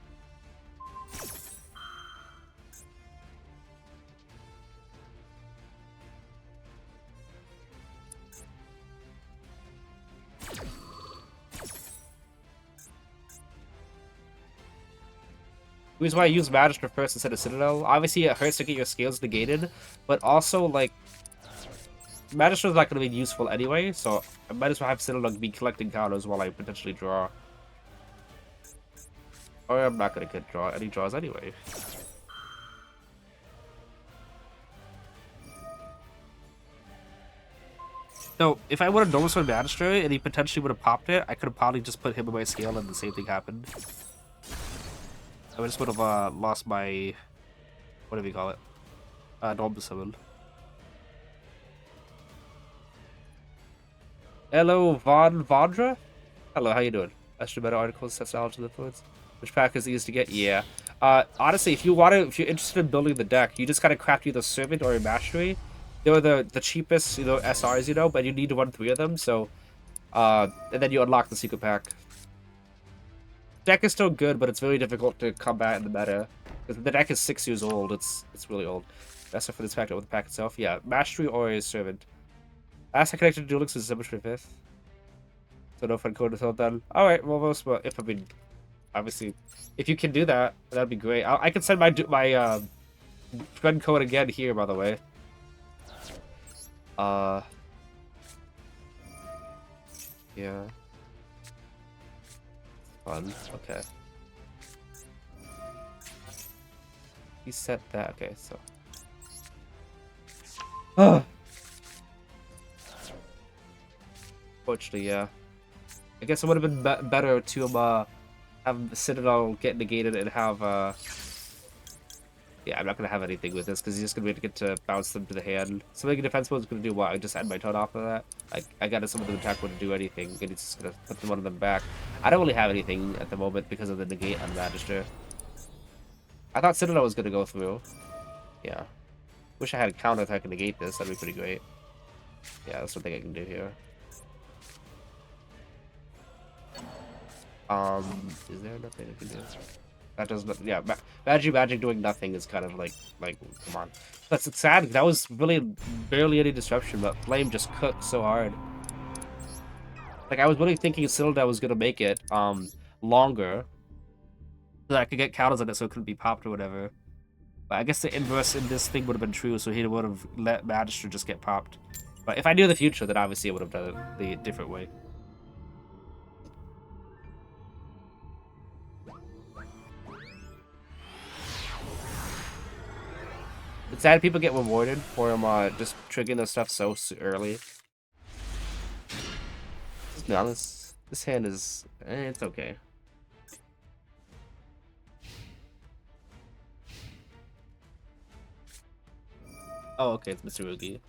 The reason why I use Magister first instead of Citadel, obviously it hurts to get your scales negated, but also like Magister's not gonna be useful anyway, so I might as well have Citadel be collecting counters while I potentially draw. Or I'm not gonna get any draws anyway. So if I would have noticed my Magister and he potentially would have popped it, I could have probably just put him in my scale and the same thing happened. I just would have lost my, what do we call it? Normal summon. Hello, Vondra? Hello, how you doing? Extra better articles, sets knowledge of the influence. Which pack is easy to get? Yeah. Honestly, if you're interested in building the deck, you just gotta craft either Servant or a Mastery. They're the cheapest, SRs, but you need to run 3 of them, so, and then you unlock the secret pack. Deck is still good, but it's very difficult to combat in the meta. Because the deck is 6 years old, it's really old. That's for this pack, with the pack itself. Yeah, Mastery or a Servant. Last I connected to Duel Links is December 25th. So no friend code until then. Alright, well, obviously, if you can do that, that'd be great. I can send my friend code again here, by the way. Yeah. Fun. Okay. He set that. Okay, so. Fortunately, yeah. I guess it would have been better to have Citadel get negated and have yeah, I'm not gonna have anything with this because he's just gonna be able to get to bounce them to the hand. So making defense mode is gonna do what? I just add my turn off of that. I got someone to attack wouldn't do anything, and he's just gonna put them one of them back. I don't really have anything at the moment because of the negate on Magister. I thought Citadel was gonna go through. Yeah. Wish I had a counter attack and negate this. That'd be pretty great. Yeah, that's one thing I can do here. Is there nothing I can do? That does not. Yeah, magic doing nothing is kind of like, come on. That's sad. That was really barely any disruption, but Flame just cooked so hard. Like I was really thinking Citadel was gonna make it longer, so that I could get counters on it, so it couldn't be popped or whatever. But I guess the inverse in this thing would have been true, so he would have let Magister just get popped. But if I knew the future, then obviously I would have done it the different way. It's sad people get rewarded for him just triggering their stuff so early. Let's be honest, this hand is it's okay. Oh, okay, it's Mr. Rugi.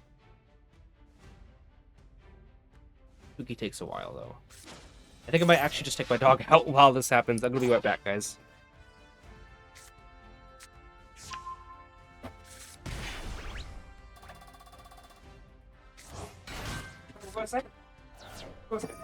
Rugi takes a while though. I think I might actually just take my dog out while this happens. I'm gonna be right back, guys. For a second. For a second.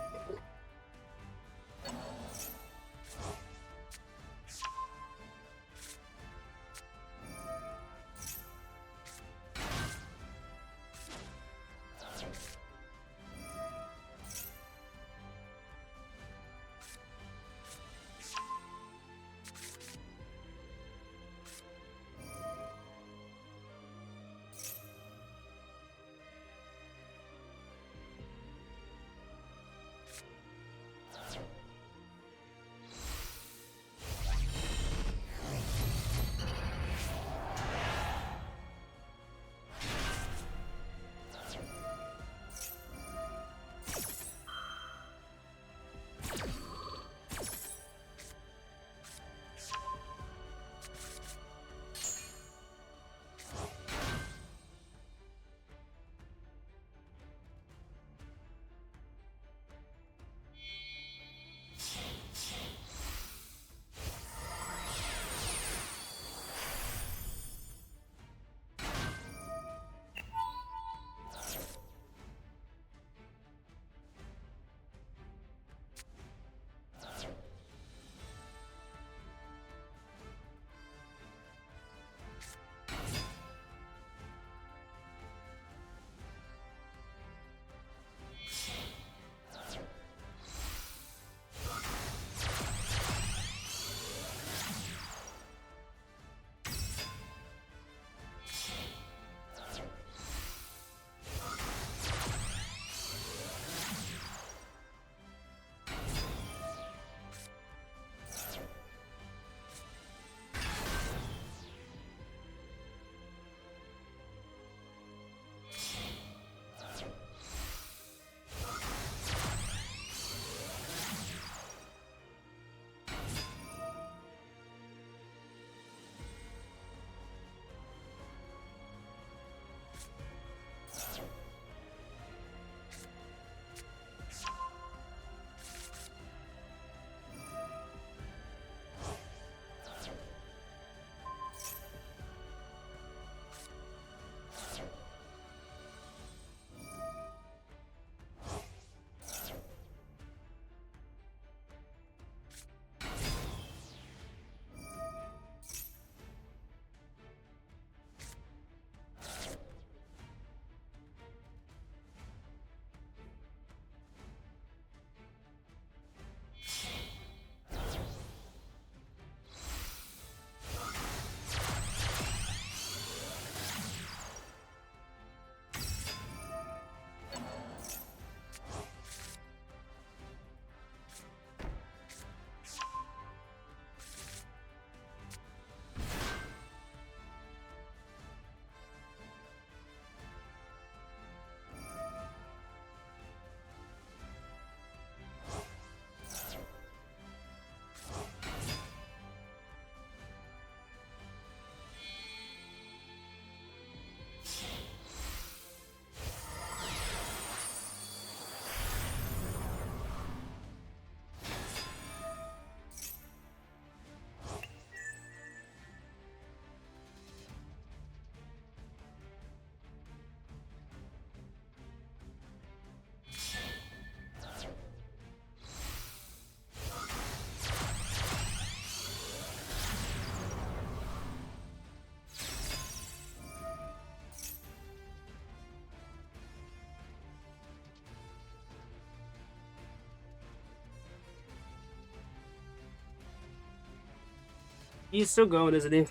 He's still going, isn't he?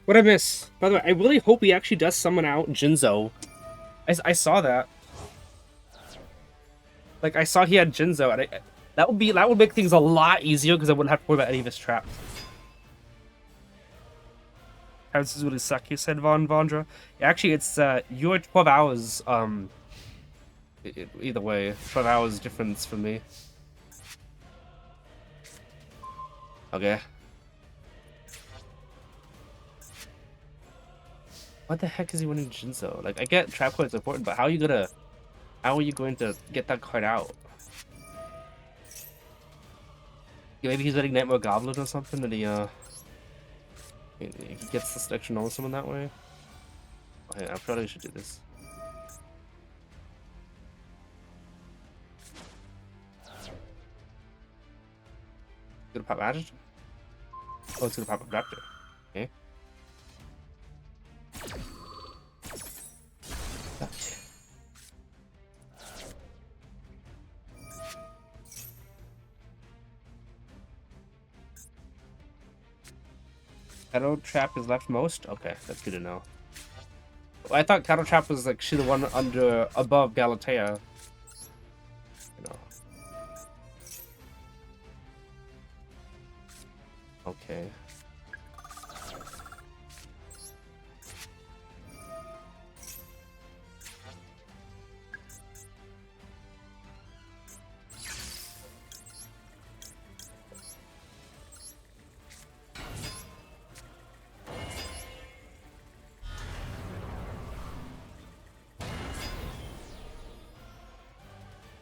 What'd I miss? By the way, I really hope he actually does summon out Jinzo. I saw that. Like, I saw he had Jinzo, and that would make things a lot easier because I wouldn't have to worry about any of his traps. How does this really suck? You said Vondra. Yeah, actually, it's you're 12 hours. Either way, 12 hours difference for me. Okay. What the heck is he winning Jinzo? Like, I get trap card is important, but how are you going to get that card out? Yeah, maybe he's letting Nightmare Goblin or something, and he gets this extra normal summon that way. Okay, I probably should do this. Gonna pop Magic? Oh, it's gonna pop a Raptor. Okay. Cattle Trap is left most? Okay, that's good to know. Well, I thought Cattle Trap was like the one above Galatea. You know. Okay.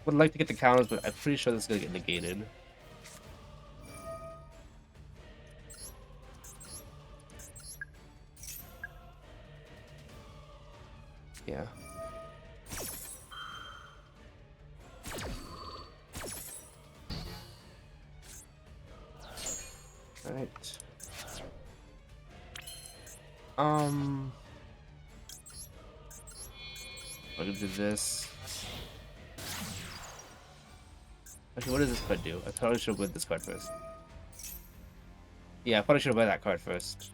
Would like to get the counters, but I'm pretty sure this is gonna get negated. Yeah. Alright. I'm gonna do this. Actually, what does this card do? I probably should have played this card first. Yeah, I probably should have played that card first.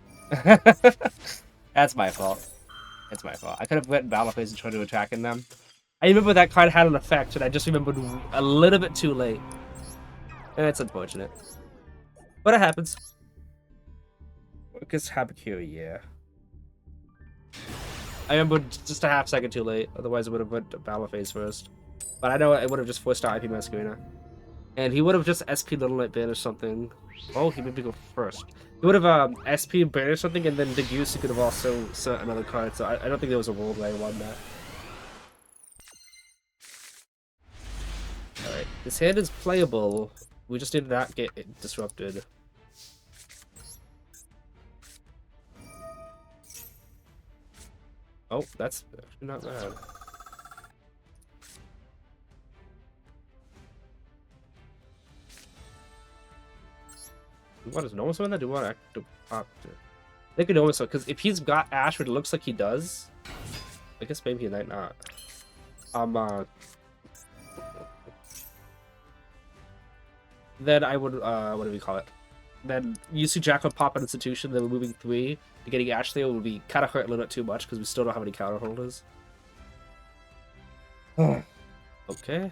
That's my fault. It's my fault. I could have went Battle Phase and tried to attack in them. I remember that card had an effect, and I just remembered a little bit too late. And it's unfortunate. But it happens. Because Habakiri, yeah. I remember just a half second too late, otherwise I would have went to Battle Phase first. But I know it would have just forced out IP Masquerena. And he would have just SP Little Knight Bane or something. Oh, he maybe go first. He would have SP Bane or something, and then the Goose he could have also sent another card, so I don't think there was a world where I won that. Alright, this hand is playable. We just need to not get it disrupted. Oh, that's actually not bad. Do you want his normal summon that? Do you want active option? I think a normal summon, because if he's got Ash, what it looks like he does, I guess maybe he might not. Then I would, what do we call it? Then Yusu Jack would pop an institution, then moving 3 to getting Ash there would be kind of hurt a little bit too much because we still don't have any counter holders. Okay.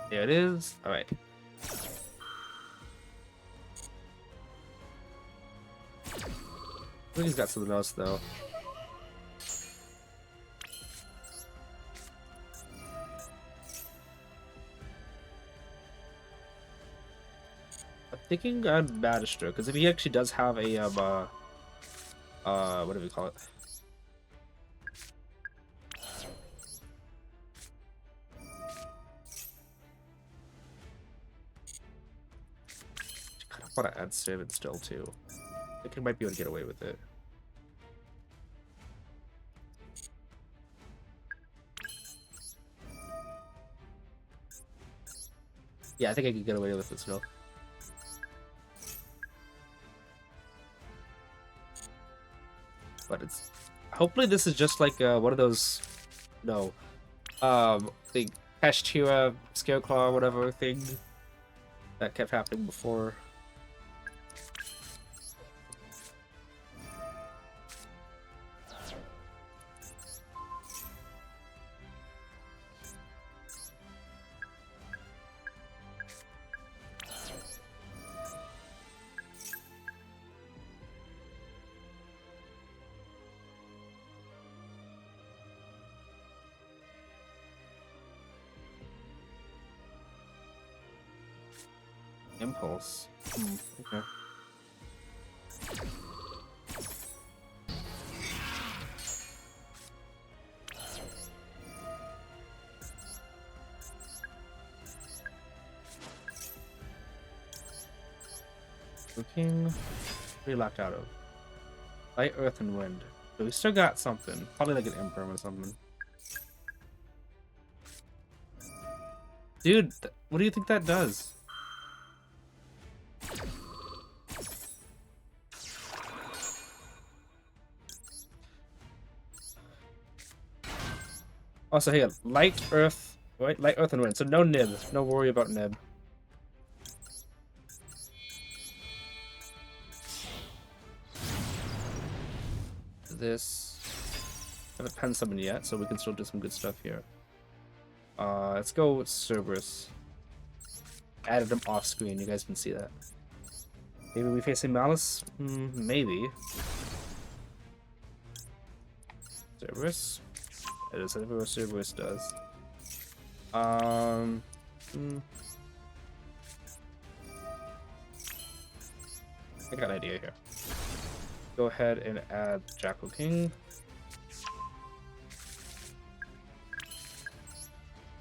There it is. All right. I think he's got something else though. I'm thinking Magister, because if he actually does have a what do we call it? I kind of want to add Servant still too. I think he might be able to get away with it. Yeah, I think I could get away with this still. But it's hopefully this is just like one of those the Kashtira Scareclaw or whatever thing that kept happening before. Impulse. Okay. King. What are you locked out of? Light, earth, and wind. So we still got something. Probably like an imperm or something. Dude, what do you think that does? Also, here, light, earth, right? Light, earth, and wind. So no nib. No worry about nib. This. I haven't pen summoned yet, so we can still do some good stuff here. Let's go with Cerberus. Added him off screen. You guys can see that. Maybe we facing Malice? Maybe. Cerberus. It is whatever Cerberus does. I got an idea here. Go ahead and add Jackal King.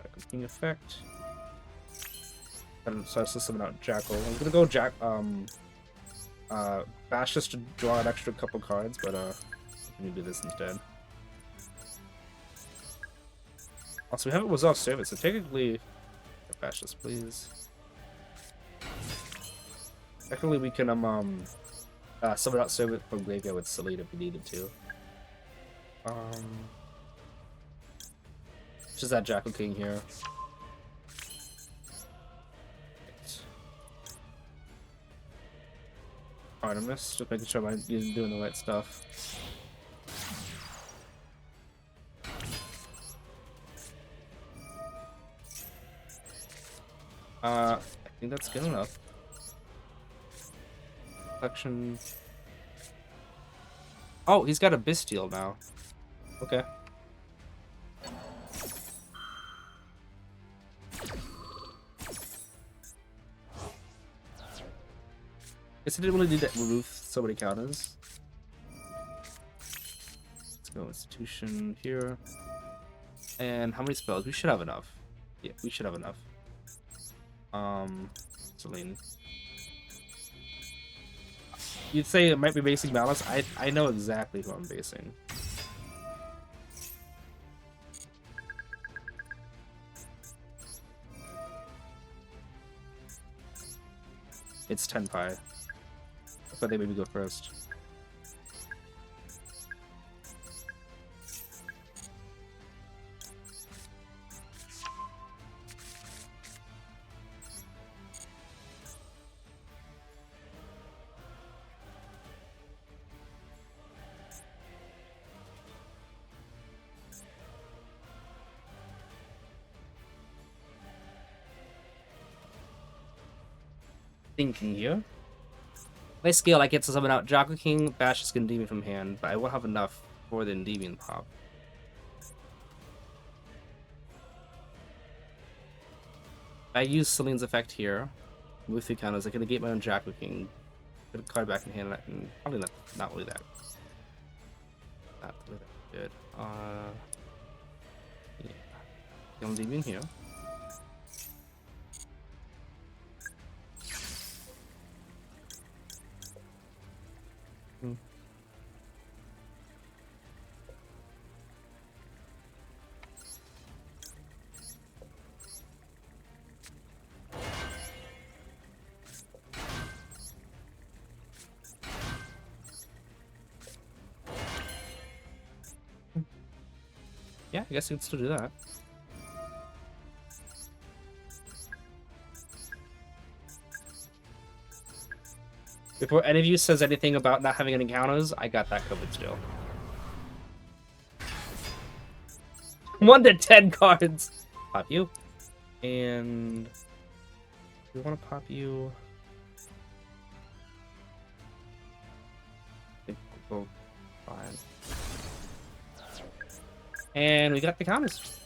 Jackal King effect. And so I summon out Jackal. I'm gonna go Bash just to draw an extra couple cards, but let me do this instead. Also, we have it was off service, so technically, Bash this, please. Technically, we can summon out service from graveyard with Selene if we needed to. Just that Jackal King here. Artemis, just making sure I'm doing the right stuff. I think that's good enough. Collection. Oh, he's got a Bestial now. Okay. Guess I didn't really need to remove so many counters. Let's go Institution here. And how many spells? We should have enough. Yeah, we should have enough. Selene. You'd say it might be basing Malice. I know exactly who I'm basing. It's 10 pi. I thought they made me go first. Thinking here. My scale, I get to summon out Jackal King, bash this Endymion from hand, but I won't have enough for the Endymion pop. I use Selene's effect here. Move 3 counters. I can negate my own Jackal King. Put a card back in hand, and probably not really that. Not really that good. Yeah. Endymion here. Yeah, I guess you can still do that. Before any of you says anything about not having any encounters, I got that covered still. 1 to 10 cards. Pop you. And we want to pop you. I think we'll go fine. And we got the counters.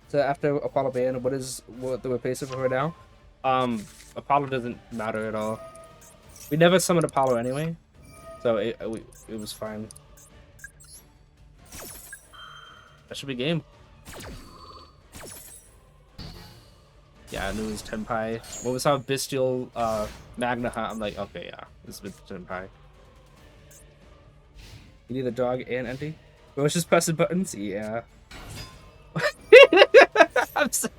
So after Apollo ban, what the replacement for her now? Apollo doesn't matter at all. We never summoned Apollo anyway, so it was fine. That should be game. Yeah, I knew it was Tenpai. When we saw Bestial Magna Hunt, I'm like, okay, yeah, this is Tenpai. You need the dog and empty? But it's just pressing buttons? Yeah. I'm sorry.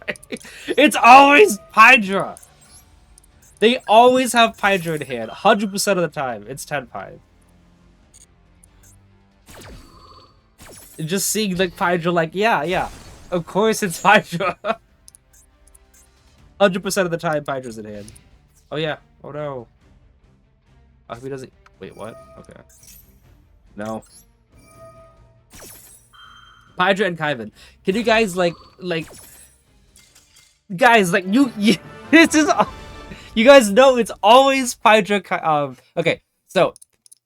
It's always Hydra! They always have Hydra in hand. 100% of the time. It's Tenpai. Just seeing like Hydra like, yeah. Of course it's Hydra. 100% of the time Hydra's in hand. Oh yeah. Oh no. If he doesn't... Wait, what? Okay. No. Hydra and Kyvan. Can you guys guys, you this is... You guys know it's always Hydra. Okay, so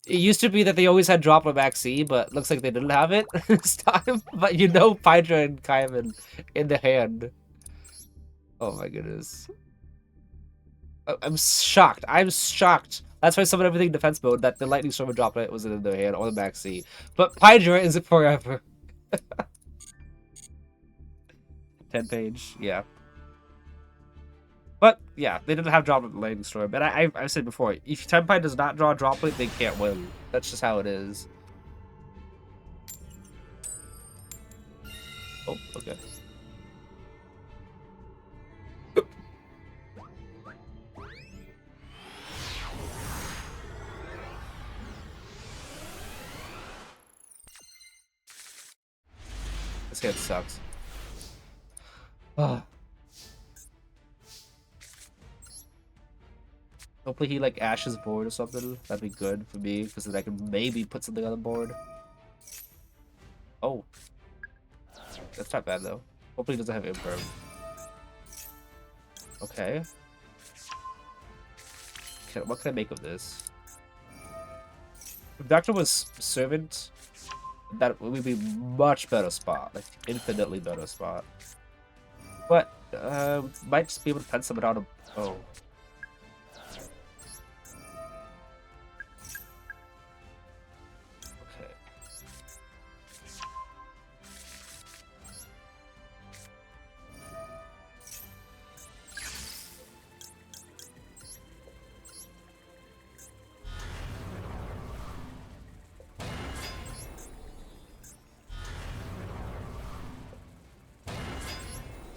it used to be that they always had Droplet Max C, but looks like they didn't have it this time. But you know Hydra and Kyvan in the hand. Oh my goodness. I'm shocked. I'm shocked. That's why someone everything defense mode that the Lightning Storm and Droplet was in their hand or the Max C. But Hydra is it forever. 10 page, yeah. But yeah, they didn't have Droplet Lightning Storm. But I've said before, if Tenpai does not draw Droplet, they can't win. That's just how it is. Oh, okay. This hand sucks. Oh. Hopefully he like ashes board or something. That'd be good for me because then I can maybe put something on the board. Oh, that's not bad though. Hopefully he doesn't have imperm. Okay. What can I make of this? If Doctor was servant, that would be much better spot, like infinitely better spot. But might just be able to pen someone out of. Oh.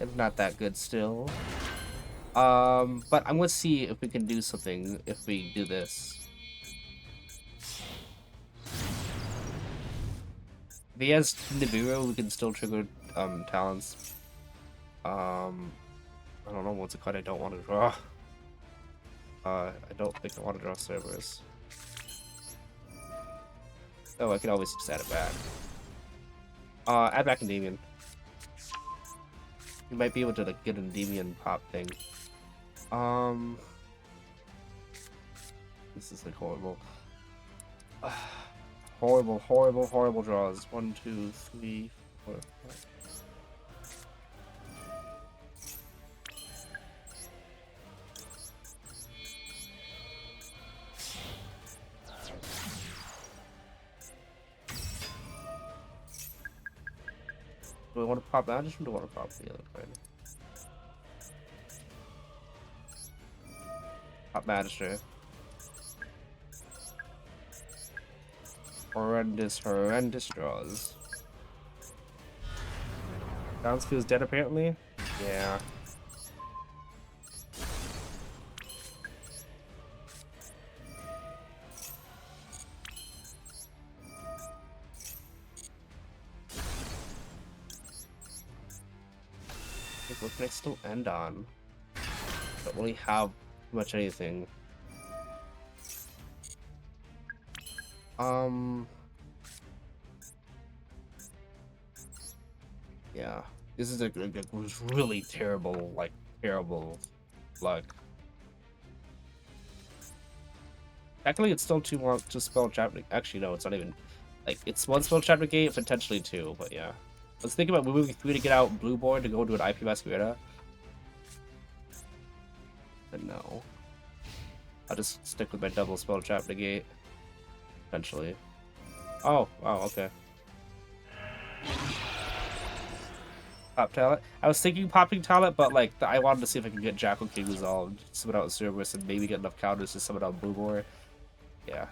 It's not that good still. But I'm gonna see if we can do something if we do this. If he has Nibiru, we can still trigger talents. I don't know what's a card I don't want to draw. I don't think I want to draw Cerberus. Oh, I can always just add it back. Add back Endymion. You might be able to like, get an Endymion pop thing. This is like horrible. Horrible draws. 1, 2, 3, 4, 5. Do I want to pop that? I just don't want to pop the other card. Pop Magister. Horrendous draws. Downskill's dead apparently? Yeah. what can I still end on? Don't really have much anything. Yeah, this is a really terrible, like, terrible luck. Technically, it's still too long to spell chapter. Actually, no, it's not even. Like, it's one spell chapter gate, potentially two, but yeah. Let's think about moving 3 to get out blue board to go to an IP Masquerada. But no. I'll just stick with my double spell trap negate. Eventually. Oh, wow, okay. Pop talent. I was thinking popping talent, but like I wanted to see if I could get Jackal King resolved, summon out Cerberus, and maybe get enough counters to summon out Blue Boar. Yeah.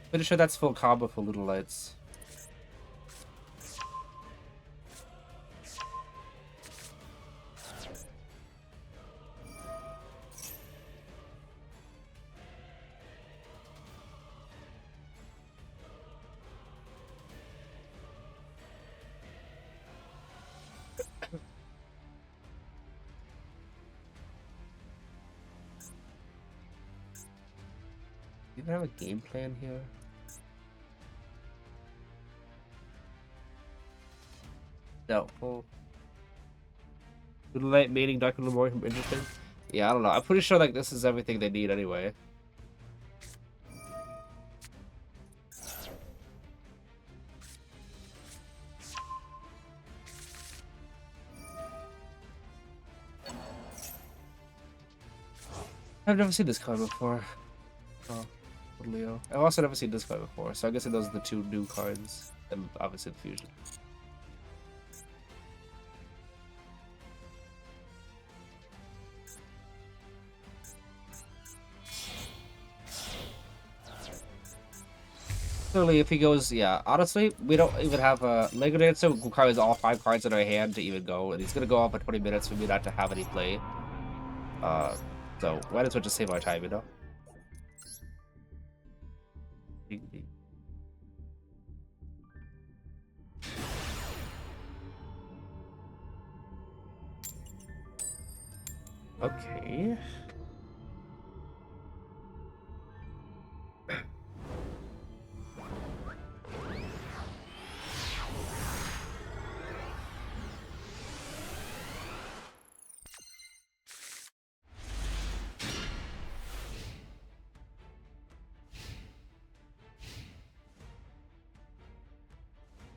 Pretty sure that's full combo for Little Lights. Do you have a game plan here? Doubtful. Little Light mating Dark Little more interesting? Yeah, I don't know. I'm pretty sure like this is everything they need anyway. I've never seen this card before. Oh, Leo. I've also never seen this card before, so I guess those are the two new cards, and obviously the fusion. Clearly, if he goes, yeah, honestly, we don't even have a Lego Dancer who carries all 5 cards in our hand to even go, and he's gonna go off for 20 minutes for me not to have any play. So might as well just save our time, you know? Okay.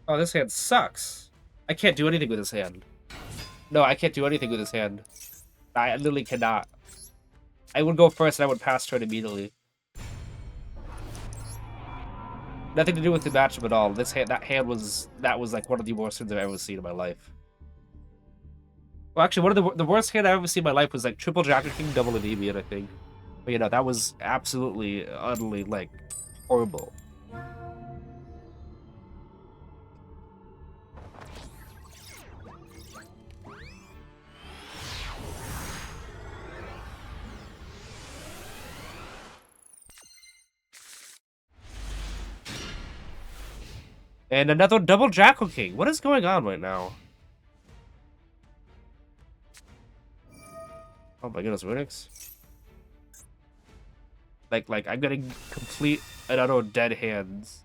Oh, this hand sucks. I can't do anything with this hand. No, I can't do anything with this hand. I literally cannot. I would go first and I would pass turn immediately. Nothing to do with the matchup at all. This hand, that was like one of the worst hands I've ever seen in my life. Well, actually, one of the worst hand I've ever seen in my life was like triple Jacker King, double Endymion, I think. But you know, that was absolutely, utterly like horrible. And another double Jackal King. What is going on right now? Oh my goodness, Runix. Like I'm getting complete, I don't know, dead hands.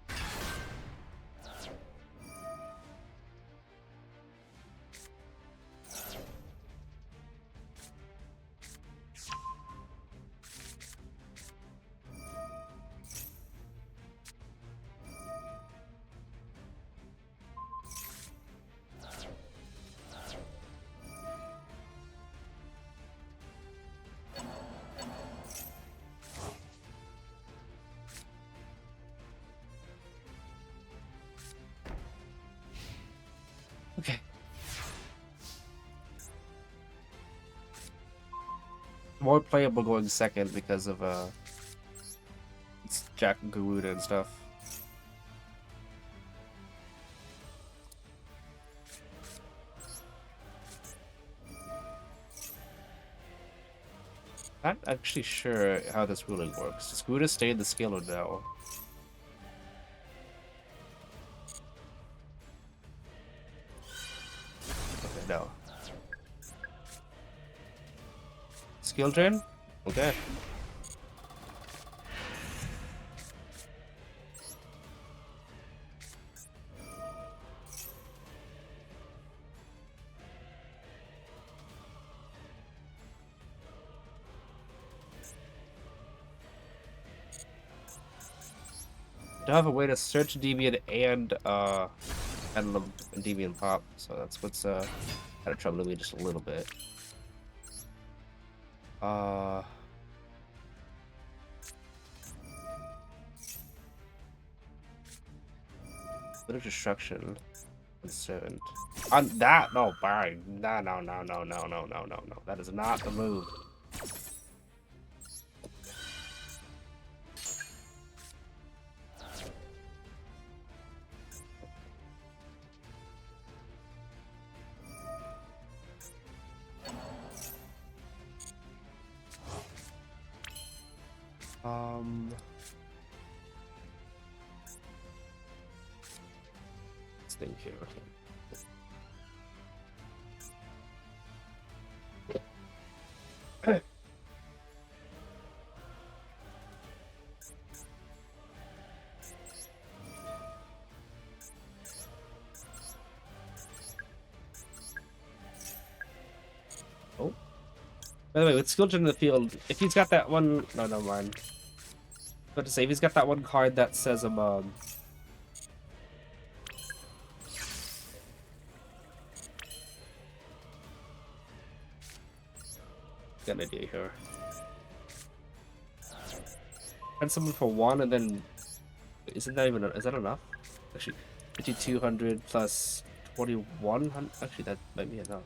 Okay. More playable going second because of it's Jack and Garuda and stuff. Not actually sure how this ruling works. Does Gouda stay in the scale or no? Okay, no. Skill drain? Okay. Do have a way to search Endymion and Endymion pop, so that's what's kind of troubling me just a little bit. Bit of destruction. Concerned. On that, no, fine. No, no, no, no, no, no, no, no, no. That is not the move. Let's think here. Oh. By the way, with skill gen in the field, if he's got that one, no, never mind. But to say, if he's got that one card that says got an idea here. And someone for one, and then isn't that even? Is that enough? Actually, 5,200 plus 2,100. Actually, that might be enough.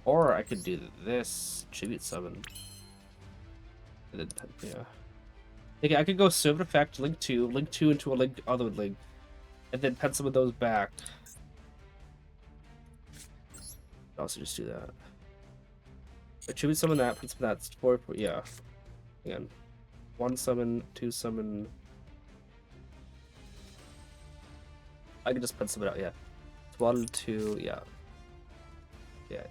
Or I could do this tribute summon. And then, yeah. Okay, I could go servant effect, link two into a link other link, and then pen some of those back. I'll also just do that. Tribute summon that, put some of that for yeah. Again. One summon, two summon. I can just pen some it out, yeah. It's 1, 2, yeah. Yeah,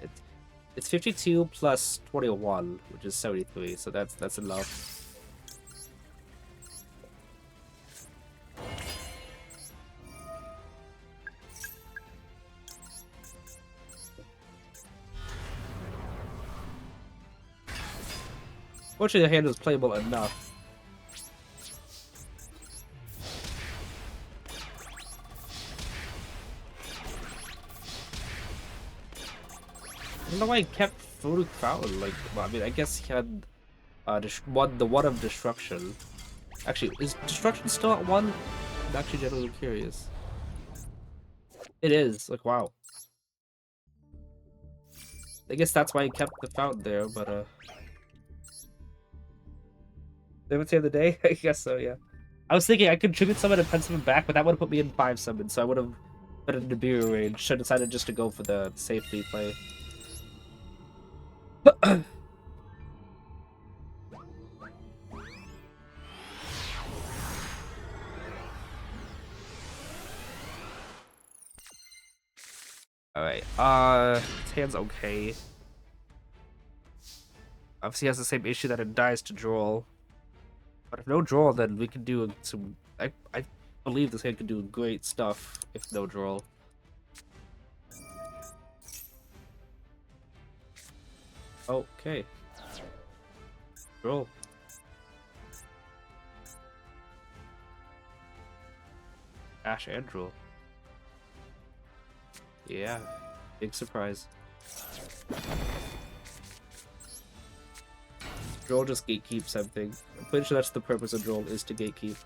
it's 52 plus 21, which is 73, so that's enough. Fortunately, the hand was playable enough. I don't know why he kept Voodoo Crown. Like, well, I mean, I guess he had the one of destruction. Actually, is destruction still at 1? I'm actually genuinely curious. It is. Like, wow. I guess that's why he kept the fountain there, but Limit of the day? I guess so, yeah. I was thinking I could tribute summon and pen summon back, but that would have put me in 5 summons, so I would have been in the Nibiru range. Should have decided just to go for the safety play. Alright, his hand's okay. Obviously he has the same issue that it dies to draw. But if no draw, then we can do some... I believe this hand can do great stuff if no draw. Okay. Draw. Ash and draw. Yeah, big surprise. Droll just gatekeeps something. I'm pretty sure that's the purpose of Droll, is to gatekeep.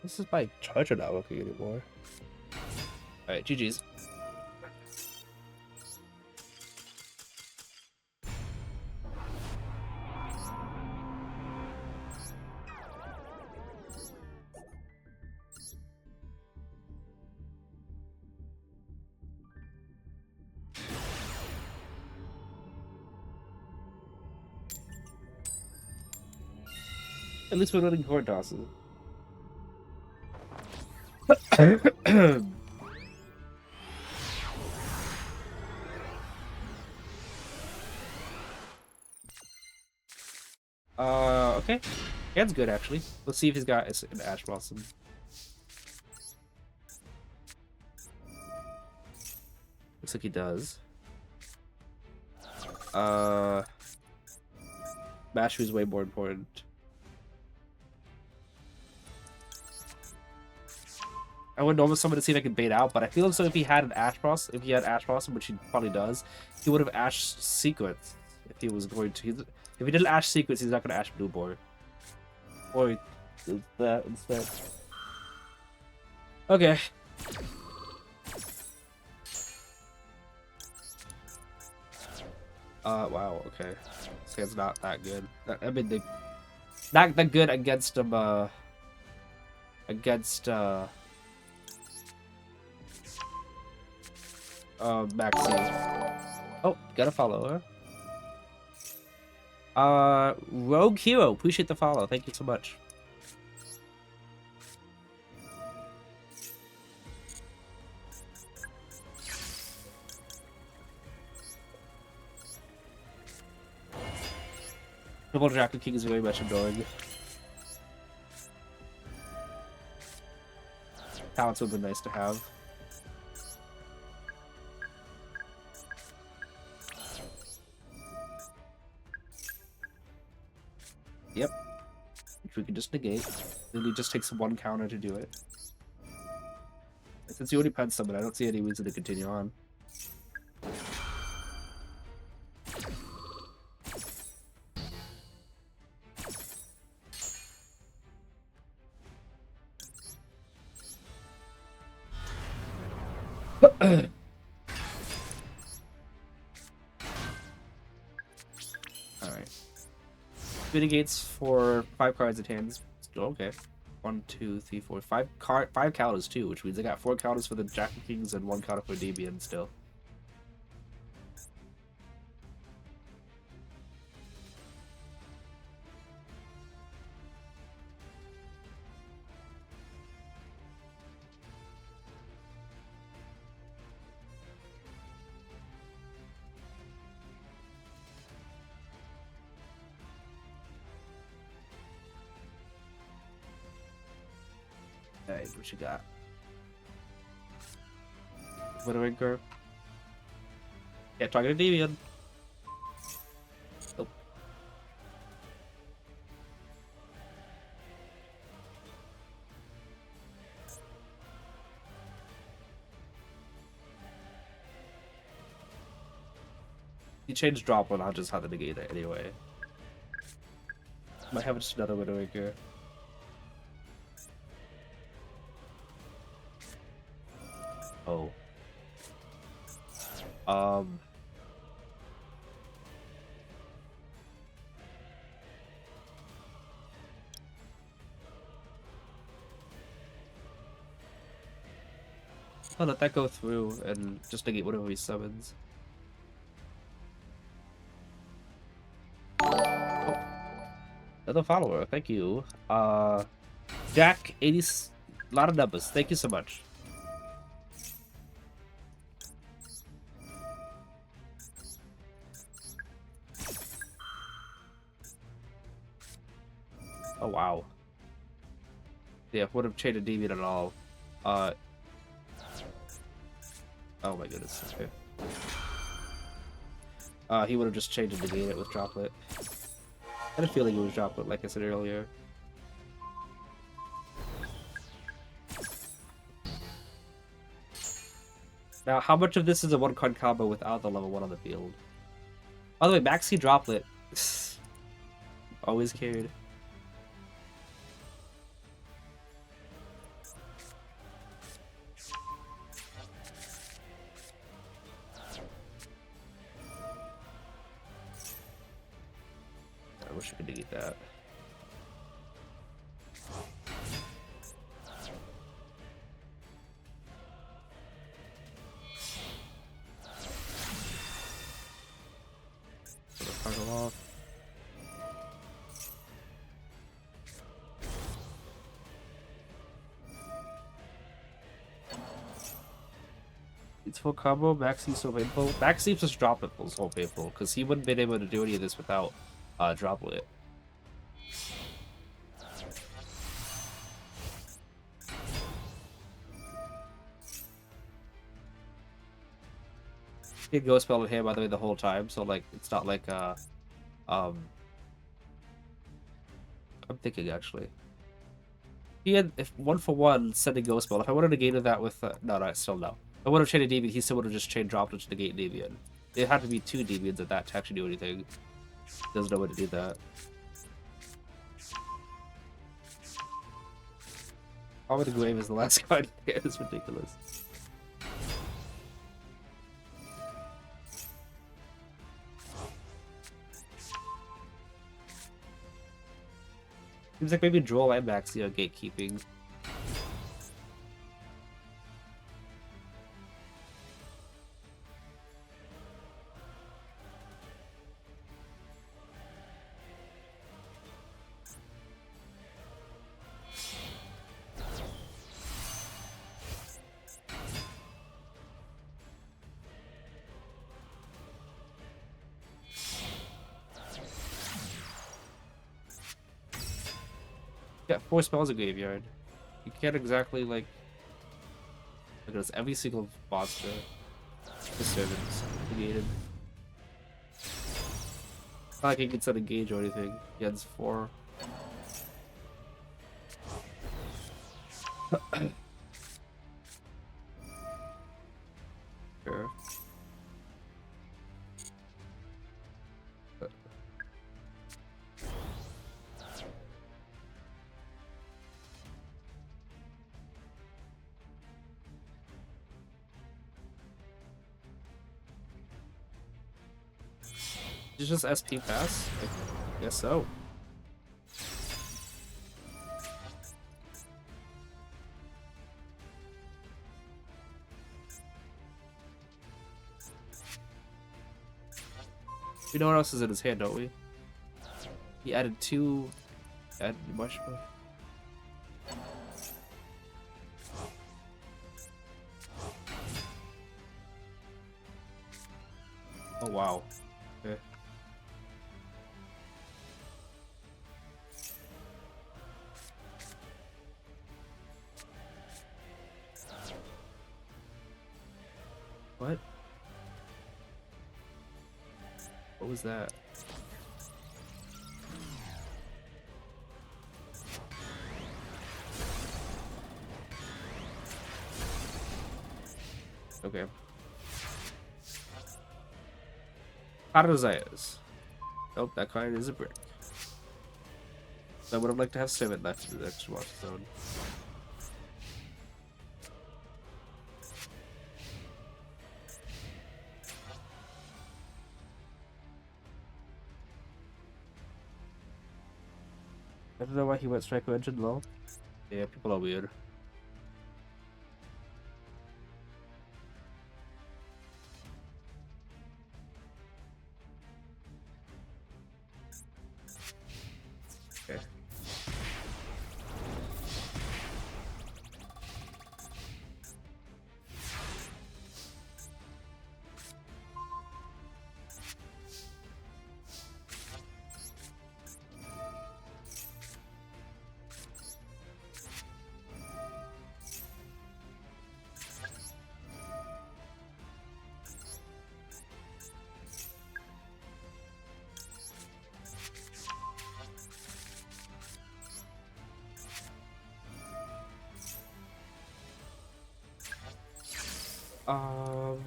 This is my charger not working anymore. Alright, GG's. At least we're winning coin tosses. Okay. Hand's good, actually. Let's see if he's got an Ash Blossom. Looks like he does. Mashu is way more important. I would normally summon to see if I could bait out, but I feel as though if he had an Ash Blossom, which he probably does, he would have Ash Sequence if he was going to. If he did an Ash Sequence, he's not going to Ash Blue Boy. Or that instead. Okay. Wow, okay. This hand's not that good. I mean, not that good against him, Maxi. Oh, gotta follow her. Rogue Hero, appreciate the follow. Thank you so much. Double Dragon King is very much annoying. Talents would be nice to have. Yep. Which we can just negate. Really just takes one counter to do it. Since you already pet summon, I don't see any reason to continue on. Alright. Mitigates for 5 cards at hands. Still okay. 1, 2, 3, 4, 5 counters too, which means I got 4 counters for the Jack of Kings and 1 counter for Endymion still. Alright, what you got? Widowmaker. Yeah, target Endymion. Oh. You changed drop one, I'll just have to negate it anyway. Might have just another Widowmaker. Oh. I'll let that go through and just negate whatever he summons. Oh. Another follower, thank you. Jack, 80, a lot of numbers, thank you so much. Oh wow. Yeah, would have traded Endymion at all. Oh my goodness, okay. He would have just changed and negated it with Droplet. I had a feeling it was Droplet, like I said earlier. Now, how much of this is a one-card combo without the level 1 on the field? By the way, Maxi Droplet. Always carried. I wish I could delete that. Off. It's full combo. Max Sleep's so painful. Max Sleep's just drop it so painful because he wouldn't been able to do any of this without dropping it. He had Ghost Spell in hand by the way the whole time, so like it's not like I'm thinking actually. He had if 1-for-1 sending Ghost Spell. If I wanted to gain that with no, still no. If I would have chained a Deviant, he still would have just chain dropped it to negate Endymion. It had to be 2 Deviants at that to actually do anything. There's no way to do that. Probably the Grave is the last card. It's ridiculous. Seems like maybe Duel and Maxi are gatekeeping. Yeah, 4 spells a graveyard. You can't exactly like because every single monster disturbance negated. Not like he can set a gauge or anything. He has 4. Sure. It's just SP pass? I guess so. We know what else is in his hand, don't we? He added 2. Added much more. Oh wow. Okay. What? What was that? Okay. Parasites. Oh, that card is a brick. I would have liked to have 7 left in the next watch zone. I don't know why he went Strike Engine low. Yeah, people are weird. Okay. Um.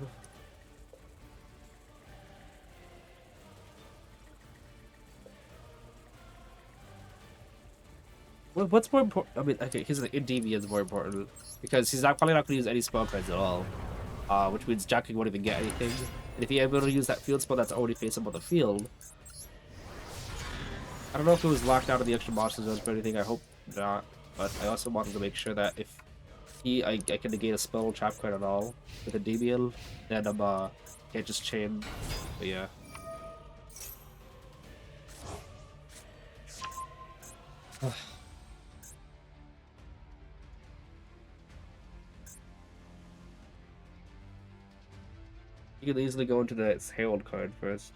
What's more important? I mean, okay, here's the Endymion is more important because he's not probably not going to use any spell cards at all, which means Jackie won't even get anything. And if he's able to use that field spell that's already face up on the field, I don't know if it was locked out of the extra monster zones or anything. I hope not, but I also wanted to make sure that if I can negate a spell trap card at all with Endymion, then can't just chain. But yeah. You can easily go into the Herald card first.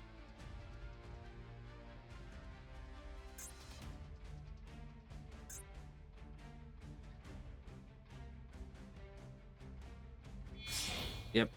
Yep.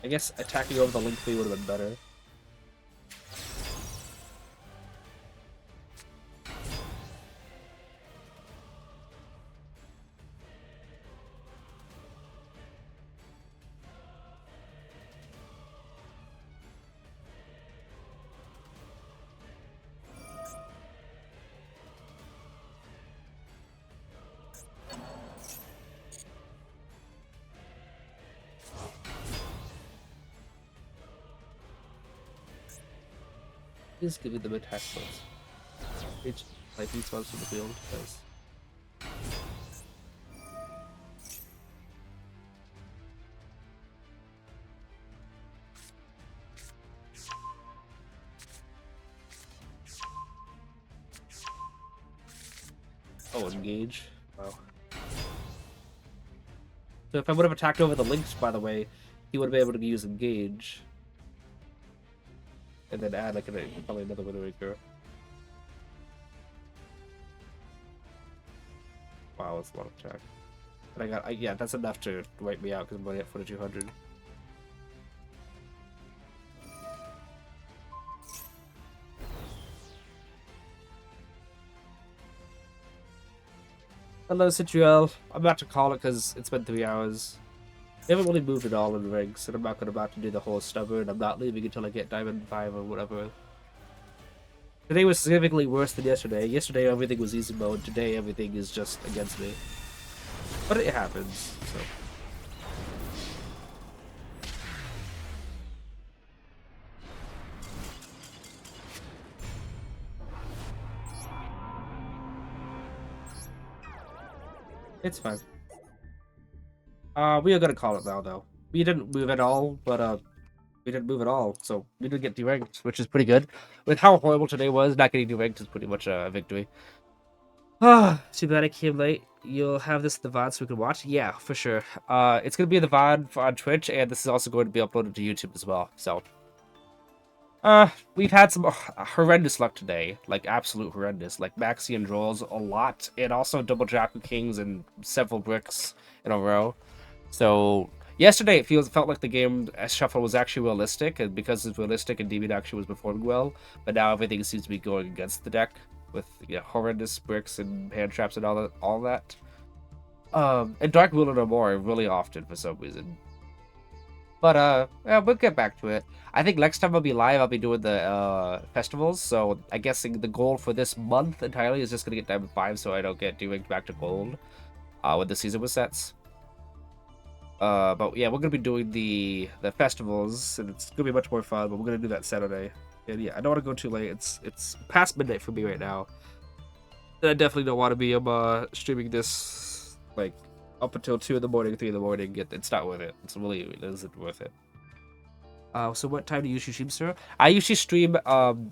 I guess attacking over the link tree would have been better. Please give me the attack points. Each like these ones from the field, guys. Oh, engage. Wow. So if I would have attacked over the links, by the way, he would have been able to use engage. And then add like probably another Widowmaker. Wow, that's a lot of attack. And yeah, that's enough to wipe me out because I'm only at 4200. Hello, Citriel. I'm about to call it because it's been 3 hours. We haven't really moved at all in ranks, and I'm not about to do the whole stubborn. I'm not leaving until I get Diamond 5 or whatever. Today was significantly worse than yesterday. Yesterday everything was easy mode. Today everything is just against me. But it happens, so. It's fine. We are gonna call it now, though. We didn't move at all, but we didn't move at all, so we didn't get deranked, which is pretty good. With how horrible today was, not getting deranked is pretty much a victory. Ah, too bad I came late. You'll have this in the VOD so we can watch? Yeah, for sure. It's gonna be in the VOD on Twitch, and this is also going to be uploaded to YouTube as well, so. We've had some horrendous luck today, like absolute horrendous, like Maxian draws a lot, and also double Jakku Kings and several bricks in a row. So yesterday it felt like the game shuffle was actually realistic, and because it's realistic, Endymion actually was performing well. But now everything seems to be going against the deck with horrendous bricks and hand traps and all that. And Dark Ruler no more really often for some reason. But yeah, we'll get back to it. I think next time I'll be live, I'll be doing the festivals. So I guess the goal for this month entirely is just gonna get Diamond 5 so I don't get deranked back to gold when the season was sets. But yeah, we're gonna be doing the festivals, and it's gonna be much more fun. But we're gonna do that Saturday. And yeah, I don't want to go too late. It's past midnight for me right now. And I definitely don't want to be streaming this like up until 2 in the morning, 3 in the morning. It's not worth it. It isn't worth it. So what time do you usually stream, sir? I usually stream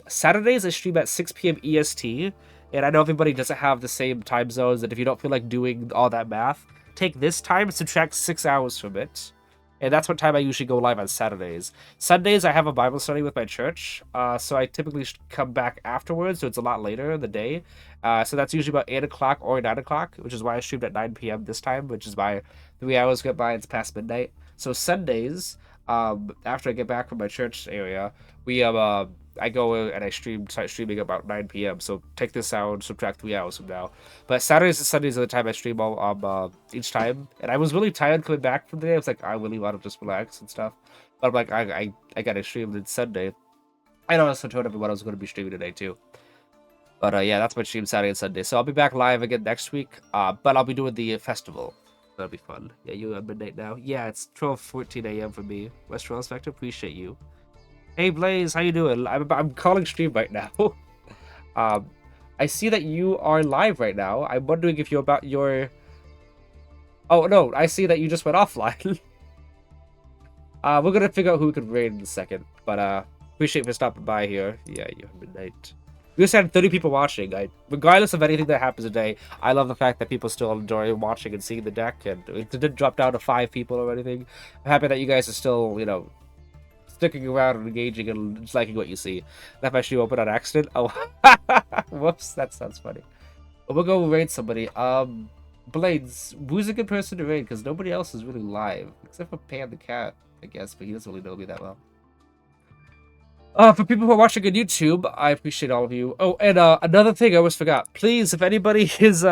Saturdays. I stream at 6 p.m. EST, and I know everybody doesn't have the same time zones. And if you don't feel like doing all that math, take this time, subtract 6 hours from it, and that's what time I usually go live on Saturdays. Sundays I have a Bible study with my church, so I typically come back afterwards, so it's a lot later in the day. So that's usually about 8 o'clock or 9 o'clock, which is why I streamed at 9 p.m. this time, which is why 3 hours get by, it's past midnight. So Sundays, after I get back from my church area, I go and start streaming about 9 p.m. So take this out, subtract 3 hours from now. But Saturdays and Sundays are the time I stream all each time. And I was really tired coming back from the day. I was like, I really want to just relax and stuff. But I'm like, I gotta stream on Sunday. I also told everyone I was going to be streaming today too. But yeah, that's my stream Saturday and Sunday. So I'll be back live again next week. But I'll be doing the festival. That'll be fun. Yeah, you at midnight now. Yeah, it's 12:14 a.m. for me. West Spectre, appreciate you. Hey Blaze, how you doing? I'm calling stream right now. um, I see that you are live right now. I'm wondering if you're about your. Oh no, I see that you just went offline. We're gonna figure out who we could raid in a second. But appreciate for stopping by here. Yeah, you have midnight. We just had 30 people watching. Regardless of anything that happens today, I love the fact that people still enjoy watching and seeing the deck, and it didn't drop down to 5 people or anything. I'm happy that you guys are still, sticking around and engaging and just liking what you see. That actually opened on accident. Oh, whoops, that sounds funny. But we'll go raid somebody. Blades, who's a good person to raid? Because nobody else is really live, except for Pan the Cat, I guess, but he doesn't really know me that well. For people who are watching on YouTube, I appreciate all of you. Oh, and another thing I almost forgot. Please, if anybody has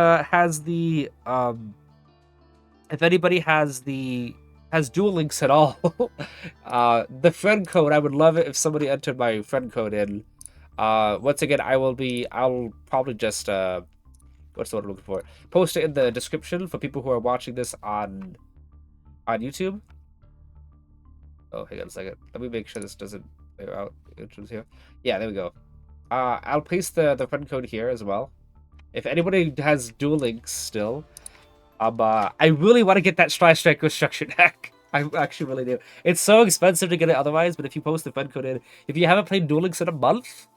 Duel Links at all, the friend code, I would love it if somebody entered my friend code in. Once again, I'll probably just what's the word I'm looking for? Post it in the description for people who are watching this on YouTube. Oh, hang on a second. Let me make sure this doesn't clear out entrance here. Yeah, there we go. I'll paste the friend code here as well. If anybody has Duel Links still, I really want to get that Strike Construction deck. I actually really do. It's so expensive to get it otherwise, but if you post the friend code in, if you haven't played Duel Links in a month,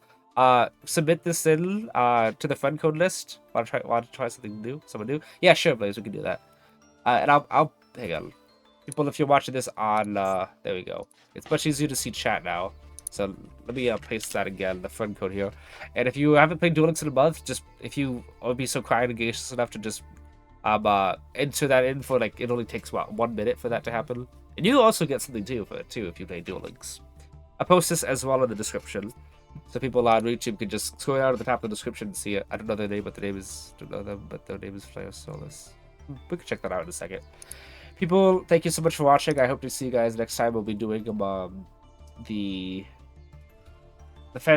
submit this in to the friend code list. Want to try something new? Someone new? Yeah, sure, Blaze, we can do that. And I'll hang on. People, if you're watching this on, there we go. It's much easier to see chat now. So let me paste that again, the friend code here. And if you haven't played Duel Links in a month, just if you would be so kind and gracious enough to just enter that in for it only takes what 1 minute for that to happen. And you also get something too for it too if you play Duel Links. I'll post this as well in the description. So people on YouTube can just scroll out at the top of the description and see it. I don't know their name, but the name is don't know them, but their name is Flyer Solus. We can check that out in a second. People, thank you so much for watching. I hope to see you guys next time. We'll be doing the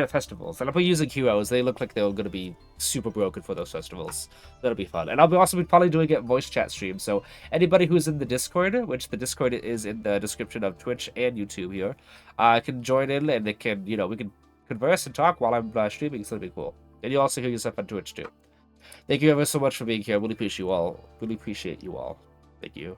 festivals, and I'll be using heroes. They look like they're going to be super broken for those festivals. That'll be fun. And I'll also be probably doing it voice chat stream. So anybody who's in the Discord, which the Discord is in the description of Twitch and YouTube here, can join in, and they can, we can converse and talk while I'm streaming. So that'll be cool. And you'll also hear yourself on Twitch too. Thank you ever so much for being here. Really appreciate you all. Really appreciate you all. Thank you.